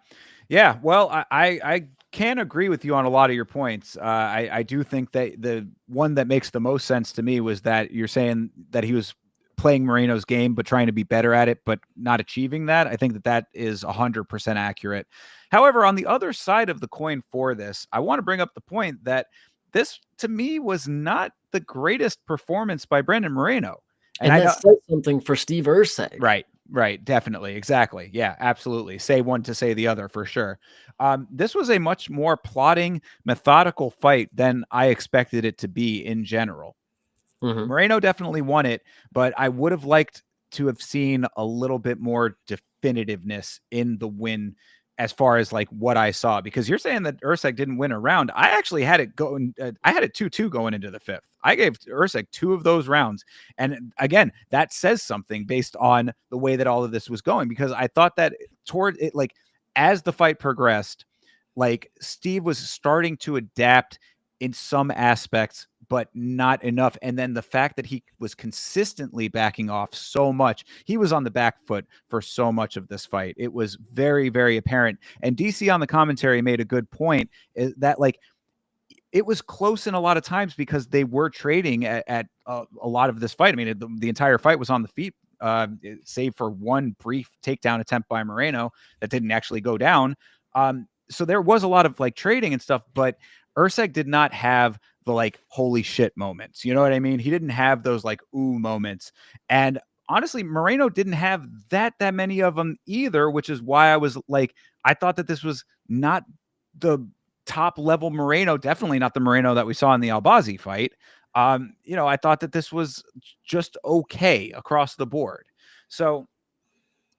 Yeah. Well, I can agree with you on a lot of your points. I do think that the one that makes the most sense to me was that you're saying that he was playing Moreno's game, but trying to be better at it, but not achieving that. I think that that is 100% accurate. However, on the other side of the coin for this, I want to bring up the point that this to me was not the greatest performance by Brandon Moreno. And and I that know. says something for Steve Erceg. Right, right, definitely, exactly. Yeah, absolutely. Say one to say the other for sure. This was a much more plotting, methodical fight than I expected it to be in general. Hmm. Moreno definitely won it, but I would have liked to have seen a little bit more definitiveness in the win as far as like what I saw. Because you're saying that Erceg didn't win a round. I actually had it going. I had it 2-2 going into the fifth. I gave Erceg two of those rounds. And again, that says something based on the way that all of this was going, because I thought that toward it, like as the fight progressed, like Steve was starting to adapt in some aspects, but not enough. And then the fact that he was consistently backing off so much, he was on the back foot for so much of this fight. It was very, very apparent. And DC on the commentary made a good point, is that like it was close in a lot of times because they were trading at a lot of this fight. I mean, the entire fight was on the feet, save for one brief takedown attempt by Moreno that didn't actually go down. So there was a lot of like trading and stuff, but Erceg did not have the like holy shit moments. You know what I mean? He didn't have those like ooh moments. And honestly, Moreno didn't have that many of them either, which is why I was like, I thought that this was not the top level Moreno, definitely not the Moreno that we saw in the Albazi fight. I thought that this was just okay across the board. So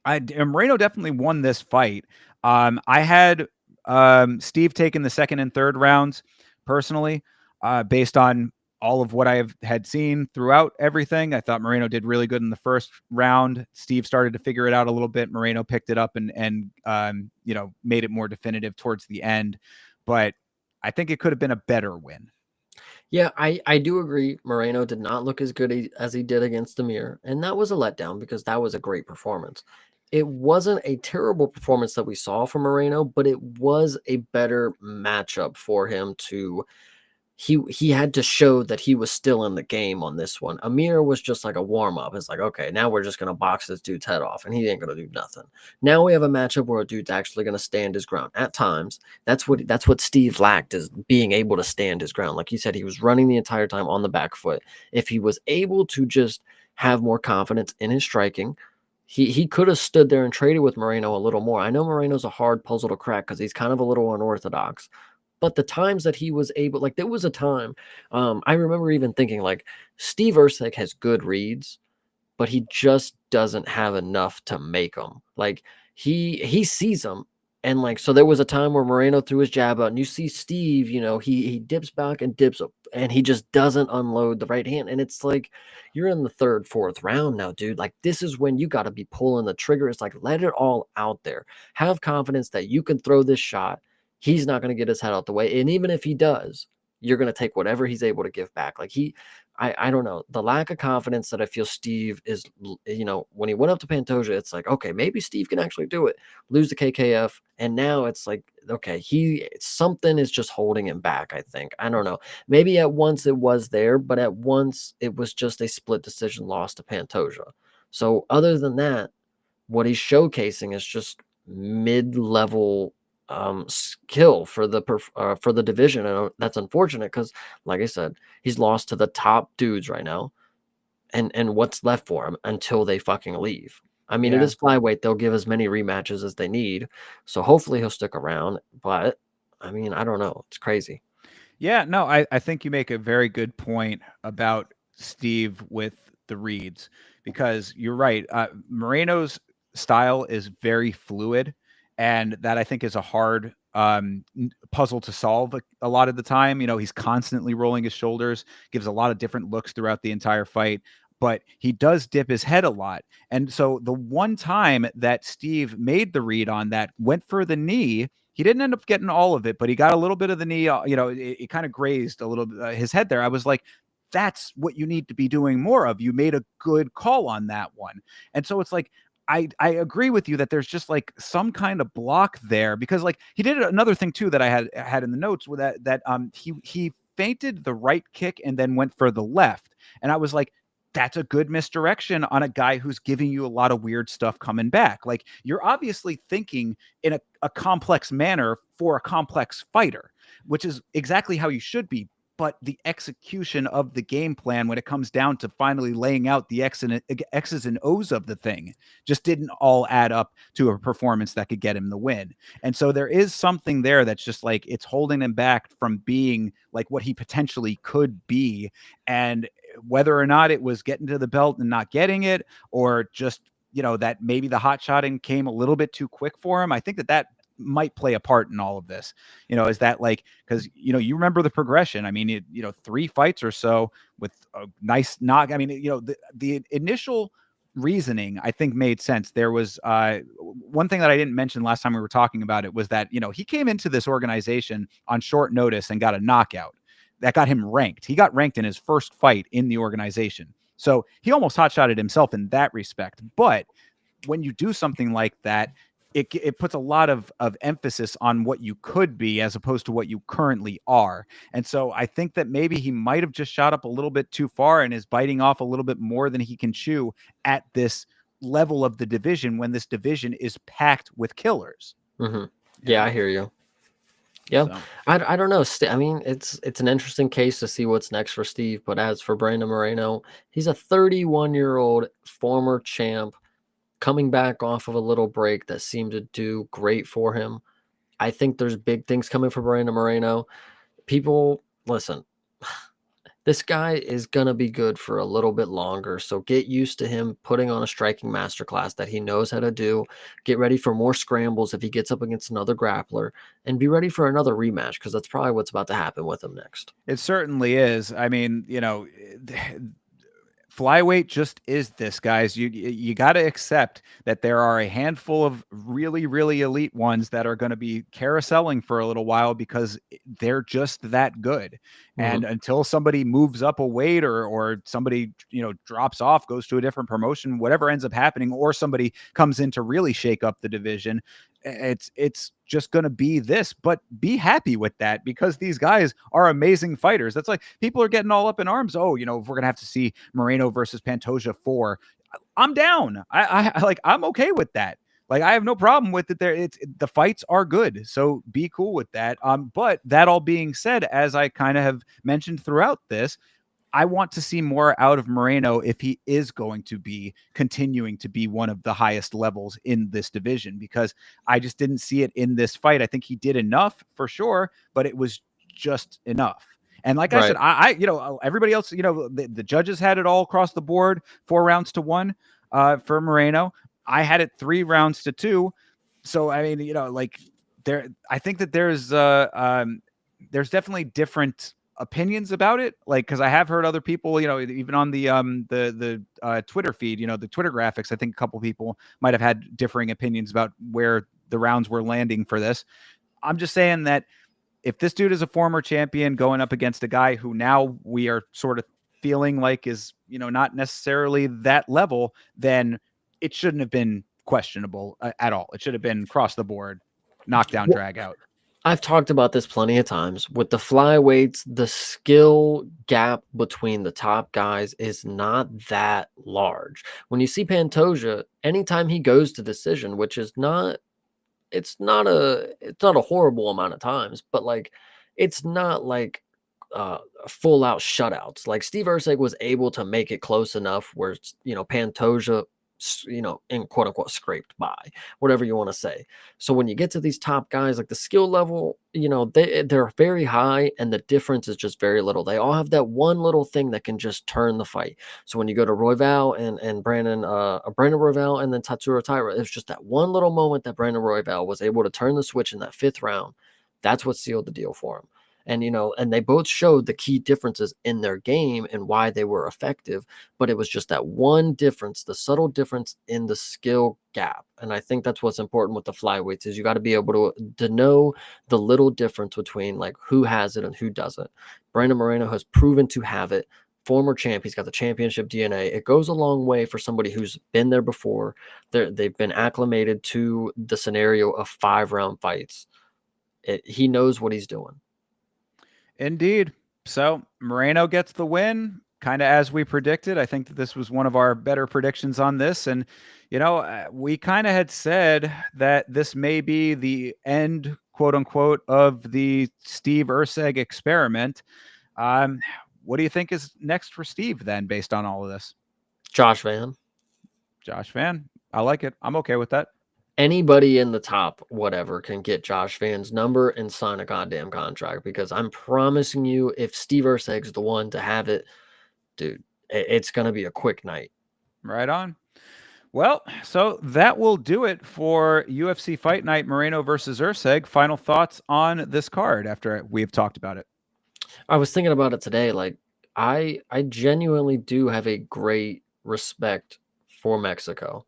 Moreno definitely won this fight. I had Steve taking the second and third rounds personally, based on all of what I had seen throughout everything. I thought Moreno did really good in the first round. Steve started to figure it out a little bit. Moreno picked it up and made it more definitive towards the end. But I think it could have been a better win. Yeah, I do agree. Moreno did not look as good as he did against Amir, and that was a letdown because that was a great performance. It wasn't a terrible performance that we saw from Moreno, but it was a better matchup for him to he had to show that he was still in the game on this one. Amir was just like a warm up. It's like, okay, now we're just gonna box this dude's head off, and he ain't gonna do nothing. Now we have a matchup where a dude's actually gonna stand his ground. At times, that's what Steve lacked, is being able to stand his ground. Like you said, he was running the entire time on the back foot. If he was able to just have more confidence in his striking, he could have stood there and traded with Moreno a little more. I know Moreno's a hard puzzle to crack because he's kind of a little unorthodox, but the times that he was able, like there was a time, I remember even thinking like Steve Erceg has good reads, but he just doesn't have enough to make them. Like he sees them. And like, so there was a time where Moreno threw his jab out and you see Steve, he dips back and dips up and he just doesn't unload the right hand. And it's like, you're in the third, fourth round now, dude. Like this is when you got to be pulling the trigger. It's like, let it all out there. Have confidence that you can throw this shot. He's not going to get his head out the way. And even if he does, you're going to take whatever he's able to give back. Like I don't know, the lack of confidence that I feel Steve is, when he went up to Pantoja, it's like, okay, maybe Steve can actually do it. Lose the KKF, and now it's like, okay, something is just holding him back. I think, I don't know. Maybe at once it was there, but at once it was just a split decision loss to Pantoja. So other than that, what he's showcasing is just mid-level skill for the division, and that's unfortunate because, like I said, he's lost to the top dudes right now, and what's left for him until they fucking leave? I mean, it Yeah. is flyweight; they'll give as many rematches as they need, so hopefully he'll stick around. But I mean, I don't know; it's crazy. Yeah, no, I think you make a very good point about Steve with the reads, because you're right. Moreno's style is very fluid, and that I think is a hard puzzle to solve a lot of the time. He's constantly rolling his shoulders, gives a lot of different looks throughout the entire fight. but he does dip his head a lot. And so the one time that Steve made the read on that, went for the knee, he didn't end up getting all of it, but he got a little bit of the knee. It kind of grazed a little bit his head there. I was like, that's what you need to be doing more of. You made a good call on that one. And so it's like, I agree with you that there's just like some kind of block there, because like he did another thing too that I had in the notes with that he feinted the right kick and then went for the left. And I was like, that's a good misdirection on a guy who's giving you a lot of weird stuff coming back. Like, you're obviously thinking in a complex manner for a complex fighter, which is exactly how you should be. But the execution of the game plan, when it comes down to finally laying out the X's and O's of the thing, just didn't all add up to a performance that could get him the win. And so there is something there that's just like, it's holding him back from being like what he potentially could be. And whether or not it was getting to the belt and not getting it, or just, that maybe the hot shotting came a little bit too quick for him, I think that might play a part in all of this. Is that like, because you remember the progression. I mean, 3 fights or so with a nice knock. I mean, the initial reasoning I think made sense. There was one thing that I didn't mention last time we were talking about it, was that he came into this organization on short notice and got a knockout that got him ranked. He got ranked in his first fight in the organization, so he almost hotshotted himself in that respect. But when you do something like that, it puts a lot of emphasis on what you could be as opposed to what you currently are. And so I think that maybe he might have just shot up a little bit too far and is biting off a little bit more than he can chew at this level of the division, when this division is packed with killers. Mm-hmm. Yeah, I hear you. Yeah, so. I don't know. I mean, it's an interesting case to see what's next for Steve. But as for Brandon Moreno, he's a 31-year-old former champ, coming back off of a little break that seemed to do great for him. I think there's big things coming for Moreno Moreno. People, listen, this guy is going to be good for a little bit longer. So get used to him putting on a striking masterclass that he knows how to do. Get ready for more scrambles if he gets up against another grappler, and be ready for another rematch, because that's probably what's about to happen with him next. It certainly is. I mean, flyweight just is this, guys. You got to accept that there are a handful of really, really elite ones that are going to be carouseling for a little while, because they're just that good. Mm-hmm. And until somebody moves up a weight, or somebody, drops off, goes to a different promotion, whatever ends up happening, or somebody comes in to really shake up the division, it's just going to be this. But be happy with that, because these guys are amazing fighters. That's like, people are getting all up in arms. Oh, if we're going to have to see Moreno versus Pantoja 4, I'm down. I'm okay with that. Like, I have no problem with it. The fights are good, so be cool with that. But that all being said, as I kind of have mentioned throughout this, I want to see more out of Moreno if he is going to be continuing to be one of the highest levels in this division, because I just didn't see it in this fight. I think he did enough for sure, but it was just enough. And like I said, I everybody else, the judges had it all across the board, 4 rounds to 1 for Moreno. I had it 3 rounds to 2. So, I mean, I think that there's definitely different opinions about it, like, because I have heard other people, even on the Twitter feed, the Twitter graphics, I think a couple people might have had differing opinions about where the rounds were landing for this. I'm just saying that if this dude is a former champion going up against a guy who now we are sort of feeling like is, not necessarily that level, then it shouldn't have been questionable at all. It should have been across the board, knockdown, drag out. I've talked about this plenty of times. With the flyweights, the skill gap between the top guys is not that large. When you see Pantoja, anytime he goes to decision, which is it's not a horrible amount of times, but like, it's not like full out shutouts. Like, Steve Erceg was able to make it close enough where, Pantoja, in quote unquote scraped by, whatever you want to say. So when you get to these top guys, like, the skill level, they're very high, and the difference is just very little. They all have that one little thing that can just turn the fight. So when you go to Royval and Brandon Royval and then Tatsuro Taira, it's just that one little moment that Brandon Royval was able to turn the switch in that 5th round. That's what sealed the deal for him. And, and they both showed the key differences in their game and why they were effective. But it was just that one difference, the subtle difference in the skill gap. And I think that's what's important with the flyweights is you got to be able to know the little difference between like who has it and who doesn't. Brandon Moreno has proven to have it. Former champ, he's got the championship DNA. It goes a long way for somebody who's been there before. They've been acclimated to the scenario of 5-round fights. He knows what he's doing. Indeed. So Moreno gets the win, kind of as we predicted. I think that this was one of our better predictions on this. And, we kind of had said that this may be the end, quote unquote, of the Steve Erceg experiment. What do you think is next for Steve then, based on all of this? Josh Van. Josh Van. I like it. I'm okay with that. Anybody in the top whatever can get Josh Van's number and sign a goddamn contract, because I'm promising you, if Steve Erceg's the one to have it, dude, it's going to be a quick night. Right on. Well, so that will do it for UFC Fight Night Moreno versus Erceg. Final thoughts on this card after we've talked about it. I was thinking about it today. Like, I genuinely do have a great respect for Mexico.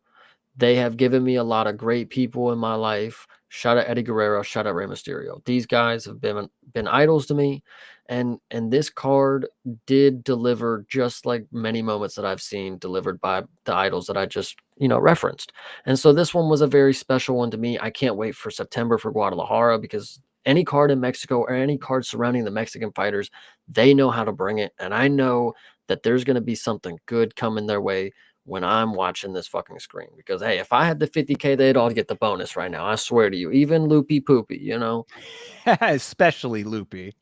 They have given me a lot of great people in my life. Shout out Eddie Guerrero, shout out Rey Mysterio. These guys have been idols to me, and this card did deliver just like many moments that I've seen delivered by the idols that I just referenced. And so this one was a very special one to me. I can't wait for September for Guadalajara, because any card in Mexico or any card surrounding the Mexican fighters, they know how to bring it, and I know that there's going to be something good coming their way when I'm watching this fucking screen. Because, hey, if I had the 50K, they'd all get the bonus right now. I swear to you. Even Loopy Poopy, Especially Loopy.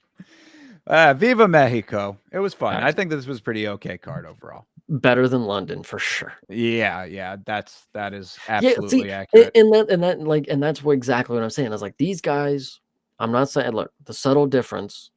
Viva Mexico. It was fun. I That's think this was pretty okay card overall. better than London for sure. Yeah, that is Yeah, absolutely see, accurate. and that's what exactly what I'm saying. I was like, these guys, I'm not saying, look, the subtle difference.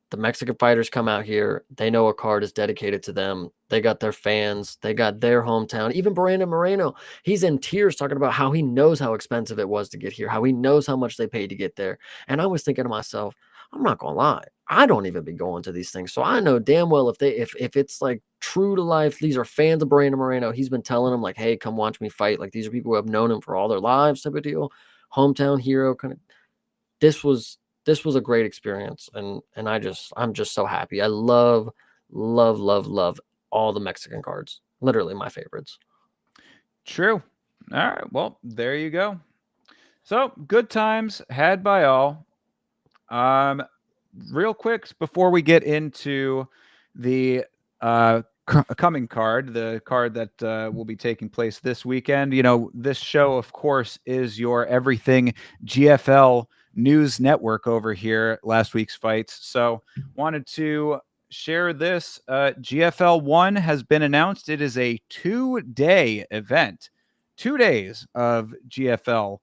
The Mexican fighters come out here. They know a card is dedicated to them. They got their fans. They got their hometown. Even Brandon Moreno, he's in tears talking about how he knows how expensive it was to get here, how he knows how much they paid to get there. And I was thinking to myself, I'm not gonna lie, I don't even be going to these things, so I know damn well if it's like true to life, these are fans of Brandon Moreno. He's been telling them like, hey, come watch me fight. Like, these are people who have known him for all their lives, type of deal. Hometown hero kind of. This was a great experience, and I'm just so happy. I love all the Mexican cards. Literally my favorites. True. All right. Well, there you go. So good times had by all. Real quick before we get into the coming card, the card that will be taking place this weekend. This show, of course, is your everything GFL news network over here. Last week's fights. So wanted to share this. GFL 1 has been announced. It is a 2-day event. 2 days of GFL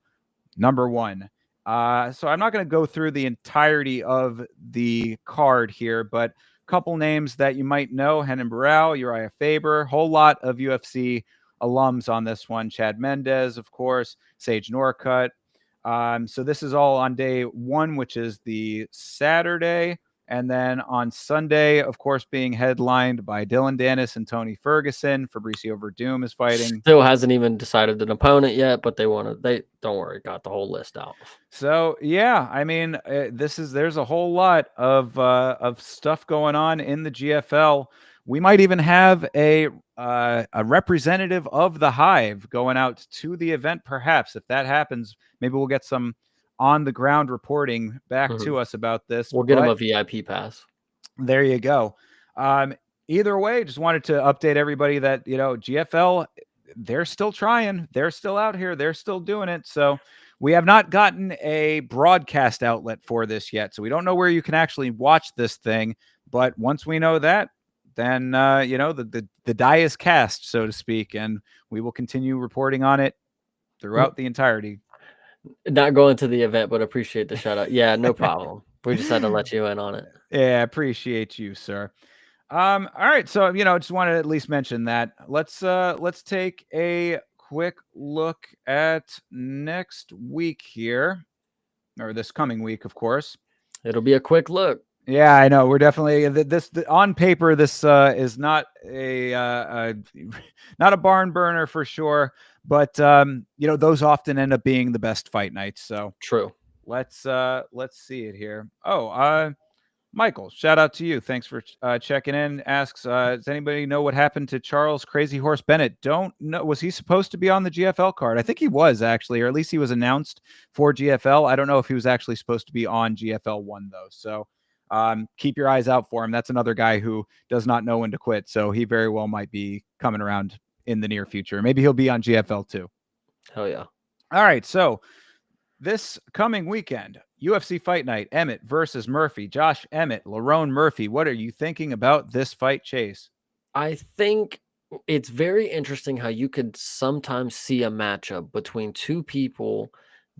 number 1. So I'm not going to go through the entirety of the card here, but a couple names that you might know: Henan Barao, Uriah Faber, whole lot of UFC alums on this one. Chad Mendez, of course, Sage Norcutt. So this is all on day 1, which is the Saturday. And then on Sunday, of course, being headlined by Dylan Dennis and Tony Ferguson. Fabricio Verdum is fighting. Still hasn't even decided an opponent yet, but they don't worry, got the whole list out. So yeah, I mean, there's a whole lot of stuff going on in the GFL. We might even have a representative of the Hive going out to the event, perhaps. If that happens, maybe we'll get some on the ground reporting back to us about this. We'll get him a VIP pass. There you go. Either way, just wanted to update everybody that, GFL, they're still trying. They're still out here. They're still doing it. So we have not gotten a broadcast outlet for this yet. So we don't know where you can actually watch this thing. But once we know that, then, the die is cast, so to speak. And we will continue reporting on it throughout the entirety. Not going to the event, but appreciate the shout out. Yeah, no problem. We just had to let you in on it. Yeah, appreciate you, sir. All right, so just wanted to at least mention that. Let's take a quick look at next week here, or this coming week, of course. It'll be a quick look. Yeah, I know. We're definitely on paper. This is not not a barn burner for sure, but those often end up being the best fight nights. So True. let's see it here. Oh, Michael, shout out to you. Thanks for checking in. Asks, does anybody know what happened to Charles Crazy Horse Bennett? Don't know. Was he supposed to be on the GFL card? I think he was actually, or at least he was announced for GFL. I don't know if he was actually supposed to be on GFL 1 though. So keep your eyes out for him. That's another guy who does not know when to quit. So he very well might be coming around in the near future. Maybe he'll be on GFL 2. Hell yeah. All right. So this coming weekend, UFC Fight Night, Emmett versus Murphy. Josh Emmett, Lerone Murphy. What are you thinking about this fight, Chase? I think it's very interesting how you could sometimes see a matchup between two people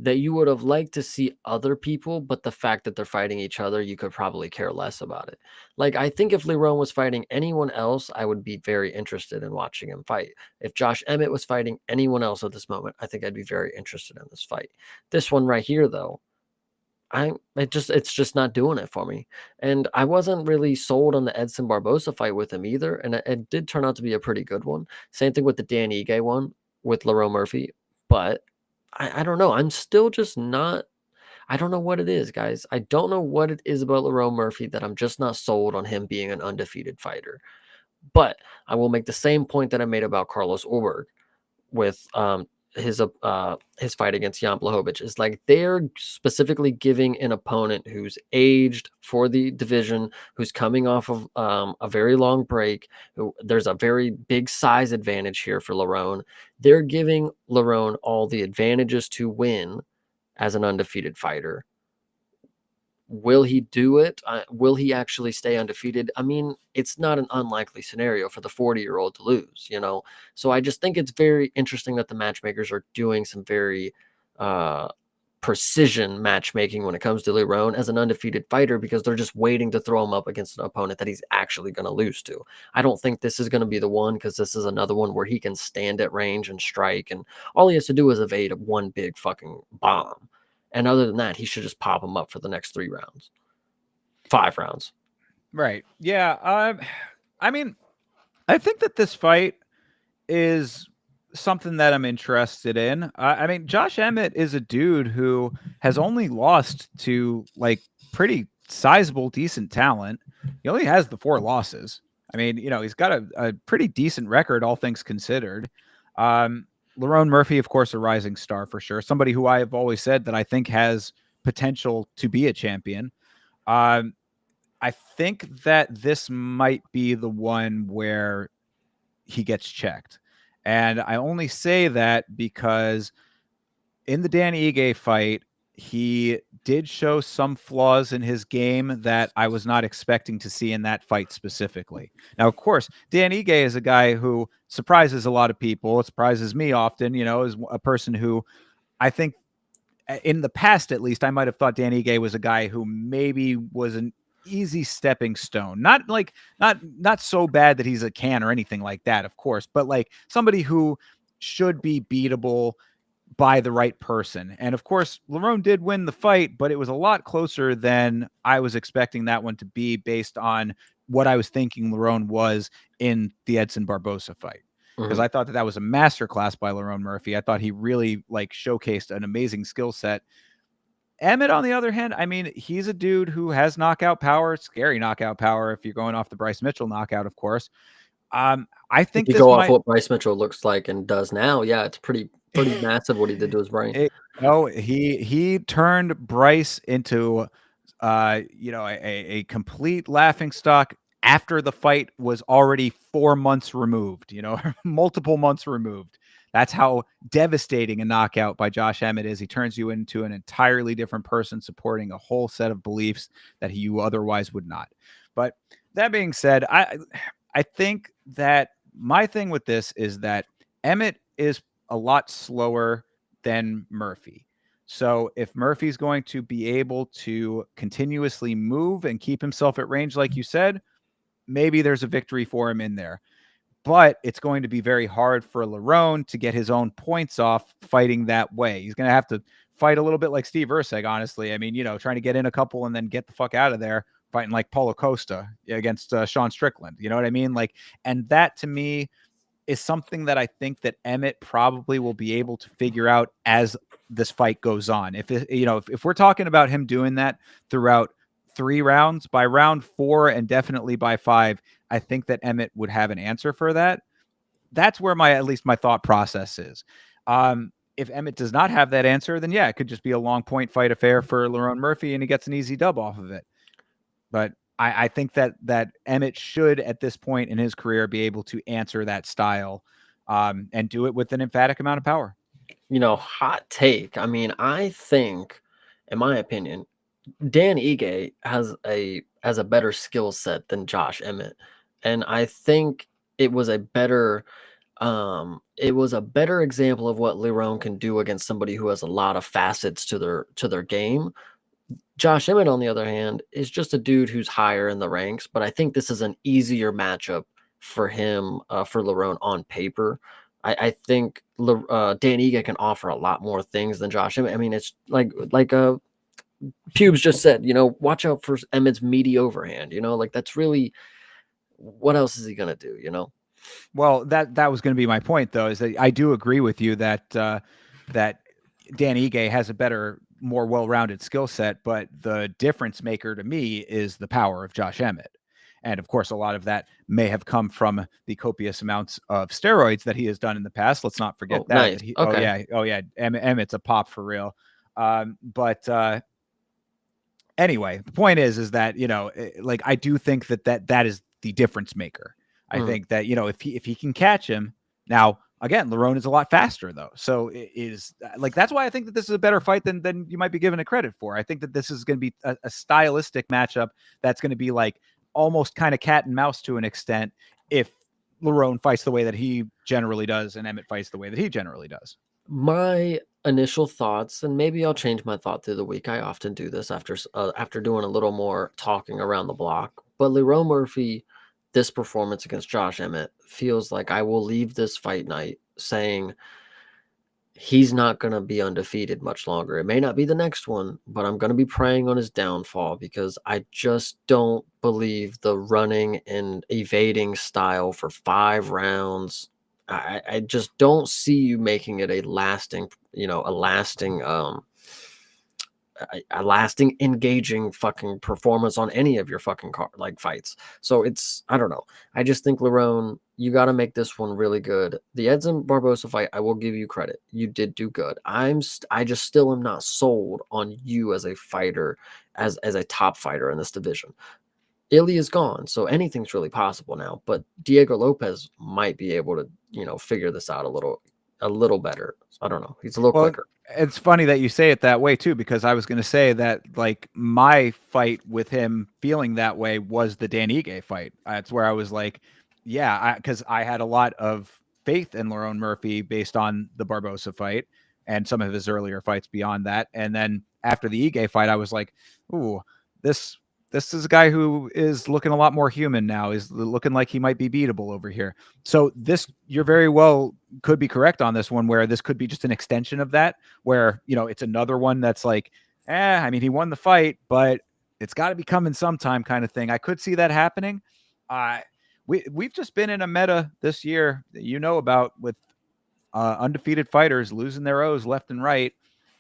that you would have liked to see other people, but the fact that they're fighting each other, you could probably care less about it. Like, I think if Lerone was fighting anyone else, I would be very interested in watching him fight. If Josh Emmett was fighting anyone else at this moment, I think I'd be very interested in this fight. This one right here, though, it's just not doing it for me. And I wasn't really sold on the Edson Barbosa fight with him either, and it did turn out to be a pretty good one. Same thing with the Dan Ige one with Lerone Murphy, but I don't know. I'm still just not. I don't know what it is, guys. I don't know what it is about Lerone Murphy that I'm just not sold on him being an undefeated fighter. But I will make the same point that I made about Carlos Ulberg with his fight against Jan Blachowicz is like they're specifically giving an opponent who's aged for the division, who's coming off of a very long break. There's a very big size advantage here for Lerone. They're giving Lerone all the advantages to win as an undefeated fighter. Will he do it? Will he actually stay undefeated? I mean, it's not an unlikely scenario for the 40-year-old to lose, you know? So I just think it's very interesting that the matchmakers are doing some very uh, precision matchmaking when it comes to Lerone as an undefeated fighter because they're just waiting to throw him up against an opponent that he's actually going to lose to. I don't think this is going to be the one because this is another one where he can stand at range and strike, and all he has to do is evade one big fucking bomb. And other than that, he should just pop him up for the next 3 rounds, 5 rounds. Right. Yeah. I mean, I think that this fight is something that I'm interested in. I mean, Josh Emmett is a dude who has only lost to like pretty sizable, decent talent. He only has the 4 losses. I mean, he's got a pretty decent record, all things considered. Lerone Murphy, of course, a rising star for sure. Somebody who I have always said that I think has potential to be a champion. I think that this might be the one where he gets checked. And I only say that because in the Dan Ige fight, he did show some flaws in his game that I was not expecting to see in that fight specifically. Now, of course, Dan Ige is a guy who surprises a lot of people. It surprises me often, is a person who I think in the past, at least, I might have thought Dan Ige was a guy who maybe was an easy stepping stone. Not so bad that he's a can or anything like that, of course, but like somebody who should be beatable by the right person. And of course, Lerone did win the fight, but it was a lot closer than I was expecting that one to be based on what I was thinking Lerone was in the Edson Barbosa fight. Because I thought that was a masterclass by Lerone Murphy. I thought he really like showcased an amazing skill set. Emmett, on the other hand, I mean, he's a dude who has knockout power, scary knockout power. If you're going off the Bryce Mitchell knockout, of course. I If think you this go off might. what Bryce Mitchell looks like and does now, yeah, it's pretty massive what he did to his brain. He turned Bryce into a complete laughing stock after the fight was already 4 months removed, multiple months removed. That's how devastating a knockout by Josh Emmett is. He turns you into an entirely different person supporting a whole set of beliefs that you otherwise would not. But that being said, I think that my thing with this is that Emmett is a lot slower than Murphy. So if Murphy's going to be able to continuously move and keep himself at range, like you said, maybe there's a victory for him in there. But it's going to be very hard for Lerone to get his own points off fighting that way. He's going to have to fight a little bit like Steve Erceg, honestly. I mean, trying to get in a couple and then get the fuck out of there, fighting like Paulo Costa against Sean Strickland. You know what I mean? Like, and that to me is something that I think that Emmett probably will be able to figure out as this fight goes on. If we're talking about him doing that throughout 3 rounds, by round 4 and definitely by 5, I think that Emmett would have an answer for that. That's where at least my thought process is. If Emmett does not have that answer, then yeah, it could just be a long point fight affair for Lerone Murphy and he gets an easy dub off of it. But I think that Emmett should, at this point in his career, be able to answer that style and do it with an emphatic amount of power. Hot take. I mean, I think, in my opinion, Dan Ige has a better skill set than Josh Emmett, and I think it was a better example of what Lerone can do against somebody who has a lot of facets to their game. Josh Emmett, on the other hand, is just a dude who's higher in the ranks, but I think this is an easier matchup for him, for Lerone on paper. I think Dan Ige can offer a lot more things than Josh Emmett. I mean, it's like Pubes just said, watch out for Emmett's meaty overhand. Like that's really, what else is he gonna do? Well, that was going to be my point, though, is that I do agree with you that that Dan Ige has a better, more well-rounded skill set, but the difference maker to me is the power of Josh Emmett. And of course, a lot of that may have come from the copious amounts of steroids that he has done in the past. Let's not forget that. Nice. Okay. Oh yeah, Emmett's a pop for real. But anyway, the point is that like I do think that is the difference maker. I think that if he can catch him now. Again, Lerone is a lot faster, though. So it is like that's why I think that this is a better fight than you might be giving it credit for. I think that this is going to be a stylistic matchup that's going to be like almost kind of cat and mouse to an extent if Lerone fights the way that he generally does and Emmett fights the way that he generally does. My initial thoughts, and maybe I'll change my thought through the week. I often do this after doing a little more talking around the block. But Lerone Murphy, this performance against Josh Emmett feels like I will leave this fight night saying he's not going to be undefeated much longer. It may not be the next one, but I'm going to be praying on his downfall because I just don't believe the running and evading style for 5 rounds. I just don't see you making it a lasting engaging fucking performance on any of your fucking fights. So I don't know. I just think Lerone, you got to make this one really good. The Edson Barbosa fight, I will give you credit. You did do good. I just still am not sold on you as a fighter, as a top fighter in this division. Ilya is gone, so anything's really possible now. But Diego Lopez might be able to, figure this out a little better. I don't know. He's a little quicker. It's funny that you say it that way too, because I was going to say that like my fight with him feeling that way was the Dan Ige fight. That's where I was like, yeah, because I had a lot of faith in Lerone Murphy based on the Barbosa fight and some of his earlier fights beyond that. And then after the Ige fight, I was like, ooh, this is a guy who is looking a lot more human now. Is looking like he might be beatable over here. So you're very well could be correct on this one, where this could be just an extension of that, where, it's another one that's like, I mean, he won the fight, but it's got to be coming sometime kind of thing. I could see that happening. We've just been in a meta this year that about with undefeated fighters losing their O's left and right.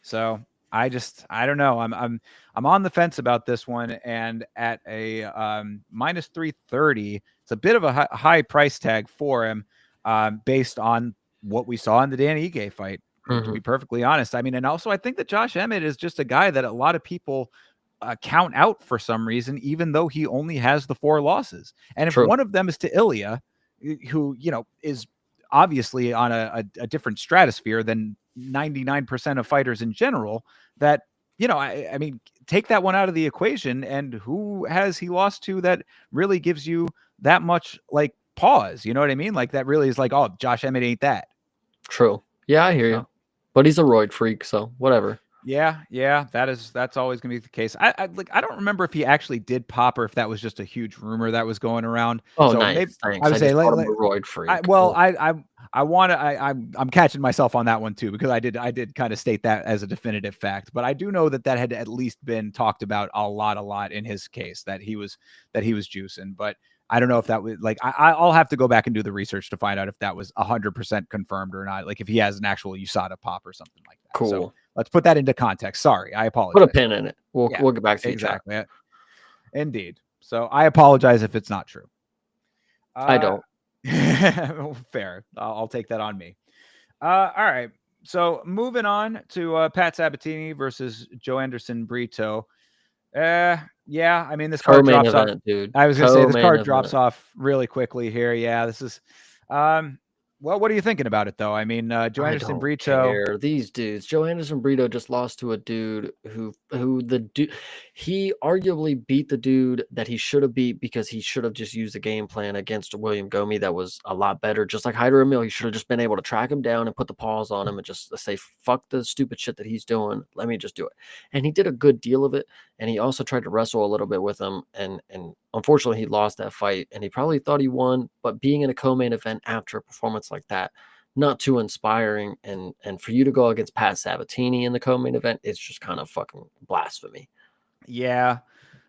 So I don't know. I'm on the fence about this one, and at a minus 330, it's a bit of a high price tag for him, based on what we saw in the Dan Ige fight. To be perfectly honest, I mean, and also I think that Josh Emmett is just a guy that a lot of people count out for some reason, even though he only has the 4 losses. And if one of them is to Ilya, who is obviously on a different stratosphere than 99% of fighters in general, that I mean, take that one out of the equation, and who has he lost to that really gives you that much like pause? You know what I mean? Like that really is like, oh, Josh Emmett ain't that. True. Yeah, I hear you. But he's a roid freak, so whatever. Yeah, that's always gonna be the case. I don't remember if he actually did pop or if that was just a huge rumor that was going around. Oh, so nice. Maybe, Thanks. I would say called him a roid freak. I'm catching myself on that one too, because I did kind of state that as a definitive fact, but I do know that had at least been talked about a lot in his case, that he was juicing. But I don't know if that was like, I'll have to go back and do the research to find out if that was 100% confirmed or not. Like if he has an actual USADA pop or something like that. So Cool. let's put that into context. Sorry, I Put a apologize. pin in it. We'll Yeah, we'll get back to the chat. exactly. Indeed. So I apologize if it's not true. I don't. Fair. I'll take that on me. All right. So moving on to Pat Sabatini versus Joe Anderson Brito. Yeah, I mean, this card Co-main drops off. event, dude. I was gonna say this Co-main card drops event. off really quickly here. Yeah, this is well, what are you thinking about it though? I mean, Joe I Anderson don't Brito. care. These dudes. Joe Anderson Brito just lost to a dude who the dude he arguably beat the dude that he should have beat because he should have just used a game plan against William Gomi that was a lot better. Just like Hyder Emil, he should have just been able to track him down and put the paws on him and just say, fuck the stupid shit that he's doing. Let me just do it. And he did a good deal of it. And he also tried to wrestle a little bit with him. And unfortunately he lost that fight. And he probably thought he won, but being in a co-main event after a performance like that, not too inspiring, and for you to go against Pat Sabatini in the co-main event, it's just kind of fucking blasphemy. Yeah.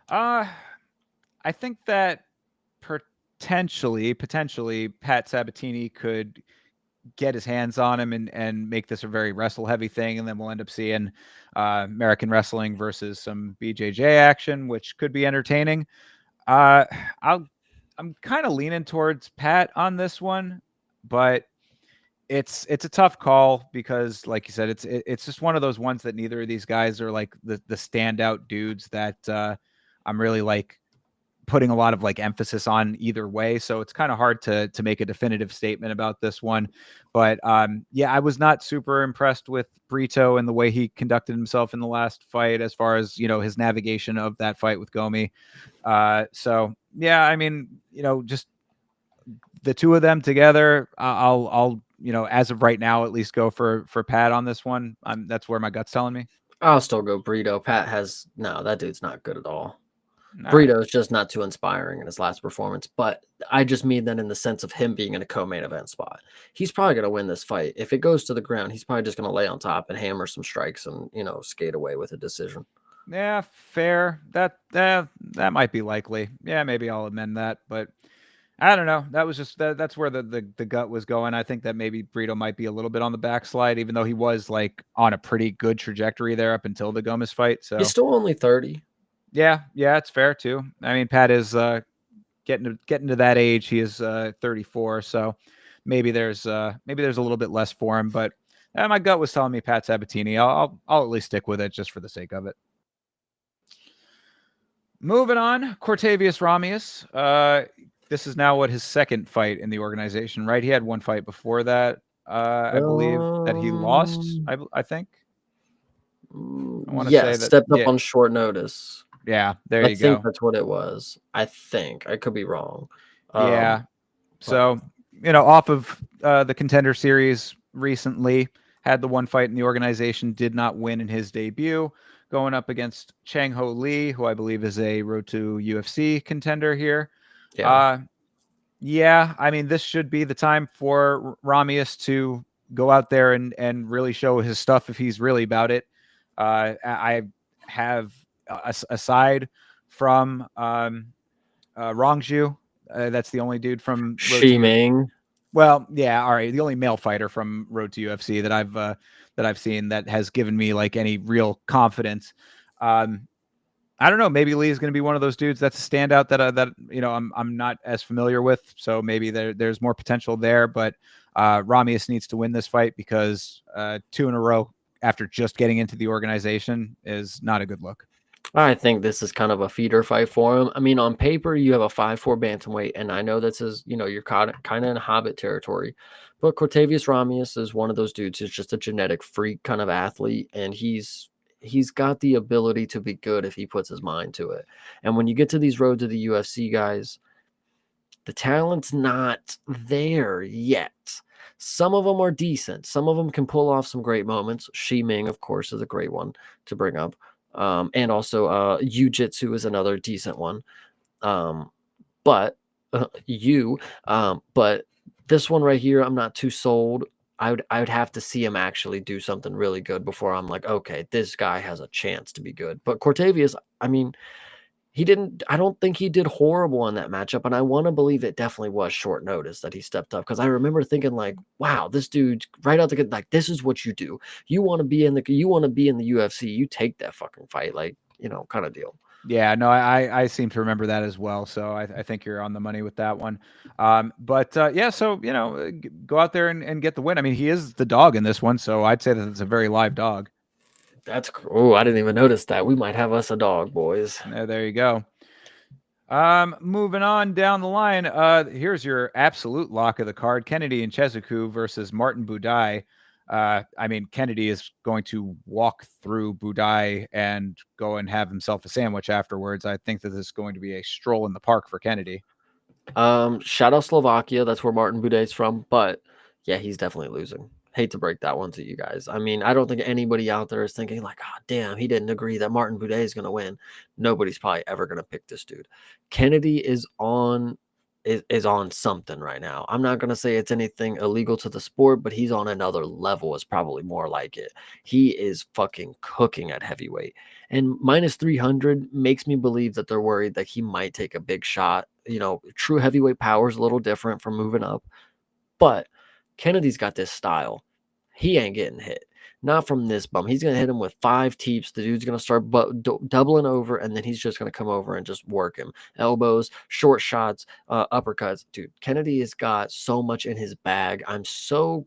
I think that potentially Pat Sabatini could get his hands on him and make this a very wrestle heavy thing, and then we'll end up seeing American wrestling versus some BJJ action, which could be entertaining. I'm kind of leaning towards Pat on this one, but it's a tough call because, like you said, it's just one of those ones that neither of these guys are like the standout dudes that I'm really like putting a lot of like emphasis on either way. So it's kind of hard to make a definitive statement about this one. But yeah, I was not super impressed with Brito and the way he conducted himself in the last fight, as far as, you know, his navigation of that fight with Gomi. So yeah, I mean, you know, just the two of them together, I'll you know, as of right now, at least go for Pat on this one. That's where my gut's telling me. I'll still go Brito. Pat has no, that dude's not good at all. All right. Brito is just not too inspiring in his last performance, but I just mean that in the sense of him being in a co-main event spot. He's probably going to win this fight. If it goes to the ground, he's probably just going to lay on top and hammer some strikes and, you know, skate away with a decision. Yeah, fair. That might be likely. Yeah, maybe I'll amend that, but I don't know. That was just that's where the gut was going. I think that maybe Brito might be a little bit on the backslide, even though he was like on a pretty good trajectory there up until the Gomez fight. So He's still only 30. yeah, it's fair too. I mean, Pat is getting to that age. He is 34, so maybe there's a little bit less for him. But my gut was telling me Pat Sabatini. I'll at least stick with it just for the sake of it. Moving on, Cortavius Ramius. This is now his second fight in the organization, right? He had one fight before that. I believe that he lost. I think. I want to say that. Stepped up on short notice. Yeah, there you go. I think that's what it was. I think I could be wrong. Yeah. So, you know, off of the Contender Series recently, had the one fight in the organization, did not win in his debut, going up against Chang Ho Lee, who I believe is a Road to UFC contender here. Yeah. I mean, this should be the time for Ramius to go out there and really show his stuff if he's really about it. I have, aside from Rongju, that's the only dude from Road to UFC. Well, yeah, all right. The only male fighter from Road to UFC that I've seen that has given me like any real confidence. I don't know. Maybe Lee is going to be one of those dudes that's a standout that you know I'm not as familiar with. So maybe there's more potential there. But Ramius needs to win this fight because 2 in a row after just getting into the organization is not a good look. I think this is kind of a feeder fight for him. I mean, on paper, you have a 5'4" bantamweight, and I know this is, you know, you're kind of in Hobbit territory, but Cortavius Ramius is one of those dudes who's just a genetic freak kind of athlete, and he's got the ability to be good if he puts his mind to it. And when you get to these road to the UFC guys, the talent's not there yet. Some of them are decent. Some of them can pull off some great moments. Shi Ming, of course, is a great one to bring up. And also Jiu-Jitsu is another decent one. But This one right here, I'm not too sold. I would have to see him actually do something really good before I'm like, okay, this guy has a chance to be good. But Cortavius, I mean, I don't think he did horrible in that matchup, and I wanna believe it definitely was short notice that he stepped up, because I remember thinking like, "Wow, this dude right out the gate, like, this is what you do. You wanna be in the UFC, you take that fucking fight," like, kinda deal. Yeah, no, I seem to remember that as well. So I think you're on the money with that one. But yeah, so go out there and get the win. I mean, he is the dog in this one, so I'd say that it's a very live dog. Oh, I didn't even notice that. We might have us a dog, boys. There you go. Moving on down the line. Here's your absolute lock of the card: Kennedy and Chezuku versus Martin Budai. I mean, Kennedy is going to walk through Budai and go and have himself a sandwich afterwards. I think that this is going to be a stroll in the park for Kennedy. Shout out Slovakia, that's where Martin Budet's from, but yeah, he's definitely losing. Hate to break that one to you guys. I mean, I don't think anybody out there is thinking like, "Oh, damn, he didn't agree that Martin Budet is going to win." Nobody's probably ever going to pick this dude. Kennedy is on something right now. I'm not going to say it's anything illegal to the sport, but he's on another level is probably more like it. He is fucking cooking at heavyweight. And minus 300 makes me believe that they're worried that he might take a big shot. True heavyweight power is a little different from moving up, but Kennedy's got this style. He ain't getting hit. Not from this bum. He's going to hit him with 5 teeps. The dude's going to start doubling over, and then he's just going to come over and just work him. Elbows, short shots, uppercuts. Dude, Kennedy has got so much in his bag. I'm so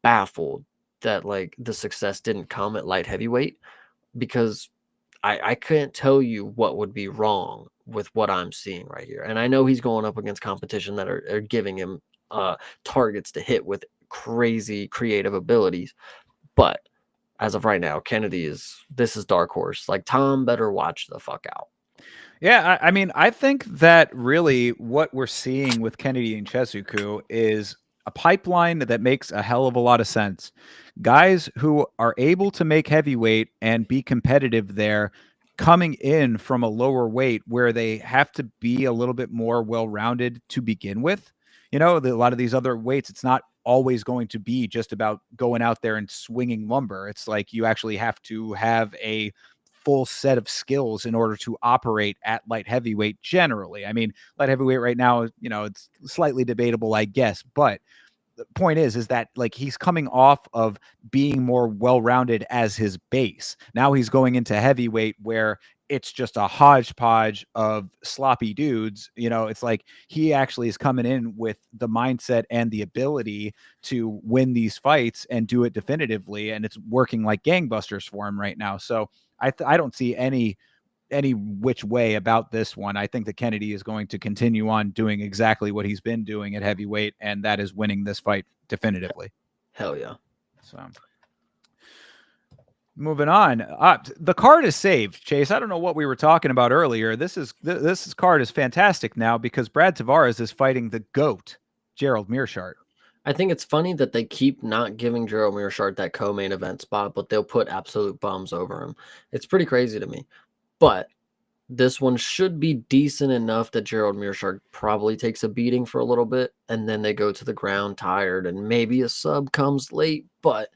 baffled that like the success didn't come at light heavyweight, because I couldn't tell you what would be wrong with what I'm seeing right here. And I know he's going up against competition that are giving him targets to hit with crazy creative abilities. But as of right now, this is dark horse. Like, Tom better watch the fuck out. Yeah, I mean, I think that really what we're seeing with Kennedy and Chezuku is a pipeline that makes a hell of a lot of sense. Guys who are able to make heavyweight and be competitive there, coming in from a lower weight where they have to be a little bit more well-rounded to begin with. A lot of these other weights, it's not always going to be just about going out there and swinging lumber. It's like you actually have to have a full set of skills in order to operate at light heavyweight generally. I mean, light heavyweight right now, it's slightly debatable, I guess, but the point is that like he's coming off of being more well-rounded as his base. Now he's going into heavyweight where it's just a hodgepodge of sloppy dudes. It's like he actually is coming in with the mindset and the ability to win these fights and do it definitively, and it's working like gangbusters for him right now. So I don't see any which way about this one. I think that Kennedy is going to continue on doing exactly what he's been doing at heavyweight, and that is winning this fight definitively. Hell yeah. So moving on, the card is saved. Chase, I don't know what we were talking about earlier. This card is fantastic now because Brad Tavares is fighting the GOAT, Gerald Meerschaert. I think it's funny that they keep not giving Gerald Meerschaert that co-main event spot, but they'll put absolute bums over him. It's pretty crazy to me. But this one should be decent enough that Gerald Meerschaert probably takes a beating for a little bit, and then they go to the ground tired, and maybe a sub comes late, but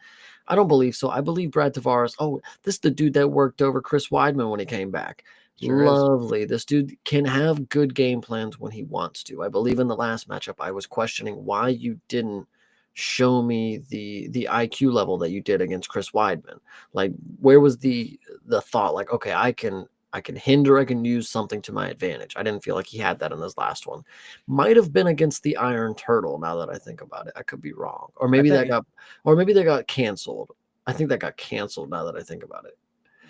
I don't believe so. I believe Brad Tavares. Oh, this is the dude that worked over Chris Weidman when he came back. Sure is. Lovely. This dude can have good game plans when he wants to. I believe in the last matchup, I was questioning why you didn't show me the IQ level that you did against Chris Weidman. Like, where was the thought? Like, okay, I can hinder, I can use something to my advantage. I didn't feel like he had that in his last one. Might have been against the Iron Turtle, now that I think about it. I could be wrong. Or maybe that got canceled. I think that got canceled now that I think about it.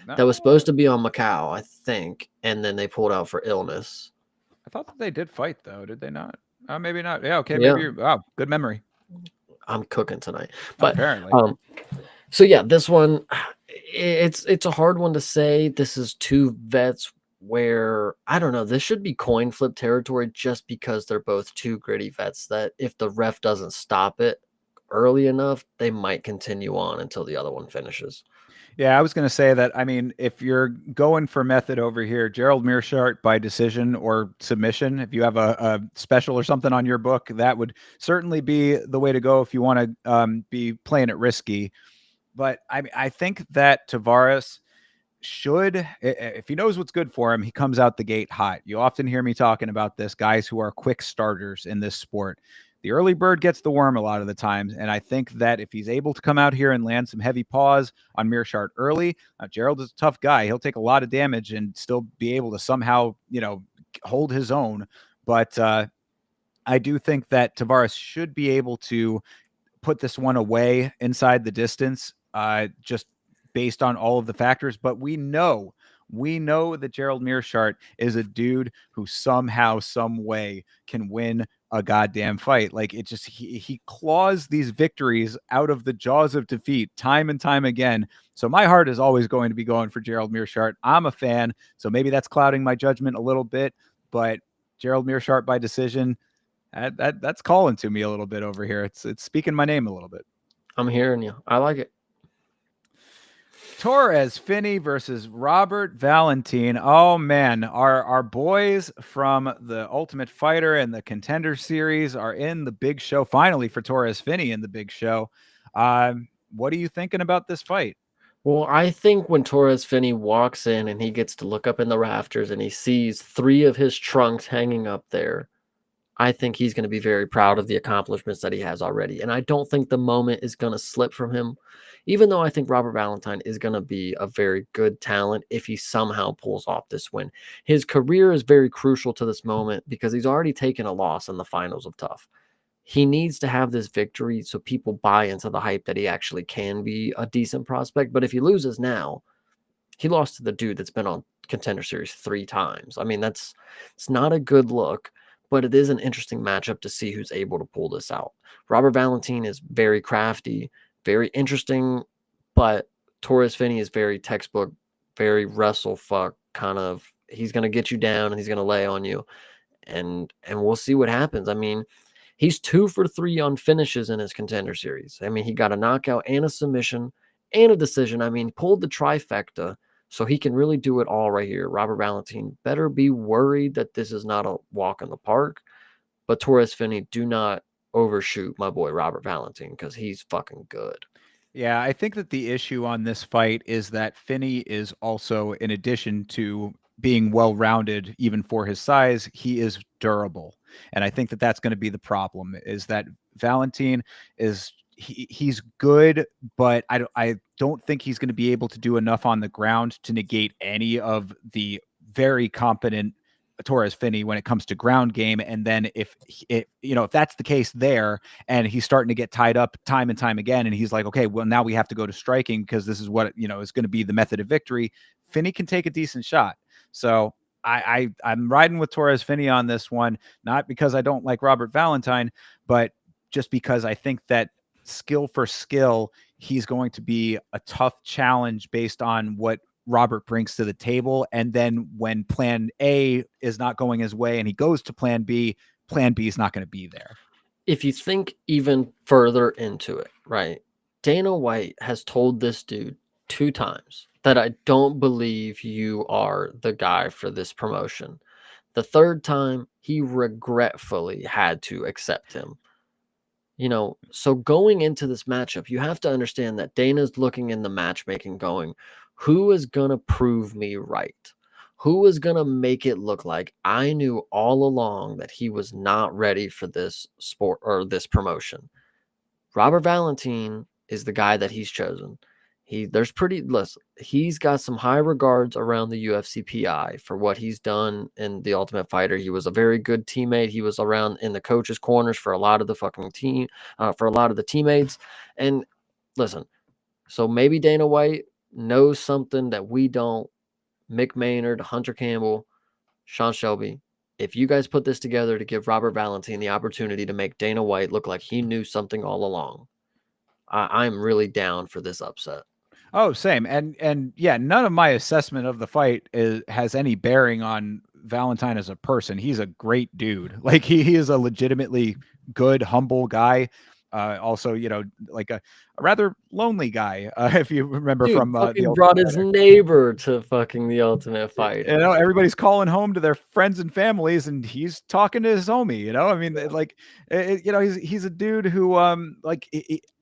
No, That was supposed to be on Macau, I think, and then they pulled out for illness. I thought that they did fight though. Did they not? Maybe not. Yeah. Okay. Yeah. Maybe. Wow. Good memory. I'm cooking tonight. But Apparently. So yeah, this one, it's a hard one to say. This is two vets where I don't know. This should be coin flip territory just because they're both two gritty vets that if the ref doesn't stop it early enough, they might continue on until the other one finishes. Yeah, I was going to say that. I mean, if you're going for method over here, Gerald Meerschaert by decision or submission, if you have a special or something on your book, that would certainly be the way to go if you want to be playing it risky. But I think that Tavares should, if he knows what's good for him, he comes out the gate hot. You often hear me talking about this, guys who are quick starters in this sport. The early bird gets the worm a lot of the times, and I think that if he's able to come out here and land some heavy paws on Meerschaert early, Gerald is a tough guy. He'll take a lot of damage and still be able to somehow, hold his own. But I do think that Tavares should be able to put this one away inside the distance, just based on all of the factors. But we know that Gerald Meerschaert is a dude who somehow, some way can win a goddamn fight. Like it just he claws these victories out of the jaws of defeat time and time again. So my heart is always going to be going for Gerald Meerschaert. I'm a fan, so maybe that's clouding my judgment a little bit, but Gerald Meerschaert by decision, that's calling to me a little bit over here. It's speaking my name a little bit. I'm hearing you. I like it. Torres Finney versus Robert Valentin. Oh man, our boys from the Ultimate Fighter and the Contender Series are in the big show finally for Torres Finney in the big show. What are you thinking about this fight? Well, I think when Torres Finney walks in and he gets to look up in the rafters and he sees 3 of his trunks hanging up there, I think he's going to be very proud of the accomplishments that he has already. And I don't think the moment is going to slip from him, even though I think Robert Valentine is going to be a very good talent if he somehow pulls off this win. His career is very crucial to this moment because he's already taken a loss in the finals of Tough. He needs to have this victory so people buy into the hype that he actually can be a decent prospect. But if he loses now, he lost to the dude that's been on Contender Series 3 times. I mean, it's not a good look, but it is an interesting matchup to see who's able to pull this out. Robert Valentin is very crafty, very interesting, but Torres Finney is very textbook, very wrestle fuck kind of. He's going to get you down and he's going to lay on you, and we'll see what happens. I mean, he's 2 for 3 on finishes in his Contender Series. I mean, he got a knockout and a submission and a decision. I mean, he pulled the trifecta. So he can really do it all right here. Robert Valentin better be worried that this is not a walk in the park. But Torres Finney, do not overshoot my boy Robert Valentin because he's fucking good. Yeah, I think that the issue on this fight is that Finney is also, in addition to being well rounded, even for his size, he is durable. And I think that that's going to be the problem is that Valentin is he's good, but I don't think he's going to be able to do enough on the ground to negate any of the very competent Torres Finney when it comes to ground game. And then if that's the case there, and he's starting to get tied up time and time again, and he's like, okay, well now we have to go to striking because this is what is going to be the method of victory. Finney can take a decent shot. So I'm riding with Torres Finney on this one, not because I don't like Robert Valentine, but just because I think that skill for skill, he's going to be a tough challenge based on what Robert brings to the table. And then when plan A is not going his way and he goes to plan B is not going to be there. If you think even further into it, right? Dana White has told this dude 2 times that I don't believe you are the guy for this promotion. The 3rd time, he regretfully had to accept him. So going into this matchup, you have to understand that Dana's looking in the matchmaking going, who is going to prove me right? Who is going to make it look like I knew all along that he was not ready for this sport or this promotion? Robert Valentin is the guy that he's chosen. He's got some high regards around the UFC PI for what he's done in the Ultimate Fighter. He was a very good teammate. He was around in the coaches' corners for a lot of the fucking team, for a lot of the teammates. And listen, so maybe Dana White knows something that we don't. Mick Maynard, Hunter Campbell, Sean Shelby. If you guys put this together to give Robert Valentin the opportunity to make Dana White look like he knew something all along, I'm really down for this upset. Oh, same. And yeah, none of my assessment of the fight has any bearing on Valentine as a person. He's a great dude. Like he is a legitimately good, humble guy. Also, like a rather lonely guy, if you remember Dude from the fucking Ultimate brought his Fighter. neighbor to fucking the Ultimate Fighter. Everybody's calling home to their friends and families, and he's talking to his homie. I mean, like, he's a dude who, like,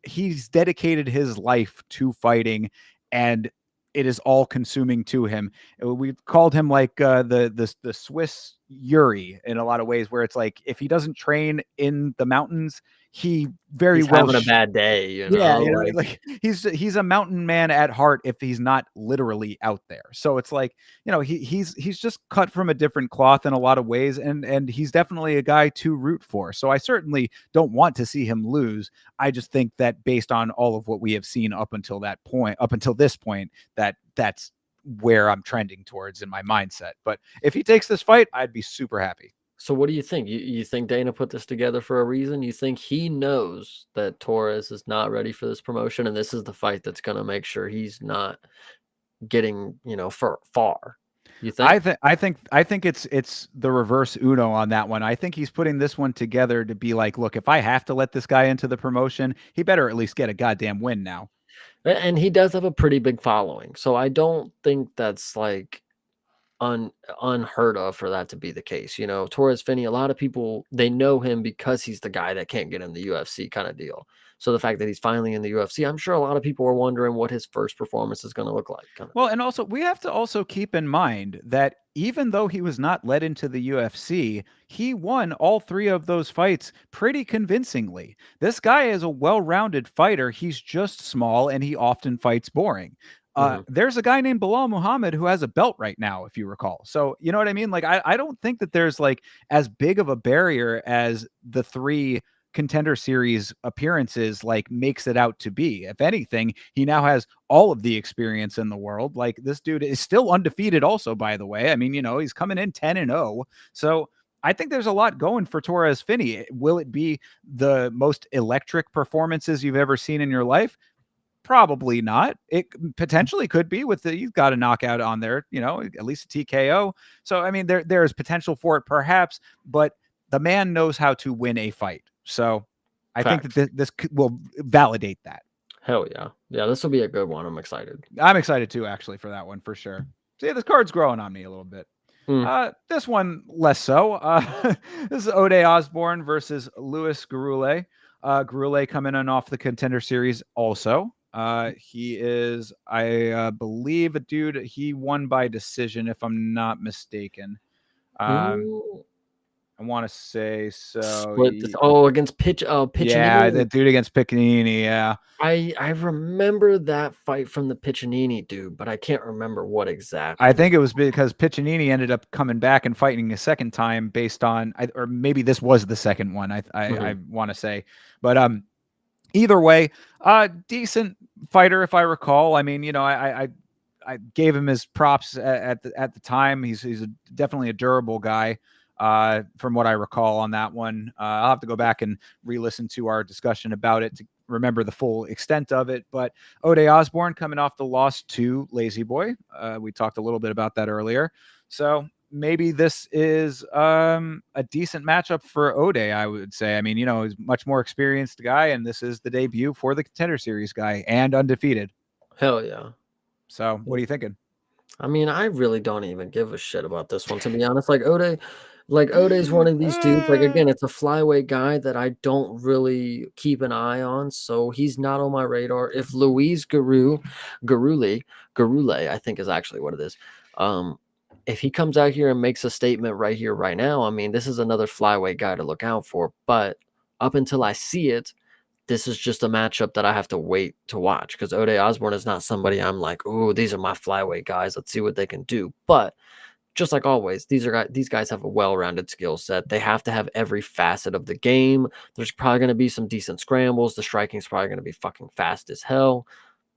he's dedicated his life to fighting, and it is all consuming to him. We called him like the Swiss Yuri in a lot of ways, where it's like if he doesn't train in the mountains, he very He's well having a bad day, yeah, like like he's a mountain man at heart if he's not literally out there. So it's like, he's just cut from a different cloth in a lot of ways, and he's definitely a guy to root for. So I certainly don't want to see him lose. I just think that based on all of what we have seen up until this point, that's where I'm trending towards in my mindset. But if he takes this fight, I'd be super happy. so what do you think? You think Dana put this together for a reason? You think he knows that Torres is not ready for this promotion, and this is the fight that's going to make sure he's not getting, far? You think? I think it's the reverse Uno on that one. I think he's putting this one together to be like, look, if I have to let this guy into the promotion, he better at least get a goddamn win now. And he does have a pretty big following, so I don't think that's like unheard of for that to be the case. Torres Finney, a lot of people, they know him because he's the guy that can't get in the UFC kind of deal. So the fact that he's finally in the UFC, I'm sure a lot of people are wondering what his first performance is going to look like kind of Well, deal. and also we have to also keep in mind that even though he was not led into the UFC, he won all three of those fights pretty convincingly. This guy is a well-rounded fighter. He's just small and he often fights boring. Mhm. There's a guy named Bilal Muhammad who has a belt right now, if you recall. So you know what I mean? Like, I don't think that there's like as big of a barrier as the three contender series appearances like makes it out to be. If anything, he now has all of the experience in the world. Like, this dude is still undefeated also, by the way. I mean, he's coming in 10-0. So I think there's a lot going for Torres Finney. Will it be the most electric performances you've ever seen in your life? Probably not. It potentially could be with you've got a knockout on there, at least a TKO. So I mean, there's potential for it perhaps, but the man knows how to win a fight. So I think that Facts. this will validate that. Hell yeah. Yeah, this will be a good one. I'm excited. I'm excited too, actually, for that one for sure. So yeah, this card's growing on me a little bit. Mm. This one less so. This is Ode Osborne versus Louis Garule. Garule coming in off the contender series also. He is, I believe, a dude. He won by decision, if I'm not mistaken. Mm. I want to say so. Split this. Oh, against Yeah, Piccinini. the dude against Piccanini. Yeah, I remember that fight from the Piccinini dude, but I can't remember what I exactly was think it going was because Piccinini ended up coming back and fighting a second time based on, or maybe this was the second one. I on. want to say, but either way, decent fighter if I recall. I mean, I gave him his props at the time. He's definitely a durable guy. From what I recall on that one, I'll have to go back and re-listen to our discussion about it to remember the full extent of it. But Ode Osborne coming off the loss to Lazy Boy. We talked a little bit about that earlier. So maybe this is a decent matchup for Ode, I would say. I mean, he's a much more experienced guy, and this is the debut for the Contender Series guy and undefeated. Hell yeah. So what are you thinking? I mean, I really don't even give a shit about this one, to be honest. Ode's one of these dudes. Like, again, it's a flyweight guy that I don't really keep an eye on, so he's not on my radar. If Luis Garule, I think is actually what it is. If he comes out here and makes a statement right here, right now, I mean, this is another flyweight guy to look out for. But up until I see it, this is just a matchup that I have to wait to watch because Ode Osborne is not somebody I'm like, oh, these are my flyweight guys. Let's see what they can do. But just like always, these guys have a well-rounded skill set. They have to have every facet of the game. There's probably going to be some decent scrambles. The striking's probably going to be fucking fast as hell.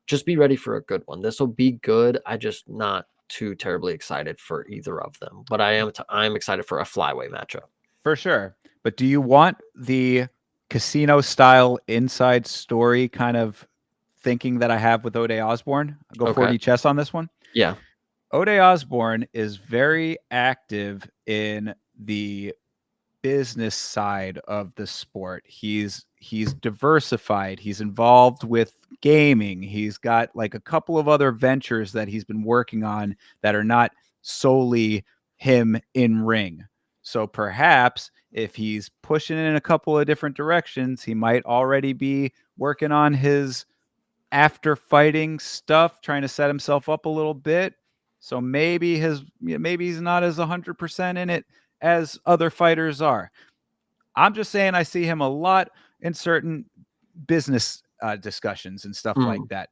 Just be ready for a good one. This will be good. I just not too terribly excited for either of them, but I'm excited for a flyweight matchup. For sure. But do you want the casino style inside story kind of thinking that I have with Ode Osborne? I'll go Okay. 40 chess on this one. Yeah. Ode Osborne is very active in the business side of the sport. He's he's diversified. He's involved with gaming. He's got like a couple of other ventures that he's been working on that are not solely him in ring. So perhaps if he's pushing in a couple of different directions, he might already be working on his after fighting stuff, trying to set himself up a little bit. So maybe he's not as 100% in it as other fighters are. I'm just saying I see him a lot in certain business discussions and stuff like that.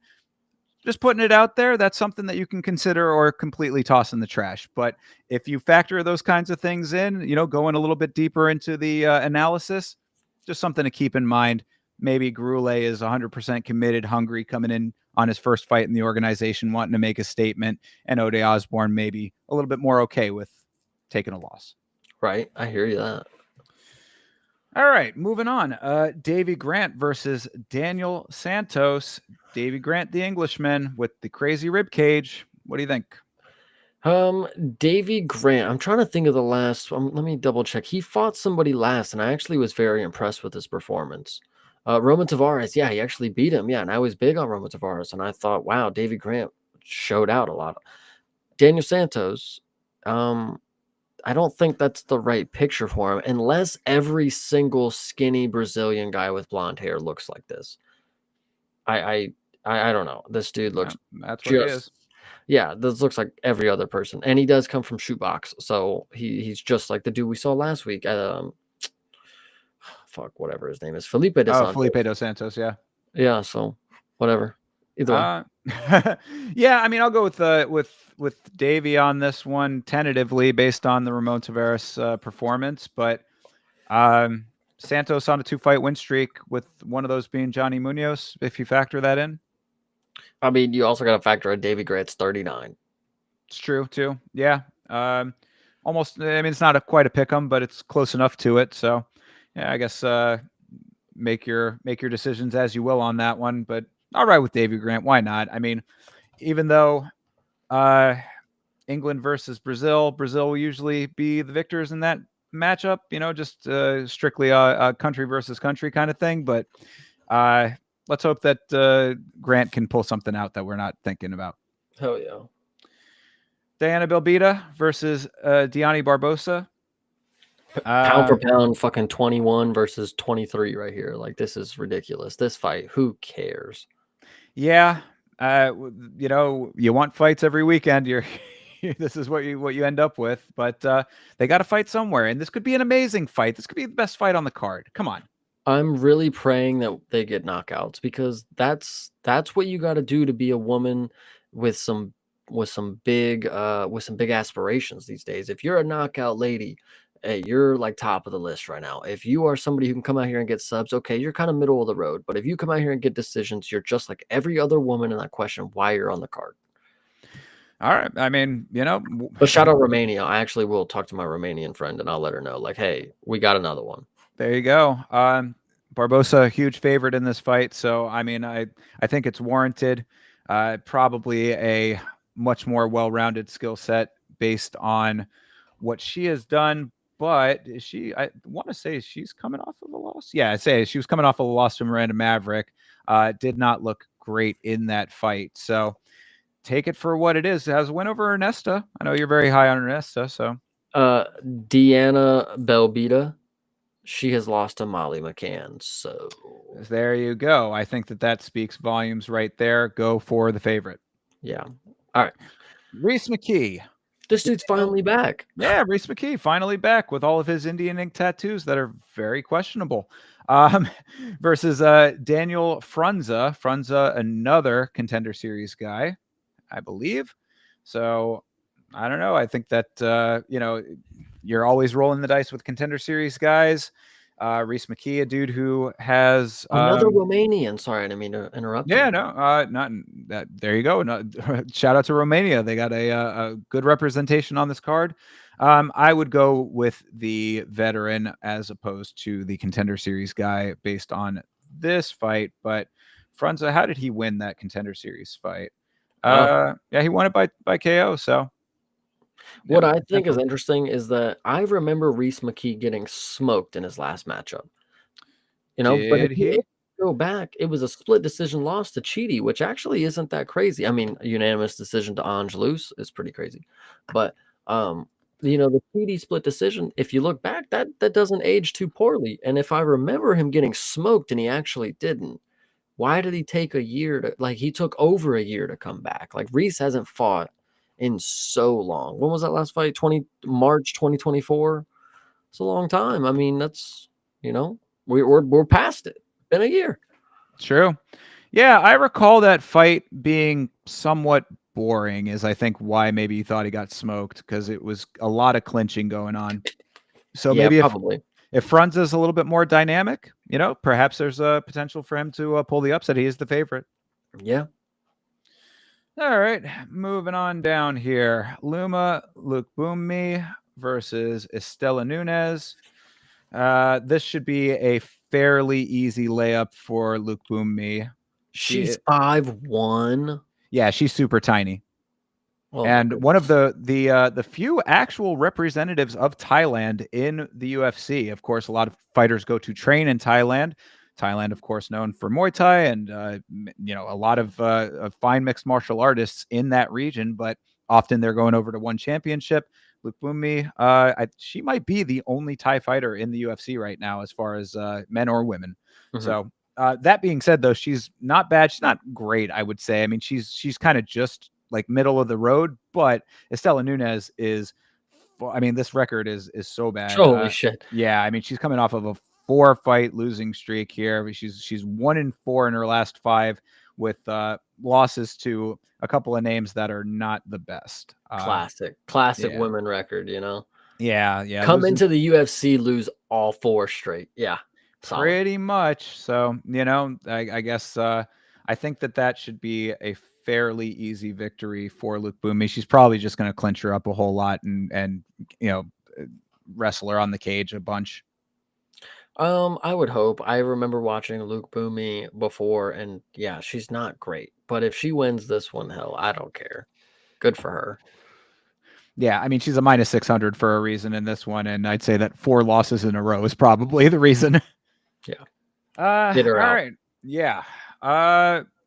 Just putting it out there, that's something that you can consider or completely toss in the trash. But if you factor those kinds of things in, going a little bit deeper into the analysis, just something to keep in mind. Maybe Grule is 100% committed, hungry, coming in on his first fight in the organization, wanting to make a statement, and Ode Osborne maybe a little bit more okay with taking a loss. Right. I hear you that. All right, moving on. Davy Grant versus Daniel Santos. Davy Grant, the Englishman with the crazy rib cage. What do you think? Davy Grant. I'm trying to think of the last. Let me double check. He fought somebody last, and I actually was very impressed with his performance. Roman Tavares. Yeah, he actually beat him. Yeah, and I was big on Roman Tavares, and I thought, wow, Davy Grant showed out a lot. Daniel Santos. I don't think that's the right picture for him, unless every single skinny Brazilian guy with blonde hair looks like this. I don't know. This dude looks that's what he is. Yeah, this looks like every other person, and he does come from Shootbox, so he's just like the dude we saw last week. Fuck, whatever his name is, Felipe dos Santos. Felipe dos Santos, yeah. Yeah, so whatever. Either way. Yeah, I mean, I'll go with Davey on this one tentatively based on the Ramon Tavares performance, but Santos on a 2-fight win streak with one of those being Johnny Munoz, if you factor that in. I mean, you also got to factor in Davy Grant's 39. It's true too. Yeah. Almost. I mean, it's not quite a pick 'em, but it's close enough to it. So, yeah, I guess make your decisions as you will on that one. But all right with Davy Grant, why not? I mean, even though England versus Brazil will usually be the victors in that matchup. Just strictly a country versus country kind of thing. But let's hope that Grant can pull something out that we're not thinking about. Hell yeah. Diana Belbita versus Diani Barbosa. Pound for pound, fucking 21 versus 23 right here. Like, this is ridiculous. This fight, who cares? Yeah. You want fights every weekend. This is what you end up with. But they got to fight somewhere. And this could be an amazing fight. This could be the best fight on the card. Come on. I'm really praying that they get knockouts, because that's what you got to do to be a woman with some big aspirations these days. If you're a knockout lady, hey, you're like top of the list right now. If you are somebody who can come out here and get subs, okay, you're kind of middle of the road. But if you come out here and get decisions, you're just like every other woman, and I question why you're on the card. All right. I mean, But shout out Romania. I actually will talk to my Romanian friend, and I'll let her know, like, hey, we got another one. There you go. Barbosa, a huge favorite in this fight. So, I mean, I think it's warranted. Probably a much more well-rounded skill set based on what she has done. But I want to say she's coming off of a loss. Yeah, I'd say she was coming off of a loss to Miranda Maverick. Did not look great in that fight. So take it for what it is. It has a win over Ernesta. I know you're very high on Ernesta. So Diana Belbita, she has lost to Molly McCann. So there you go. I think that speaks volumes right there. Go for the favorite. Yeah. All right. Reese McKee. This dude's finally back. Yeah, Reese McKee finally back with all of his Indian ink tattoos that are very questionable. Versus Daniel Frunza. Frunza, another Contender Series guy, I believe. So I don't know. I think that you're always rolling the dice with Contender Series guys. Reese McKee, a dude who has another Romanian. Sorry, I didn't mean to interrupt. Yeah, no, not that. There you go. No, shout out to Romania. They got a good representation on this card. I would go with the veteran as opposed to the Contender Series guy based on this fight. But Frunza, how did he win that Contender Series fight? Yeah, he won it by KO. So what I think is interesting is that I remember Reese McKee getting smoked in his last matchup. But if Did you he? go back, it was a split decision loss to Chidi, which actually isn't that crazy. I mean, a unanimous decision to Angelus is pretty crazy. But, um, the Chidi split decision, if you look back, that doesn't age too poorly. And if I remember him getting smoked and he actually didn't, why did he take a year to like, he took over a year to come back. Like, Reese hasn't fought in so long. When was that last fight? March 2024? It's a long time. I mean, that's, you know, we're past it. Been a year. True. Yeah, I recall that fight being somewhat boring, is I think why maybe you thought he got smoked, because it was a lot of clinching going on. So Yeah, maybe probably. if Franz is a little bit more dynamic, perhaps there's a potential for him to pull the upset. He is the favorite. Yeah. All right, moving on down here. Luma Lukbumi versus Estela Nunez. This should be a fairly easy layup for Lukbumi. She's 5'1". Yeah, she's super tiny. Oh my And one of goodness. the few actual representatives of Thailand in the UFC. Of course, a lot of fighters go to train in Thailand. Thailand, of course, known for Muay Thai, and a lot of fine mixed martial artists in that region. But often they're going over to one championship. Lukbumi, she might be the only Thai fighter in the UFC right now, as far as men or women. Mhm. So that being said, though, she's not bad. She's not great, I would say. I mean, she's kind of just like middle of the road, but Estela Nunez is, I mean, this record is so bad. Holy shit. Yeah, I mean, she's coming off of a 4-fight losing streak here. She's 1-4 in her last 5, with losses to a couple of names that are not the best. Classic Yeah, women record, yeah, Come losing into the UFC, lose all 4 straight. Yeah. Solid. pretty much. So, I guess I think that should be a fairly easy victory for Lukbumi. She's probably just going to clinch her up a whole lot and wrestle her on the cage a bunch. I would hope. I remember watching Luke Boomy before, and yeah, she's not great. But if she wins this one, hell, I don't care. Good for her. Yeah, I mean, she's a -600 for a reason in this one, and I'd say that 4 losses in a row is probably the reason. Yeah. Get her All out. right. Yeah.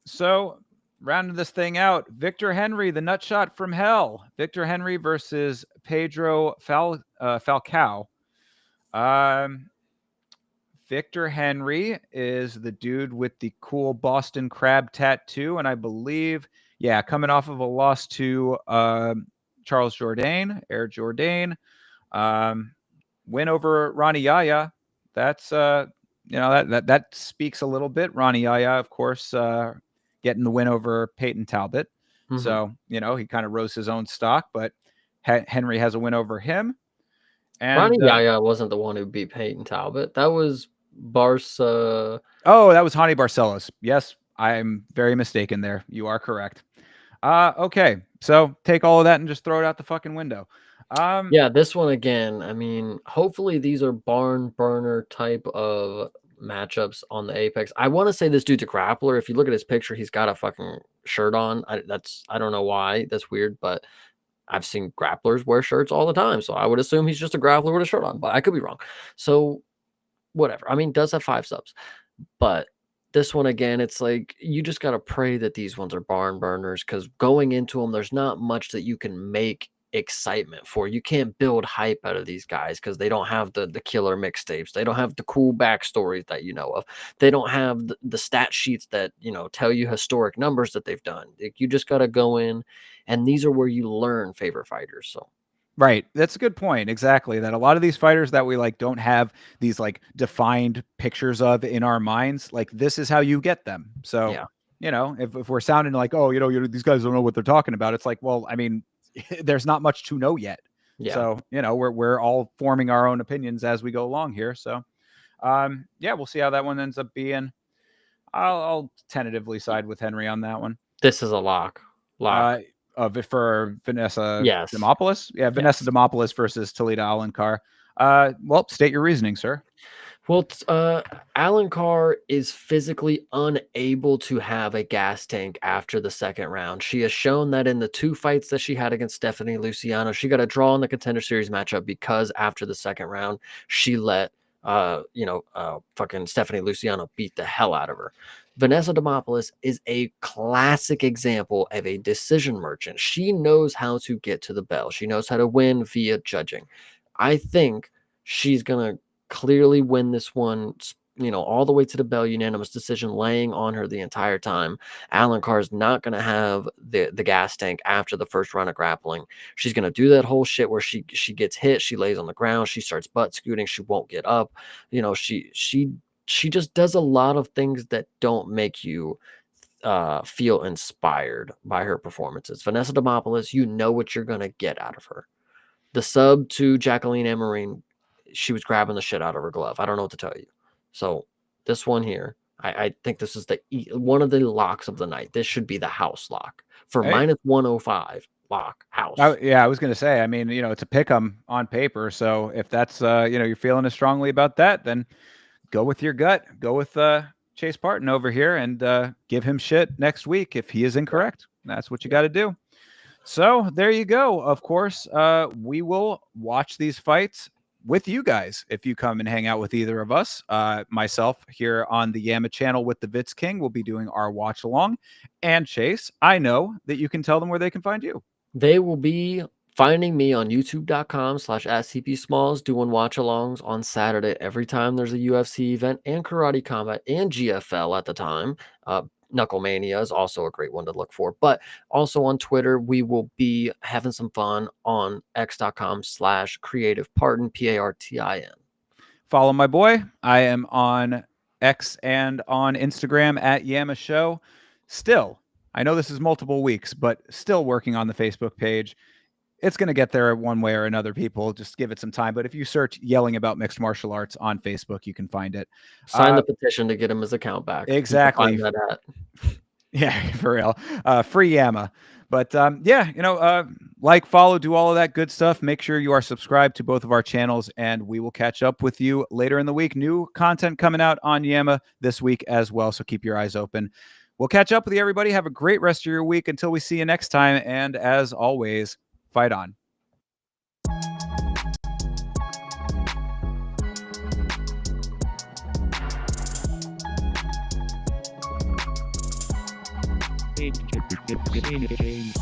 So rounding this thing out, Victor Henry, the nutshot from hell. Victor Henry versus Pedro Falcao. Um, Victor Henry is the dude with the cool Boston crab tattoo, and I believe, coming off of a loss to Charles Jourdain, Air Jourdain. Win over Ronnie Yaya. That's that speaks a little bit. Ronnie Yaya, of course, getting the win over Peyton Talbot. Mhm. So he kind of rose his own stock, but Henry has a win over him. And Ronnie Yaya wasn't the one who beat Peyton Talbot. That was Barca. oh, that was Hani Barcelos. Yes, I'm very mistaken there. You are correct. Okay, so take all of that and just throw it out the fucking window. Yeah, this one again. I mean, hopefully these are barn burner type of matchups on the Apex. I want to say this dude's a grappler. If you look at his picture, he's got a fucking shirt on. I don't know why. That's weird, but I've seen grapplers wear shirts all the time, so I would assume he's just a grappler with a shirt on, but I could be wrong. So whatever. I mean, does have 5 subs, but this one again, it's like you just gotta pray that these ones are barn burners because going into them, there's not much that you can make excitement for. You can't build hype out of these guys because they don't have the killer mixtapes. They don't have the cool backstories that you know of. They don't have the stat sheets that tell you historic numbers that they've done. Like, you just gotta go in, and these are where you learn favorite fighters. So Right. That's a good point. Exactly. That a lot of these fighters that we like don't have these like defined pictures of in our minds. Like this is how you get them. So, yeah, if we're sounding like, oh, these guys don't know what they're talking about. It's like, well, I mean, there's not much to know yet. yeah. So, we're all forming our own opinions as we go along here. So, we'll see how that one ends up being. I'll tentatively side with Henry on that one. This is a lock. Uh, of it for Vanessa Yes. Demopoulos. Yeah, Vanessa Yes. Demopoulos versus Talita Alankar. Well, state your reasoning, sir. Well, Alan Carr is physically unable to have a gas tank after the second round. She has shown that in the 2 fights that she had against Stephanie Luciano, she got a draw in the Contender Series matchup because after the second round, she let fucking Stephanie Luciano beat the hell out of her. Vanessa Demopoulos is a classic example of a decision merchant. She knows how to get to the bell. She knows how to win via judging. I think she's gonna clearly win this one, all the way to the bell, unanimous decision, laying on her the entire time. Alan Carr's not gonna have the gas tank after the first round of grappling. She's gonna do that whole shit where she gets hit, she lays on the ground, she starts butt scooting, she won't get up. She just does a lot of things that don't make you feel inspired by her performances. Vanessa Demopoulos, you know what you're gonna get out of her. The sub to Jacqueline Emery, she was grabbing the shit out of her glove. I don't know what to tell you. So this one here, I think this is one of the locks of the night. This should be the house lock for Hey, minus 105 lock house. I was going to say, I mean, it's a pick 'em on paper. So if that's, you're feeling as strongly about that, then go with your gut. Go with Chase Parton over here and give him shit next week if he is incorrect. That's what you got to do. So there you go. Of course, we will watch these fights with you guys if you come and hang out with either of us. Myself here on the Yama channel with the Vitz King will be doing our watch along. And Chase, I know that you can tell them where they can find you. They will be finding me on youtube.com/SCP-Smalls doing watch-alongs on Saturday every time there's a UFC event and Karate Combat and GFL at the time. Knucklemania is also a great one to look for. But also on Twitter, we will be having some fun on x.com/creativeparton, Partin. Follow my boy. I am on X and on Instagram at Yama Show. Still, I know this is multiple weeks, but still working on the Facebook page. It's going to get there one way or another, people. Just give it some time. But if you search Yelling About Mixed Martial Arts on Facebook, you can find it. Sign the petition to get him his account back. Exactly. You can find that at. Yeah, for real. Free Yama. But like, follow, do all of that good stuff. Make sure you are subscribed to both of our channels, and we will catch up with you later in the week. New content coming out on Yama this week as well, so keep your eyes open. We'll catch up with you, everybody. Have a great rest of your week until we see you next time. And as always, fight on. Game.